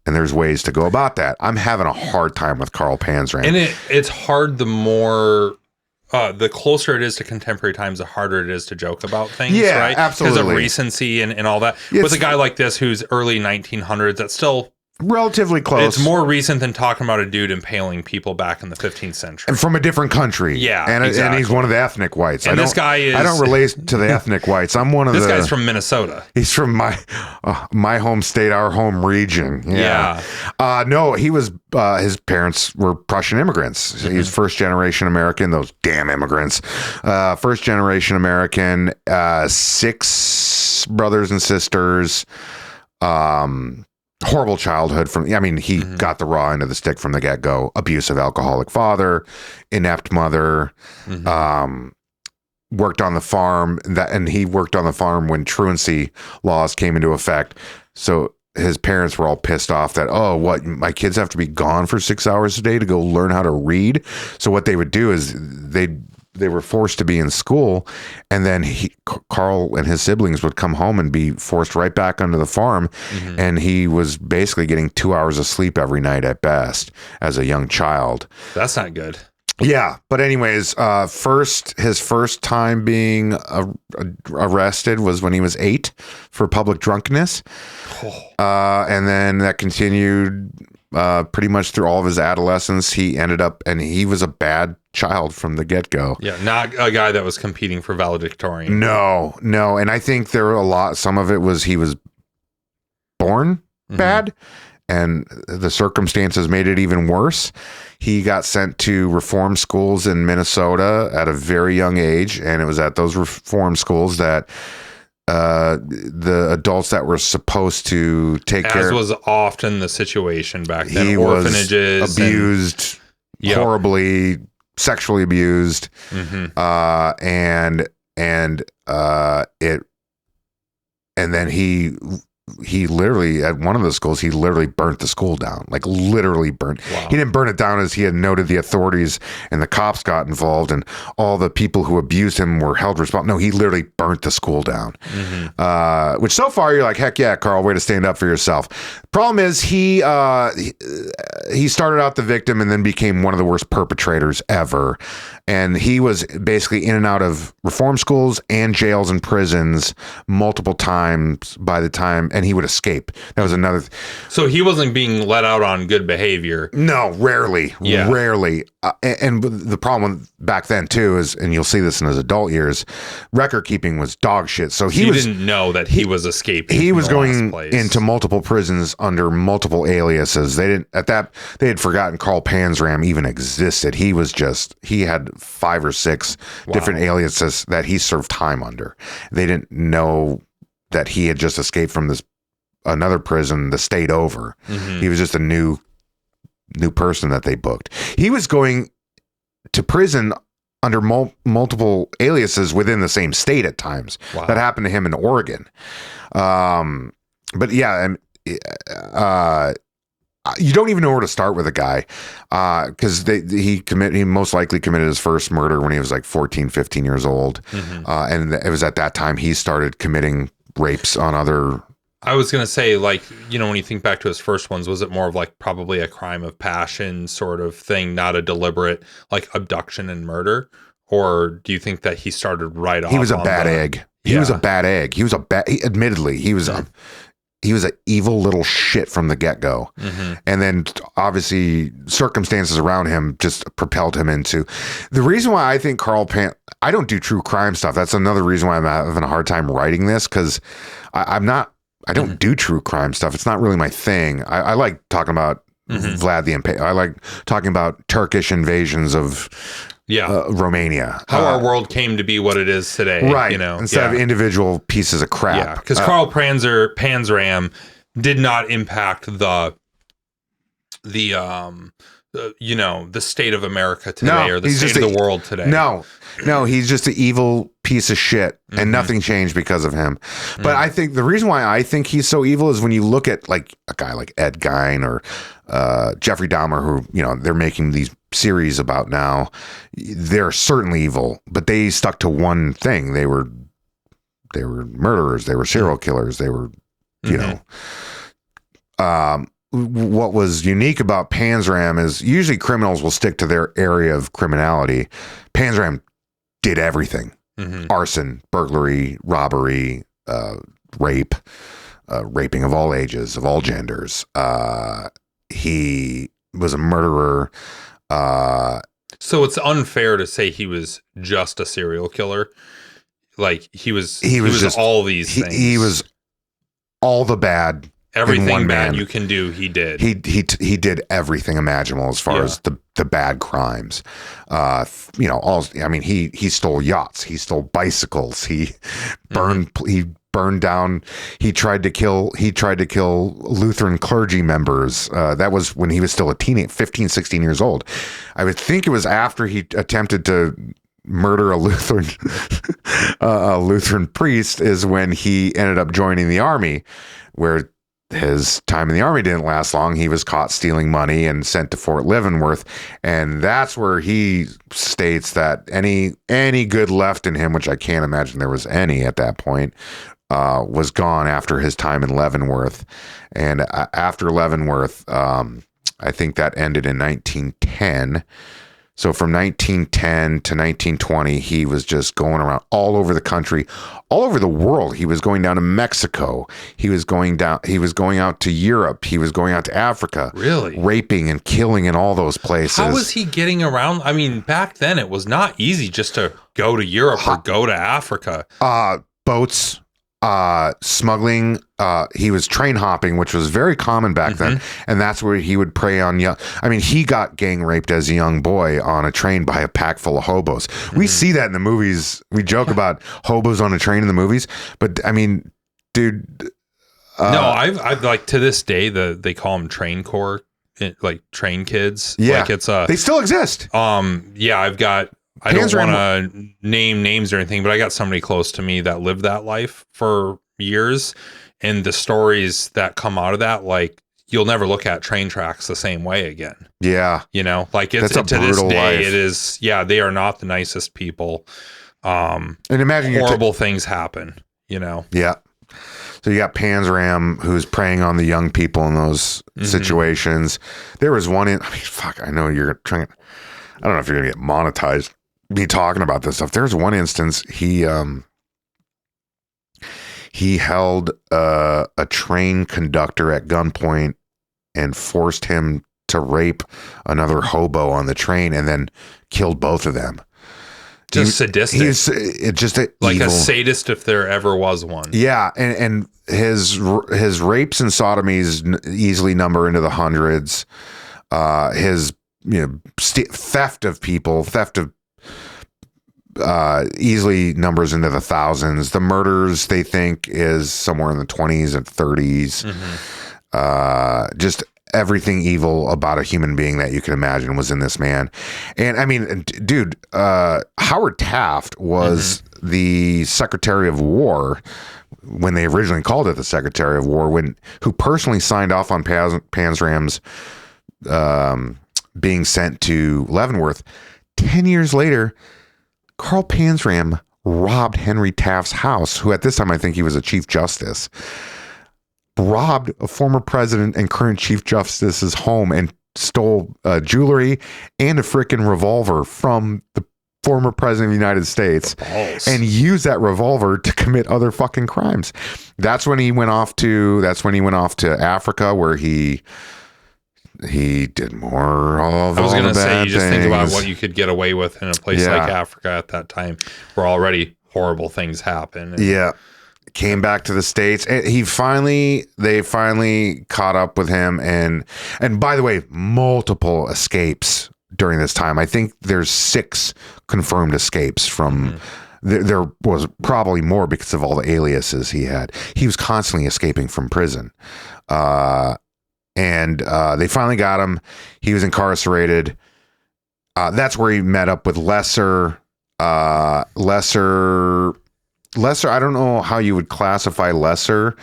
And there's ways to go about that. I'm having a hard time with Carl Panzram. And it's hard the more, the closer it is to contemporary times, the harder it is to joke about things, right? Absolutely. Because of recency and all that. With a guy like this who's early 1900s, that's still... relatively close. It's more recent than talking about a dude impaling people back in the 15th century. And from a different country. Yeah, and he's one of the ethnic whites. And this guy is... I don't relate to the ethnic whites. I'm one of this guy's from Minnesota. He's from my home state, our home region. Yeah. No, he was... his parents were Prussian immigrants. He's first generation American. Those damn immigrants. First generation American. 6 brothers and sisters. Horrible childhood he got the raw end of the stick from the get-go. Abusive alcoholic father, inept mother, worked on the farm and he worked on the farm when truancy laws came into effect. So his parents were all pissed off that, my kids have to be gone for 6 hours a day to go learn how to read. So what they would do is they were forced to be in school, and then Carl and his siblings would come home and be forced right back onto the farm, and he was basically getting 2 hours of sleep every night at best as a young child. That's not good. Yeah, but anyways, his first time being arrested was when he was 8 for public drunkenness, and then that continued pretty much through all of his adolescence. He ended up, and he was a bad child from the get-go. Yeah, not a guy that was competing for valedictorian. No, and I think there were some of it was he was born bad, and the circumstances made it even worse. He got sent to reform schools in Minnesota at a very young age, and it was at those reform schools that the adults that were supposed to take care, as was often the situation back then, he orphanages, was abused, horribly sexually abused, and then he he literally, at one of the schools, he literally burnt the school down, like literally burnt. Wow. He didn't burn it down as he had noted the authorities and the cops got involved and all the people who abused him were held responsible. No, he literally burnt the school down. Which so far you're like, heck yeah, Carl, way to stand up for yourself. Problem is he started out the victim and then became one of the worst perpetrators ever. And he was basically in and out of reform schools and jails and prisons multiple times by the time, and he would escape. That was another. So he wasn't being let out on good behavior. No, rarely. Yeah. Rarely. And the problem back then too is, and you'll see this in his adult years, record keeping was dog shit. So he didn't know that he was escaping. He was going into multiple prisons under multiple aliases. They had forgotten Carl Panzram even existed. He had 5 or 6 different aliases that he served time under. They didn't know that he had just escaped from another prison the state over. He was just a new person that they booked. He was going to prison under multiple aliases within the same state at times. Wow. That happened to him in Oregon. But yeah, you don't even know where to start with a guy because he most likely committed his first murder when he was like 14, 15 years old. And it was at that time he started committing rapes on other. I was going to say, like, when you think back to his first ones, was it more of like probably a crime of passion sort of thing, not a deliberate like abduction and murder? Or do you think that he started right off? He was a bad egg. He was a bad egg. Admittedly, he was an evil little shit from the get-go. And then obviously circumstances around him just propelled him into the reason why I think I don't do true crime stuff. That's another reason why I'm having a hard time writing this, because I don't do true crime stuff. It's not really my thing. I like talking about Vlad the Impaler. I like talking about Turkish invasions of Romania. How our world came to be what it is today. Right. Instead of individual pieces of crap. Yeah. Because Carl Panzram did not impact the state of America today or the state of the world today. No, he's just an evil piece of shit and nothing changed because of him. But I think the reason why I think he's so evil is when you look at like a guy like Ed Gein or Jeffrey Dahmer, who, they're making these series about now. They're certainly evil, but they stuck to one thing. They were murderers. They were serial killers. They were, what was unique about Panzram is usually criminals will stick to their area of criminality. Panzram did everything: arson, burglary, robbery, rape, raping of all ages, of all genders. He was a murderer. So it's unfair to say he was just a serial killer. Like he was just all these things. He was all the bad. Everything bad you can do, he did. He did everything imaginable as far as the bad crimes. He stole yachts, he stole bicycles, he burned down. He tried to kill Lutheran clergy members. That was when he was still a teenager, 15, 16 years old. I would think it was after he attempted to murder a Lutheran priest is when he ended up joining the army, where his time in the army didn't last long. He was caught stealing money and sent to Fort Leavenworth, and that's where he states that any good left in him, which I can't imagine there was any at that point, was gone after his time in Leavenworth. And after Leavenworth, I think that ended in 1910. So from 1910 to 1920, he was just going around all over the country, all over the world. He was going down to Mexico. He was going out to Europe. He was going out to Africa. Really? Raping and killing in all those places. How was he getting around? I mean, back then it was not easy just to go to Europe or go to Africa. Boats, smuggling. He was train hopping, which was very common back then, and that's where he would prey on young. I mean, he got gang raped as a young boy on a train by a pack full of hobos. We see that in the movies. We joke about hobos on a train in the movies, but I mean, dude. No, I've like to this day they call them train corps, like train kids. Yeah, like it's they still exist. I've got. I don't want to name names or anything, but I got somebody close to me that lived that life for years. and the stories that come out of that, like, you'll never look at train tracks the same way again. Yeah. You know, like it's That's a to this brutal day, life. it is. Yeah, they are not the nicest people. And imagine Horrible things happen, you know? Yeah. So you got Panzram who's preying on the young people in those situations. There was one I know you're trying. I don't know if you're gonna get monetized me talking about this stuff. There's one instance he held a train conductor at gunpoint and forced him to rape another hobo on the train and then killed both of them. Just sadistic. He's just like evil. a sadist if there ever was one. Yeah, and his rapes and sodomies easily number into the hundreds. His theft of people, easily numbers into the thousands. The murders they think is somewhere in the 20s and 30s. Just everything evil about a human being that you can imagine was in this man. And I mean, dude, Howard Taft was the Secretary of War when they originally called it the Secretary of War, who personally signed off on Panzram's being sent to Leavenworth. 10 years later, Carl Panzram robbed Henry Taft's house, who at this time I think he was a Chief Justice, robbed a former president and current Chief Justice's home and stole jewelry and a freaking revolver from the former president of the United States and used that revolver to commit other fucking crimes. That's when he went off to Africa, where he did more of. I was going to say, you just things. think about what you could get away with in a place like Africa at that time, where already horrible things happen. Yeah. Came back to the States, and they finally caught up with him, and by the way, multiple escapes during this time. I think there's 6 confirmed escapes from. There was probably more because of all the aliases he had. He was constantly escaping from prison, and they finally got him. He was incarcerated. That's where he met up with lesser. I don't know how you would classify lesser,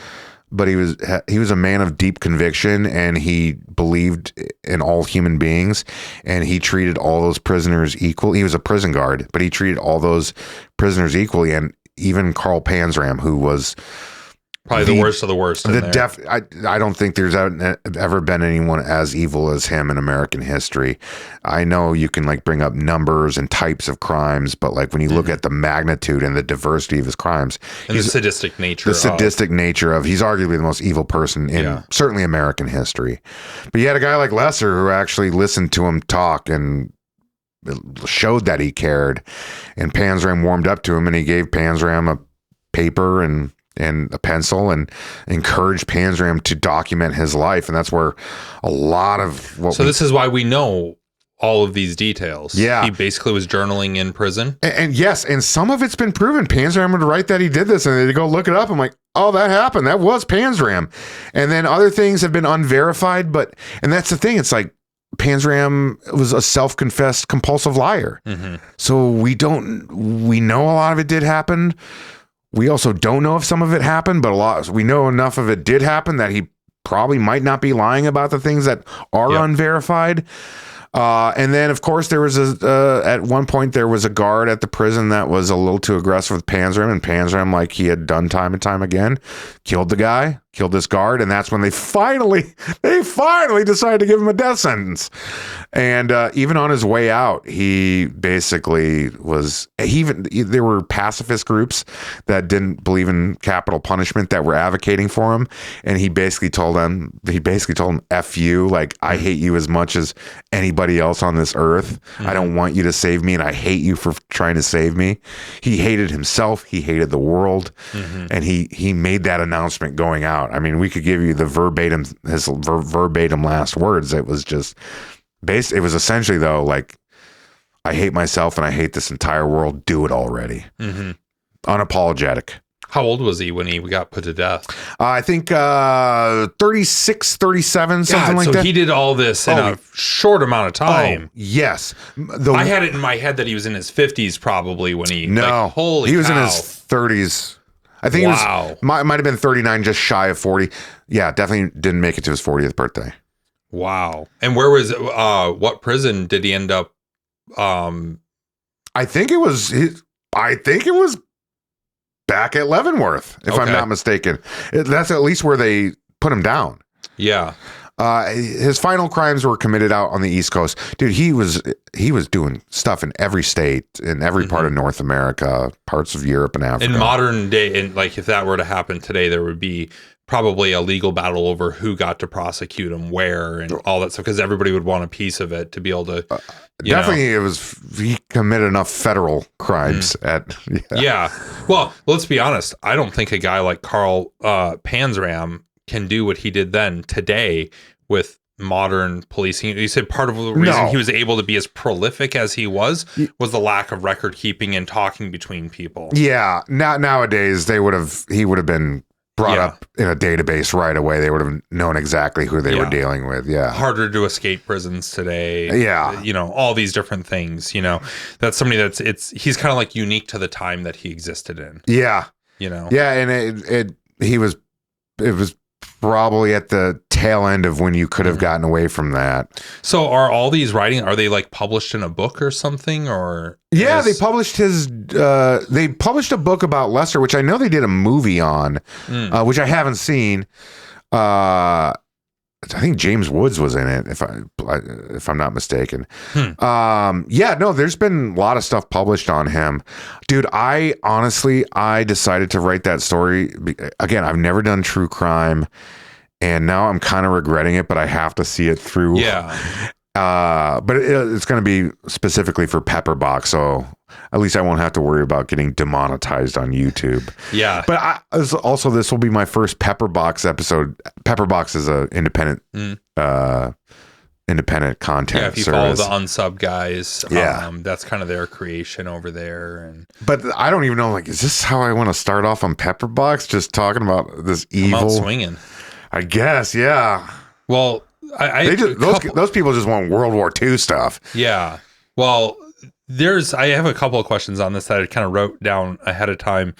but he was a man of deep conviction, and he believed in all human beings, and he treated all those prisoners equally. He was a prison guard, but he treated all those prisoners equally, and even Carl Panzram, who was probably the worst of the worst. I don't think there's ever been anyone as evil as him in American history. I know you can like bring up numbers and types of crimes, but like when you look at the magnitude and the diversity of his crimes and the sadistic nature, he's arguably the most evil person in certainly American history. But you had a guy like Lesser who actually listened to him talk and showed that he cared, and Panzram warmed up to him, and he gave Panzram a paper and a pencil and encouraged Panzram to document his life. And that's where a lot of this is why we know all of these details. Yeah. He basically was journaling in prison. And yes, and some of it's been proven. Panzram would write that he did this, and they go look it up. I'm like, oh, that happened. That was Panzram. And then other things have been unverified, and that's the thing. It's like Panzram was a self-confessed compulsive liar. So we know a lot of it did happen. We also don't know if some of it happened, but we know enough of it did happen that he probably might not be lying about the things that are unverified. And then, of course, there was at one point there was a guard at the prison that was a little too aggressive with Panzram, and Panzram, like he had done time and time again, killed this guard, and that's when they finally decided to give him a death sentence. And even on his way out, he basically there were pacifist groups that didn't believe in capital punishment that were advocating for him, and he basically told them, F you, like I hate you as much as anybody else on this earth. I don't want you to save me, and I hate you for trying to save me. He hated himself, he hated the world, and he made that announcement going out. I mean, we could give you his verbatim last words. It was just it was essentially, though, like, I hate myself and I hate this entire world. Do it already. Unapologetic. How old was he when he got put to death? I think 36, 37, something like that. So he did all this in a short amount of time. Yes. I had it in my head that he was in his 50s probably when he... No. holy he was cow. in his 30s. I think might have been 39, just shy of 40. Yeah, definitely didn't make it to his 40th birthday. Wow. And where was what prison did he end up? I think it was back at Leavenworth, if I'm not mistaken. That's at least where they put him down. Yeah. His final crimes were committed out on the East Coast. Dude, he was doing stuff in every state, in every part of North America, parts of Europe and Africa. In modern day, and like if that were to happen today, there would be probably a legal battle over who got to prosecute him where and all that stuff, because everybody would want a piece of it to be able to definitely he committed enough federal crimes Well, let's be honest, I don't think a guy like Carl Panzram can do what he did then today with modern policing. You said part of the reason he was able to be as prolific as he was the lack of record keeping and talking between people. Yeah. Nowadays he would have been brought up in a database right away. They would have known exactly who they were dealing with. Yeah. Harder to escape prisons today. Yeah. You know, all these different things, you know. That's somebody he's kind of like unique to the time that he existed in. Yeah. You know. Yeah, and it was probably at the tail end of when you could have gotten away from that. So are all these writings, are they like published in a book or something, or? Yeah, they published a book about Lester, which I know they did a movie on, which I haven't seen. I think James Woods was in it, if I'm not mistaken. There's been a lot of stuff published on him. Dude, I decided to write that story. Again, I've never done true crime, and now I'm kind of regretting it, but I have to see it through. Yeah. But it's going to be specifically for Pepperbox, so at least I won't have to worry about getting demonetized on YouTube. Yeah. But this will be my first Pepperbox episode. Pepperbox is a independent content. Yeah, if you service. follow the Unsub guys, that's kind of their creation over there. But I don't even know, like, is this how I want to start off on Pepperbox? Just talking about this evil. Come out swinging. I guess, yeah. Well, those people just want World War II stuff. Yeah. Well, I have a couple of questions on this that I kind of wrote down ahead of time.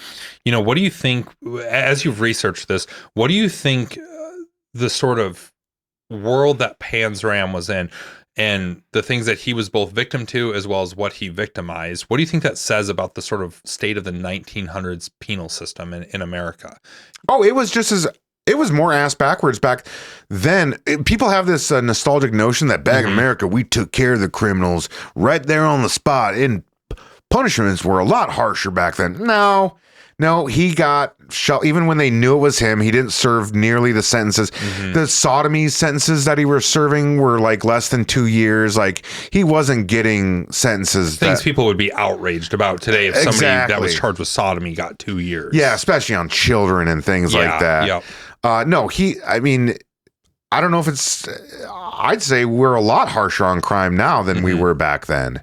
You know, what do you think, as you've researched this, what do you think the sort of world that Panzram was in and the things that he was both victim to as well as what he victimized, what do you think that says about the sort of state of the 1900s penal system in America? Oh, it was more ass backwards back then. People have this nostalgic notion that back in America, we took care of the criminals right there on the spot, and punishments were a lot harsher back then. No, he got shot. Even when they knew it was him, he didn't serve nearly the sentences. The sodomy sentences that he was serving were like less than 2 years. Like, he wasn't getting sentences. Things people would be outraged about today if somebody that was charged with sodomy got 2 years. Yeah, especially on children and things like that. Yep. I don't know if I'd say we're a lot harsher on crime now than we were back then.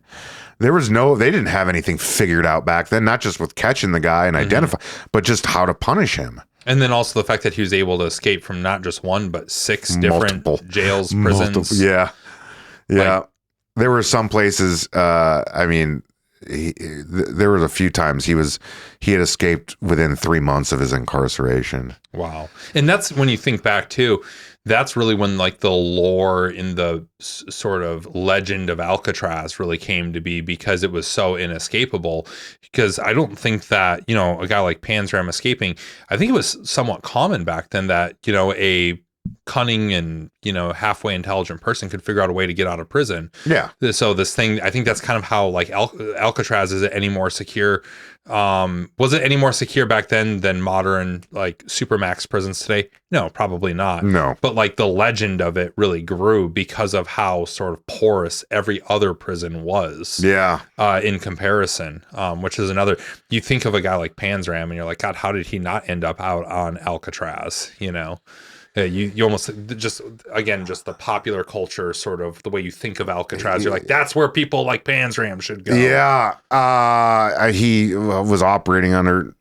They didn't have anything figured out back then, not just with catching the guy and identify, but just how to punish him. And then also the fact that he was able to escape from not just one, but 6 different jails, prisons. Yeah. There were some places, there was a few times he had escaped within 3 months of his incarceration. Wow. And that's when you think back too, that's really when like the lore in the sort of legend of Alcatraz really came to be, because it was so inescapable. Because I don't think that, you know, a guy like Panzram escaping, I think it was somewhat common back then that, you know, a cunning and, you know, halfway intelligent person could figure out a way to get out of prison. Yeah. So this thing, I think that's kind of how like Alcatraz, is it any more secure? Was it any more secure back then than modern like supermax prisons today? No, probably not. No. But like the legend of it really grew because of how sort of porous every other prison was. Yeah. In comparison, which is another, you think of a guy like Panzram and you're like, God, how did he not end up out on Alcatraz? You know? You almost just the popular culture, sort of the way you think of Alcatraz, you're like, that's where people like Panzram should go. Yeah. He was operating under,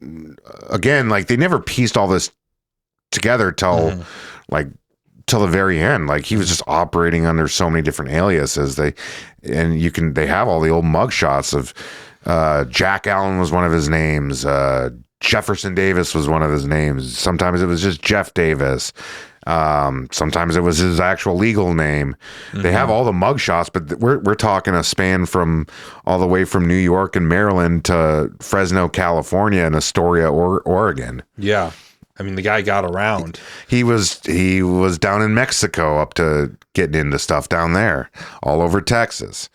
again, like they never pieced all this together till the very end. Like, he was just operating under so many different aliases. They have all the old mug shots of Jack Allen was one of his names. Jefferson Davis was one of his names. Sometimes it was just Jeff Davis. Sometimes it was his actual legal name. They have all the mugshots, but we're talking a span from all the way from New York and Maryland to Fresno, California, and Astoria, Oregon. Yeah. I mean, the guy got around. He was down in Mexico up to getting into stuff down there, all over Texas.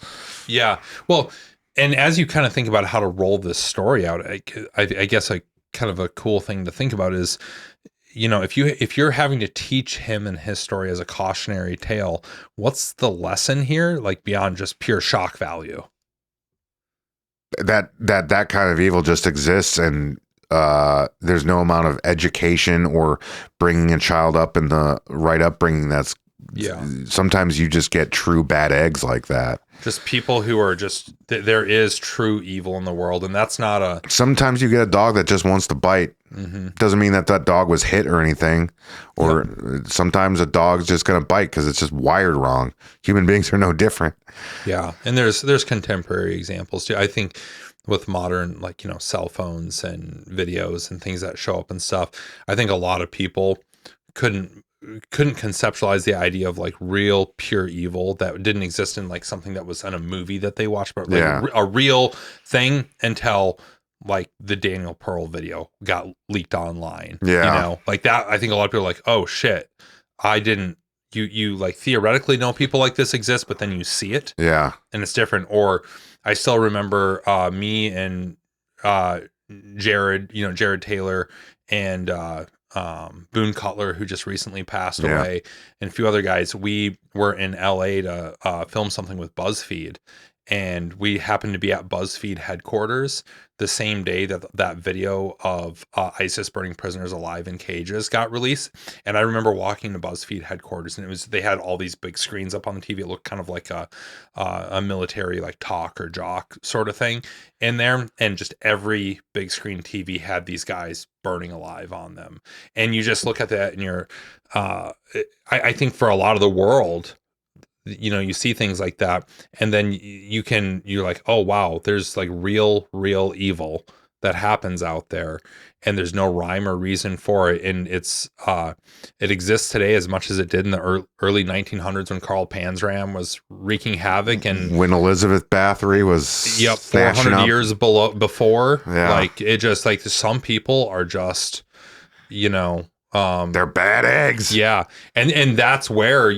Yeah. Well, and as you kind of think about how to roll this story out, I guess kind of a cool thing to think about is, if you're having to teach him and his story as a cautionary tale, what's the lesson here? Like beyond just pure shock value. That kind of evil just exists, and there's no amount of education or bringing a child up in the right upbringing. Sometimes you just get true bad eggs like that. Just people who are there is true evil in the world, and that's not sometimes you get a dog that just wants to bite. Doesn't mean that dog was hit or anything, or sometimes a dog's just going to bite because it's just wired wrong. Human beings are no different. Yeah. And there's contemporary examples too. I think with modern, cell phones and videos and things that show up and stuff, I think a lot of people couldn't conceptualize the idea of real pure evil that didn't exist in something that was in a movie that they watched, but a real thing until the Daniel Pearl video got leaked online. That. I think a lot of people are like, oh shit, I didn't, you theoretically know people like this exist, but then you see it. Yeah. And it's different. Or I still remember me and Jared Taylor and Boone Cutler, who just recently passed away, and a few other guys. We were in LA to film something with BuzzFeed, and we happened to be at BuzzFeed headquarters the same day that video of ISIS burning prisoners alive in cages got released. And I remember walking to BuzzFeed headquarters, and they had all these big screens up on the TV. It looked kind of like a military talk or jock sort of thing in there, and just every big screen TV had these guys burning alive on them. And you just look at that, and you're I think for a lot of the world, you see things like that, and then you're like, oh wow, there's real evil that happens out there, and there's no rhyme or reason for it. And it exists today as much as it did in the early 1900s when Carl Panzram was wreaking havoc, and when Elizabeth Báthory was 400 years before. It just some people are just they're bad eggs. Yeah. And that's where,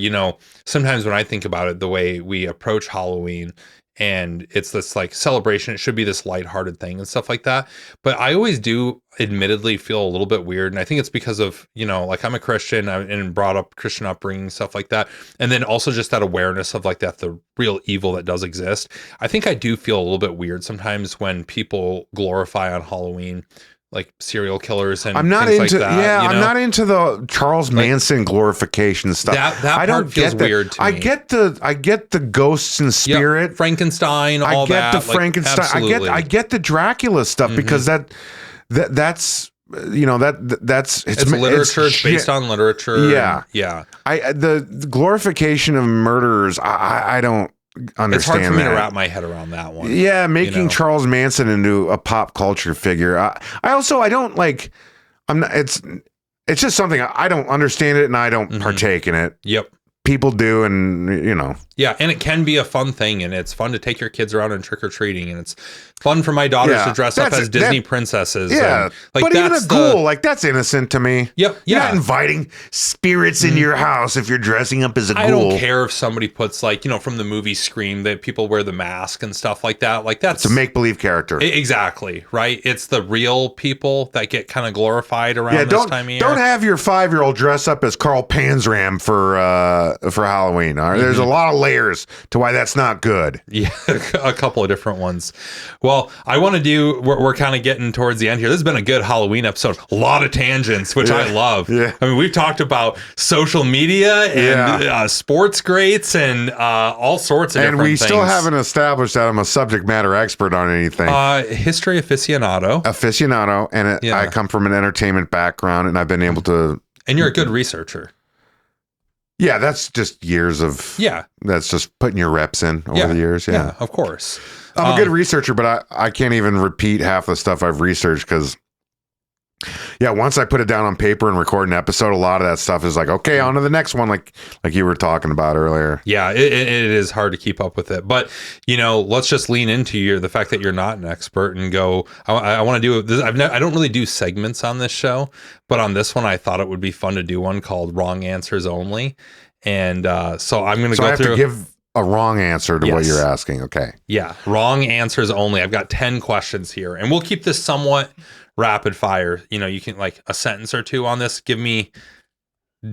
sometimes when I think about it, the way we approach Halloween, and it's this celebration, it should be this lighthearted thing and stuff like that. But I always do admittedly feel a little bit weird. And I think it's because of, I'm a Christian and brought up Christian upbringing, stuff like that. And then also just that awareness of that the real evil that does exist. I think I do feel a little bit weird sometimes when people glorify on Halloween serial killers and I'm not things into like that. Yeah, I'm not into the Charles Manson glorification stuff. That I don't feels weird to me. I get the ghosts and spirit, Frankenstein, all that. I get the Frankenstein. Absolutely. I get the Dracula stuff because that's it's literature. It's based on literature. Yeah, yeah. The glorification of murderers. I don't understand. It's hard for me that. to wrap my head around that one. Yeah, making Charles Manson into a pop culture figure. I don't I'm not. It's just something I don't understand it, and I don't partake in it. Yep. People do, and Yeah, and it can be a fun thing, and it's fun to take your kids around and trick-or-treating, and it's fun for my daughters to dress up as Disney princesses. Yeah, but even a ghoul, that's innocent to me. Yep. You're not inviting spirits in your house if you're dressing up as a ghoul. I don't care if somebody puts from the movie Scream, that people wear the mask and stuff like that. That's a make-believe character. Exactly, right? It's the real people that get kind of glorified around this time of year. Don't have your 5-year-old dress up as Carl Panzram for Halloween. All right? There's a lot of layers to why that's not good. Yeah, a couple of different ones. Well, I want to do, we're kind of getting towards the end here. This has been a good Halloween episode. A lot of tangents, which I love. Yeah. I mean, we've talked about social media and sports greats and all sorts of different things. And we still haven't established that I'm a subject matter expert on anything. History aficionado. And I come from an entertainment background, and I've been able to... And you're a good researcher. Yeah, that's just years of... Yeah. That's just putting your reps in over the years. Yeah, of course. I'm a good researcher, but I can't even repeat half the stuff I've researched because Yeah, once I put it down on paper and record an episode, a lot of that stuff is like, okay, on to the next one, like you were talking about earlier. Yeah, it is hard to keep up with it. But, let's just lean into the fact that you're not an expert and go, I want to do this. I don't really do segments on this show, but on this one, I thought it would be fun to do one called Wrong Answers Only. And so I'm going to go through. To give a wrong answer to what you're asking. Okay. Yeah, wrong answers only. I've got 10 questions here, and we'll keep this somewhat rapid fire. You can like a sentence or two on this. Give me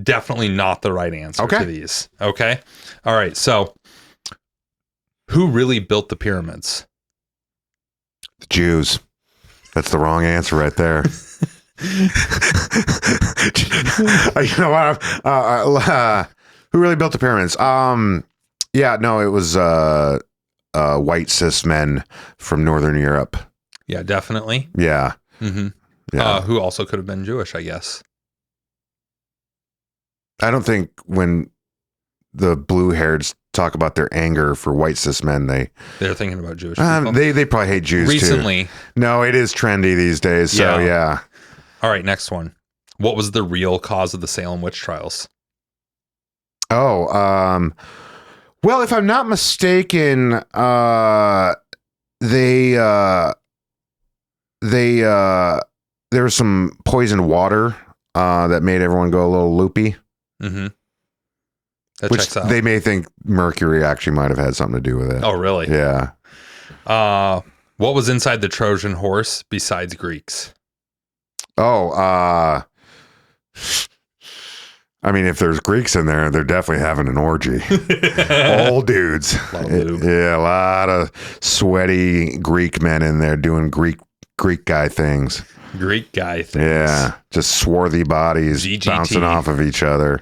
definitely not the right answer to these. Okay. All right. So who really built the pyramids? The Jews. That's the wrong answer right there. You know what? Who really built the pyramids? Yeah, no, it was white cis men from Northern Europe. Yeah, definitely. Yeah. Mm-hmm. Yeah. Who also could have been Jewish, I guess. I don't think when the blue-hairs talk about their anger for white cis men, they're thinking about Jewish people. They probably hate Jews recently. Too. No, it is trendy these days. So yeah. All right, next one. What was the real cause of the Salem witch trials? Oh, well, if I'm not mistaken, there was some poisoned water that made everyone go a little loopy. Mm-hmm. Which checks out. They may think mercury actually might have had something to do with it. Oh, really? Yeah. What was inside the Trojan horse besides Greeks? Oh, I mean, if there's Greeks in there, they're definitely having an orgy. All dudes. Yeah, a lot of sweaty Greek men in there doing Greek guy things. Greek guy things. Yeah, just swarthy bodies GGT. Bouncing off of each other,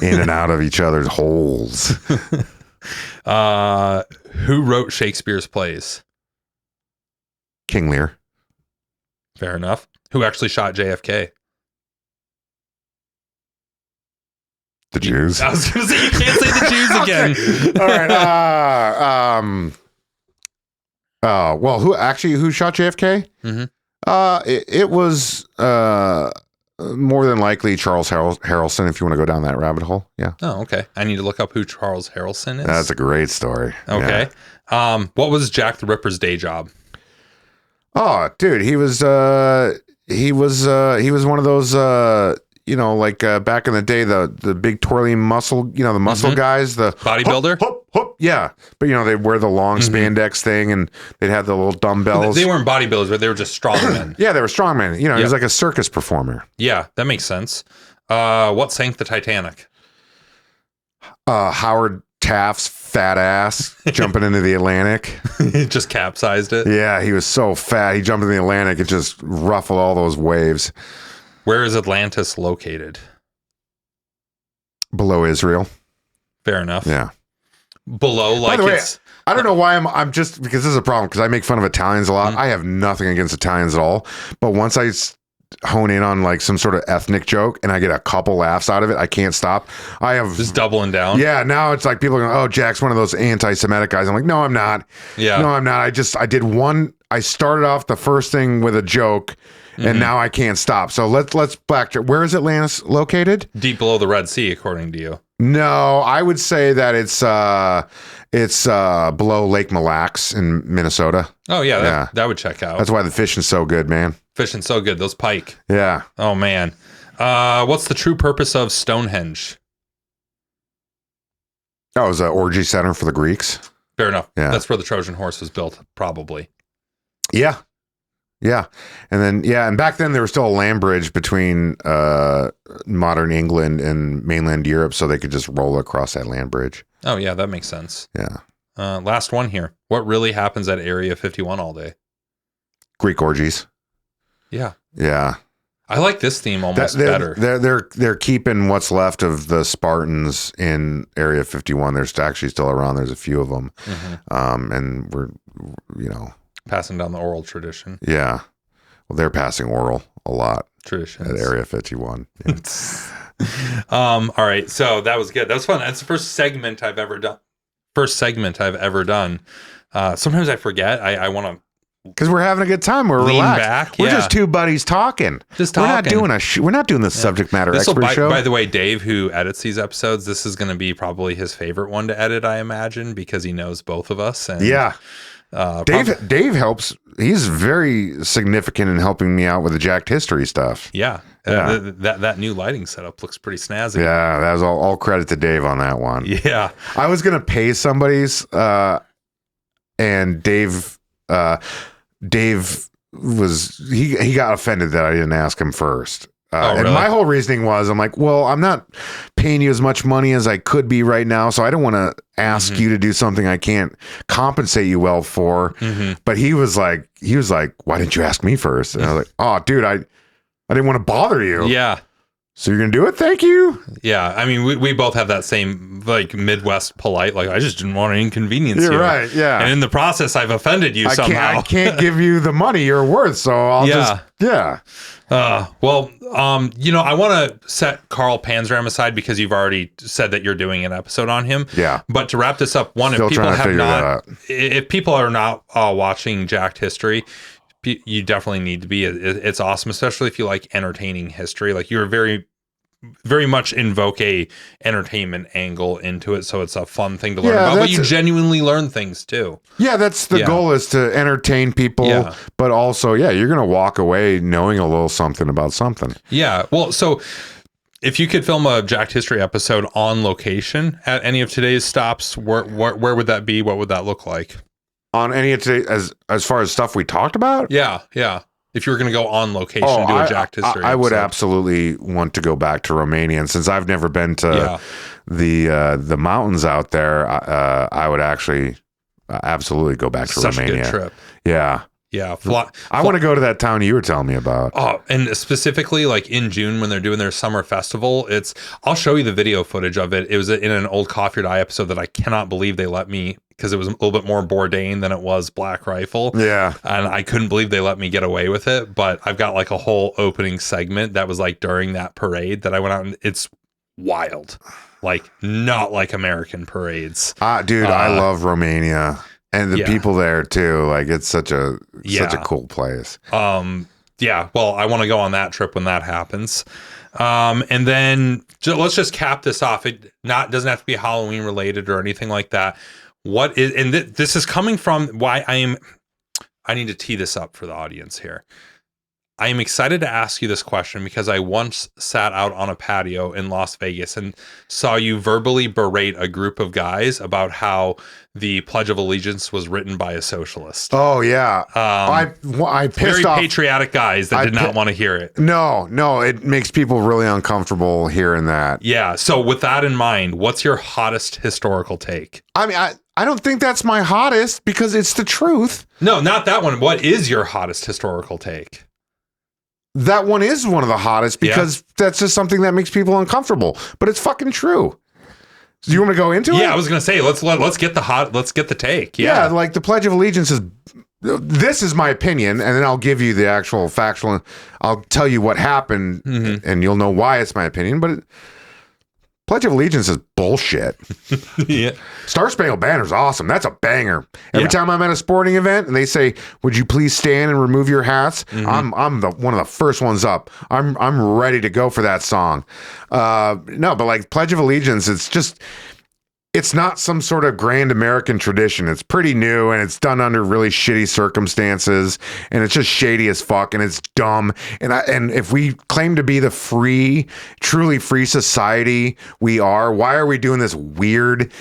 in and out of each other's holes. Who wrote Shakespeare's plays? King Lear. Fair enough. Who actually shot JFK? The Jews. I was going to say, you can't say the Jews again. All right. Well, who shot JFK? Mm-hmm. It was more than likely Charles Harrelson, if you want to go down that rabbit hole. Yeah. Oh, okay. I need to look up who Charles Harrelson is. That's a great story. Okay. Yeah. What was Jack the Ripper's day job? Oh, dude, he was one of those back in the day, the big twirling muscle, the muscle guys, the bodybuilder. Whoop, yeah. But they'd wear the long spandex thing, and they'd have the little dumbbells. They weren't bodybuilders, but they were just strong men. Yeah, they were strong men. He was like a circus performer. Yeah, that makes sense. What sank the Titanic? Howard Taft's fat ass jumping into the Atlantic. He just capsized it. Yeah, he was so fat. He jumped in the Atlantic. It just ruffled all those waves. Where is Atlantis located? Below Israel. Fair enough. Yeah. Below, like, by the way, I don't know why I'm just, because this is a problem, because I make fun of Italians a lot. Mm-hmm. I have nothing against Italians at all. But once I hone in on like some sort of ethnic joke and I get a couple laughs out of it, I can't stop. I have just doubling down. Yeah. Now it's like people are going, oh, Jack's one of those anti-Semitic guys. I'm like, no, I'm not. Yeah. No, I'm not. I did one. I started off the first thing with a joke. And now I can't stop. So let's backtrack. Where is Atlantis located? Deep below the Red Sea, according to you. No, I would say that it's below Lake Mille Lacs in Minnesota. Oh yeah, that would check out. That's why the fishing's so good, man. Fishing so good, those pike. Yeah. Oh man, what's the true purpose of Stonehenge? Oh, it was an orgy center for the Greeks. Fair enough. Yeah. That's where the Trojan horse was built, probably. Yeah. Yeah. And then, and back then there was still a land bridge between modern England and mainland Europe, so they could just roll across that land bridge. Oh, yeah, that makes sense. Yeah. Last one here. What really happens at Area 51 all day? Greek orgies. Yeah. Yeah. I like this theme almost better. They're keeping what's left of the Spartans in Area 51. They're actually still around. There's a few of them. Mm-hmm. And we're, passing down the oral tradition. Yeah. Well, they're passing oral a lot. Traditions. At Area 51. Yeah. All right. So that was good. That was fun. That's the first segment I've ever done. Sometimes I forget. I want to Because we're having a good time. We're lean relaxed. back. We're Yeah. just two buddies talking. Just We're not talking. doing we're not doing this subject matter expert show. By the way, Dave, who edits these episodes, this is going to be probably his favorite one to edit, I imagine, because he knows both of us. And, yeah. Dave helps. He's very significant in helping me out with the Jacked History stuff. Yeah. Yeah. That new lighting setup looks pretty snazzy. Yeah, that was all credit to Dave on that one. Yeah. I was gonna pay somebody's, and Dave was he got offended that I didn't ask him first. Really? And my whole reasoning was, I'm like, well, I'm not paying you as much money as I could be right now, so I don't want to ask you to do something I can't compensate you well for. But he was like, why didn't you ask me first? And I was like, oh, dude, I didn't want to bother you. Yeah. So you're gonna do it? Thank you. Yeah. I mean, we both have that same like Midwest polite, like I just didn't want to inconvenience you. You're right. Yeah. And in the process, I've offended you somehow. I can't give you the money you're worth, so I'll just. Well, I want to set Carl Panzram aside because you've already said that you're doing an episode on him. Yeah. But to wrap this up, if people are not watching Jacked History, you definitely need to be. It's awesome, especially if you like entertaining history. Like you're very, very much invoke a entertainment angle into it, so it's a fun thing to learn about. But you genuinely learn things too. Yeah, that's the goal, is to entertain people, but also, you're gonna walk away knowing a little something about something. Yeah. Well, so if you could film a Jacked History episode on location at any of today's stops, where would that be? What would that look like? On any of today, as far as stuff we talked about? Yeah. If you were going to go on location and do a Jacked History I would absolutely want to go back to Romania. And since I've never been to the mountains out there, I would actually absolutely go back to Romania. Such a good trip. Yeah. Yeah. I want to go to that town you were telling me about. Oh, and specifically like in June when they're doing their summer festival, I'll show you the video footage of it. It was in an old Coffee or Die episode that I cannot believe they let me, because it was a little bit more Bourdain than it was Black Rifle. Yeah. And I couldn't believe they let me get away with it. But I've got like a whole opening segment that was like during that parade that I went out, and it's wild. Like not like American parades. Dude, I love Romania. And the people there too. Like it's such a cool place. Yeah. Well, I want to go on that trip when that happens. And then let's just cap this off. It doesn't have to be Halloween related or anything like that. This is coming from why I need to tee this up for the audience here. I am excited to ask you this question because I once sat out on a patio in Las Vegas and saw you verbally berate a group of guys about how the Pledge of Allegiance was written by a socialist. Oh yeah, I pissed very off. Patriotic guys that did not want to hear it. No, it makes people really uncomfortable hearing that. Yeah. So with that in mind, what's your hottest historical take? I mean, I don't think that's my hottest because it's the truth. No, not that one. What is your hottest historical take? That one is one of the hottest because that's just something that makes people uncomfortable, but it's fucking true. Do you want to go into it? Yeah, I was going to say, let's get the take. Yeah, like the Pledge of Allegiance this is my opinion, and then I'll give you the actual factual, I'll tell you what happened, and you'll know why it's my opinion, but Pledge of Allegiance is bullshit. Yeah. Star Spangled Banner is awesome. That's a banger. Every time I'm at a sporting event and they say, "Would you please stand and remove your hats?" I'm one of the first ones up. I'm ready to go for that song. No, but like Pledge of Allegiance, it's not some sort of grand American tradition. It's pretty new and it's done under really shitty circumstances and it's just shady as fuck and it's dumb. And if we claim to be the truly free society we are, why are we doing this weird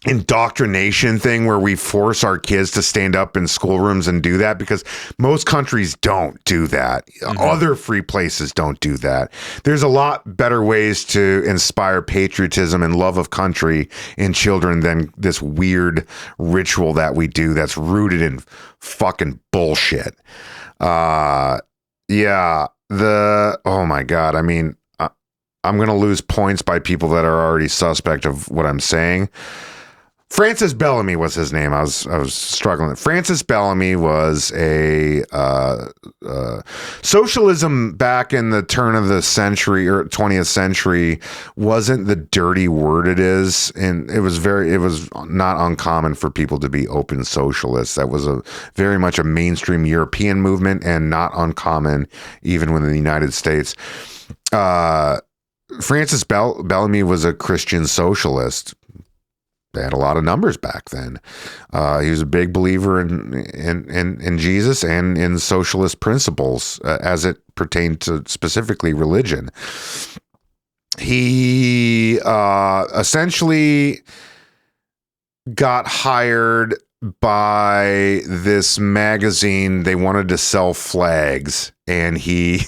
indoctrination thing where we force our kids to stand up in schoolrooms and do that? Because most countries don't do that. Other free places don't do that. There's a lot better ways to inspire patriotism and love of country in children than this weird ritual that we do that's rooted in fucking bullshit. Oh my God. I mean, I'm going to lose points by people that are already suspect of what I'm saying. Francis Bellamy was his name. I was struggling. Francis Bellamy was a socialism back in the turn of the century or 20th century wasn't the dirty word it is, and it was not uncommon for people to be open socialists. That was very much a mainstream European movement and not uncommon even within the United States. Francis Bellamy was a Christian socialist. They had a lot of numbers back then. He was a big believer in Jesus and in socialist principles as it pertained to specifically religion. He essentially got hired by this magazine. They wanted to sell flags, and he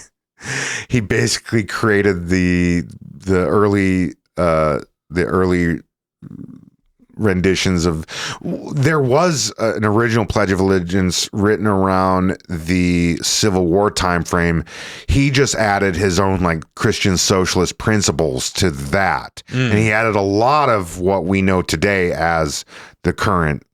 basically created the early renditions of. There was an original Pledge of Allegiance written around the Civil War time frame. He just added his own like Christian socialist principles to that, and he added a lot of what we know today as the current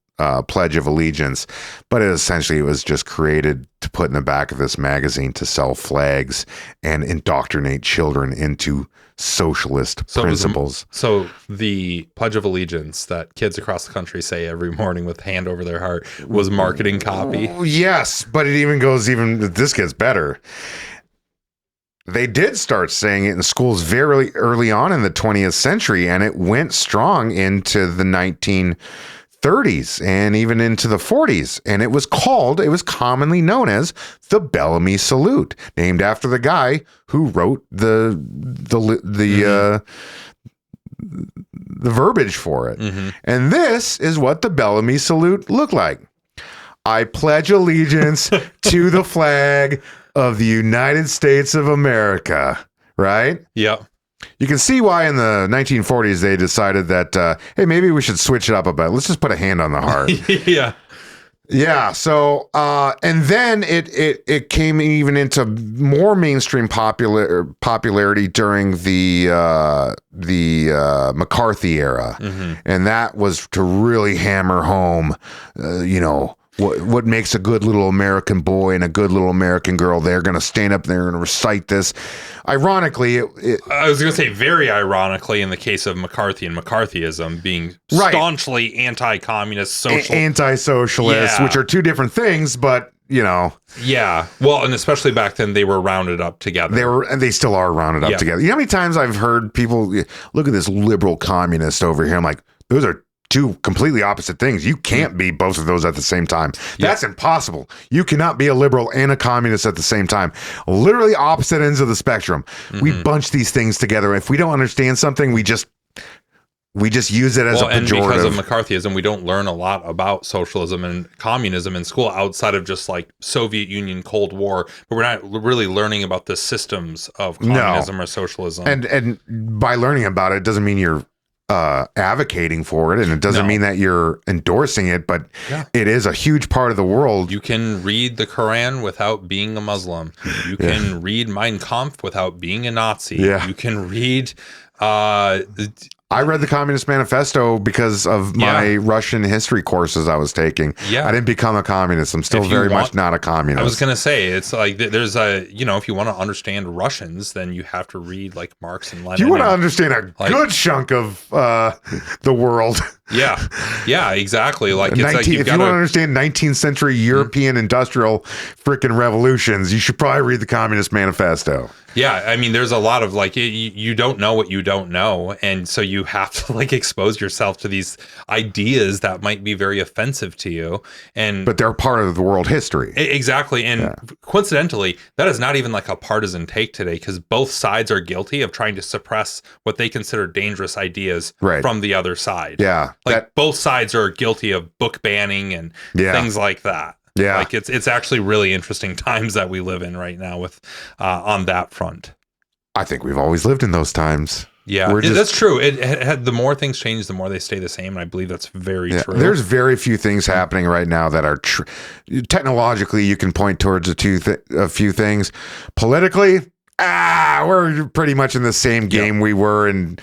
Pledge of Allegiance. But it was just created to put in the back of this magazine to sell flags and indoctrinate children into socialist principles. So the Pledge of Allegiance that kids across the country say every morning with hand over their heart was marketing copy. Yes, but this gets better. They did start saying it in schools very early on in the 20th century, and it went strong into the 1930s and even into the 40s. And it was commonly known as the Bellamy Salute, named after the guy who wrote the verbiage for it. Mm-hmm. And this is what the Bellamy Salute looked like. I pledge allegiance to the flag of the United States of America, right? Yeah. You can see why in the 1940s they decided that, hey, maybe we should switch it up a bit. Let's just put a hand on the heart. Yeah. Yeah. So, and then it came even into more mainstream popularity during the McCarthy era. Mm-hmm. And that was to really hammer home, what makes a good little American boy and a good little American girl. They're going to stand up there and recite this. Ironically, I was going to say very ironically in the case of McCarthy and McCarthyism being staunchly anti-communist, anti-socialist, which are two different things, but yeah. Well, and especially back then they were rounded up together. They still are rounded up together. You know how many times I've heard people look at this liberal communist over here? I'm like, those are two completely opposite things. You can't be both of those at the same time. That's impossible. You cannot be a liberal and a communist at the same time. Literally opposite ends of the spectrum. Mm-hmm. We bunch these things together. If we don't understand something, we just use it as a pejorative. And because of McCarthyism, we don't learn a lot about socialism and communism in school outside of just like Soviet Union, Cold War. But we're not really learning about the systems of communism or socialism. And by learning about it doesn't mean you're advocating for it, and it doesn't mean that you're endorsing it, but it is a huge part of the world. You can read the Quran without being a Muslim. You can read Mein Kampf without being a Nazi. You can read I read the Communist Manifesto because of my Russian history courses I was taking. I didn't become a communist. I'm still very much not a communist. I was going to say, it's like there's if you want to understand Russians, then you have to read like Marx and Lenin. You want to understand a good chunk of the world. Yeah, exactly. Like it's like if you want to understand 19th century European industrial freaking revolutions, you should probably read the Communist Manifesto. Yeah, I mean, there's a lot of like you don't know what you don't know, and so you have to like expose yourself to these ideas that might be very offensive to you, but they're part of the world history. Exactly, and coincidentally, that is not even like a partisan take today, because both sides are guilty of trying to suppress what they consider dangerous ideas from the other side. Both sides are guilty of book banning and things like that. Yeah, like it's actually really interesting times that we live in right now with on that front. I think we've always lived in those times. Yeah, that's true. The more things change, the more they stay the same, and I believe that's very true. There's very few things happening right now that are technologically. You can point towards a few things. Politically, we're pretty much in the same game we were in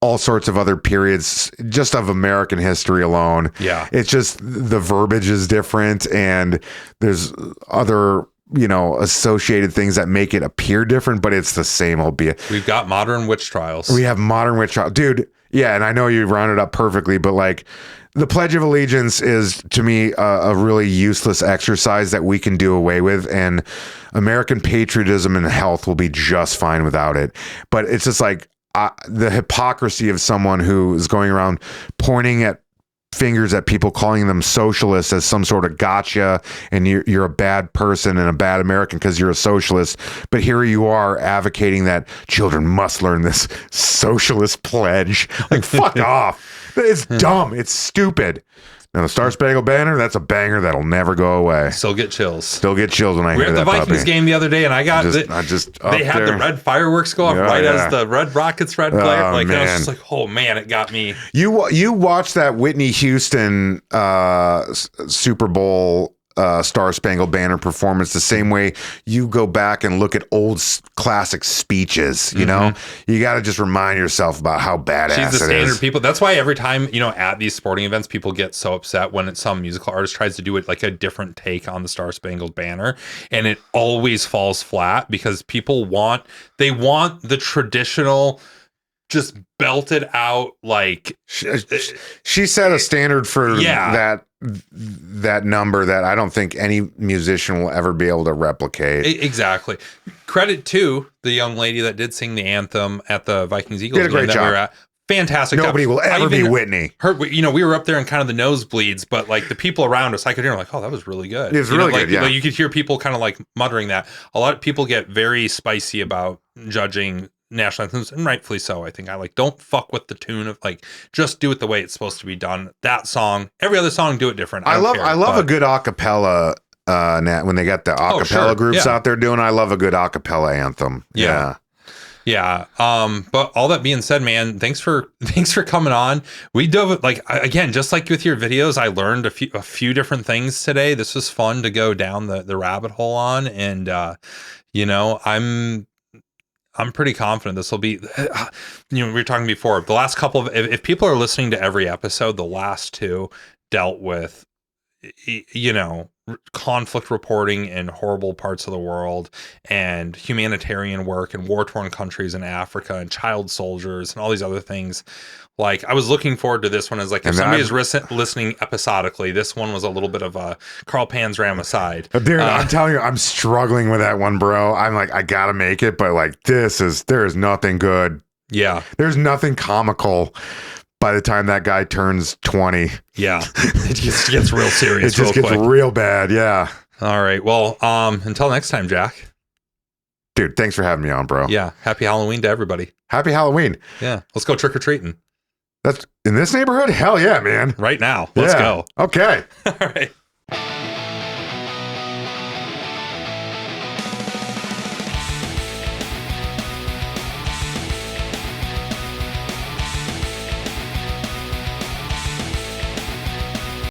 all sorts of other periods just of American history alone. Yeah. It's just the verbiage is different, and there's other, associated things that make it appear different, but it's the same, albeit. We've got modern witch trials. We have modern witch trials. Dude, yeah, and I know you rounded up perfectly, but like the Pledge of Allegiance is, to me, a really useless exercise that we can do away with, and American patriotism and health will be just fine without it. But it's just like, the hypocrisy of someone who is going around pointing at fingers at people, calling them socialists as some sort of gotcha, and you're a bad person and a bad American because you're a socialist. But here you are advocating that children must learn this socialist pledge. Like, fuck off. It's dumb. It's stupid. Now, the Star Spangled Banner, that's a banger that'll never go away. Still get chills. Still get chills when I hear that. We were at the Vikings game the other day, and I got they had the red fireworks go off as the red rockets red flare. Like, I was just like, oh man, it got me. You watched that Whitney Houston Super Bowl Star Spangled Banner performance the same way you go back and look at old classic speeches. You know, you got to just remind yourself about how badass she's the it standard is. people. That's why every time, at these sporting events, people get so upset when some musical artist tries to do it like a different take on the Star Spangled Banner, and it always falls flat because people want the traditional, just belted out, like she set a standard for that number that I don't think any musician will ever be able to replicate. Exactly. Credit to the young lady that did sing the anthem at the Vikings Eagles Did a great game that job. we were at. Fantastic. Nobody will ever be Whitney. We were up there in kind of the nosebleeds, but like the people around us, I could hear like, oh, that was really good. It was really good. Yeah. Like you could hear people kind of like muttering that. A lot of people get very spicy about judging national anthems, and rightfully so. I think don't fuck with the tune of, like, just do it the way it's supposed to be done. That song, every other song, do it different. I love a good acapella. When they got the acapella groups out there doing, I love a good acapella anthem. Yeah. But all that being said, man, thanks for coming on. We dove, like, again, just like with your videos, I learned a few different things today. This was fun to go down the rabbit hole on, and I'm pretty confident this will be, we were talking before, the last couple of, if people are listening to every episode, the last two dealt with, conflict reporting in horrible parts of the world, and humanitarian work in war-torn countries in Africa, and child soldiers and all these other things. Like, I was looking forward to this one as, like, if somebody is listening episodically, this one was a little bit of a Carl Panzram aside. Dude, I'm telling you, I'm struggling with that one, bro. I'm like, I gotta make it, but like, there is nothing good. Yeah. There's nothing comical by the time that guy turns 20. Yeah. It just gets real serious. It just gets real bad. Yeah. All right. Well, until next time, Jack. Dude, thanks for having me on, bro. Yeah. Happy Halloween to everybody. Happy Halloween. Yeah. Let's go trick-or-treating. That's in this neighborhood? Hell yeah, man. Right now. Let's go. Okay. All right.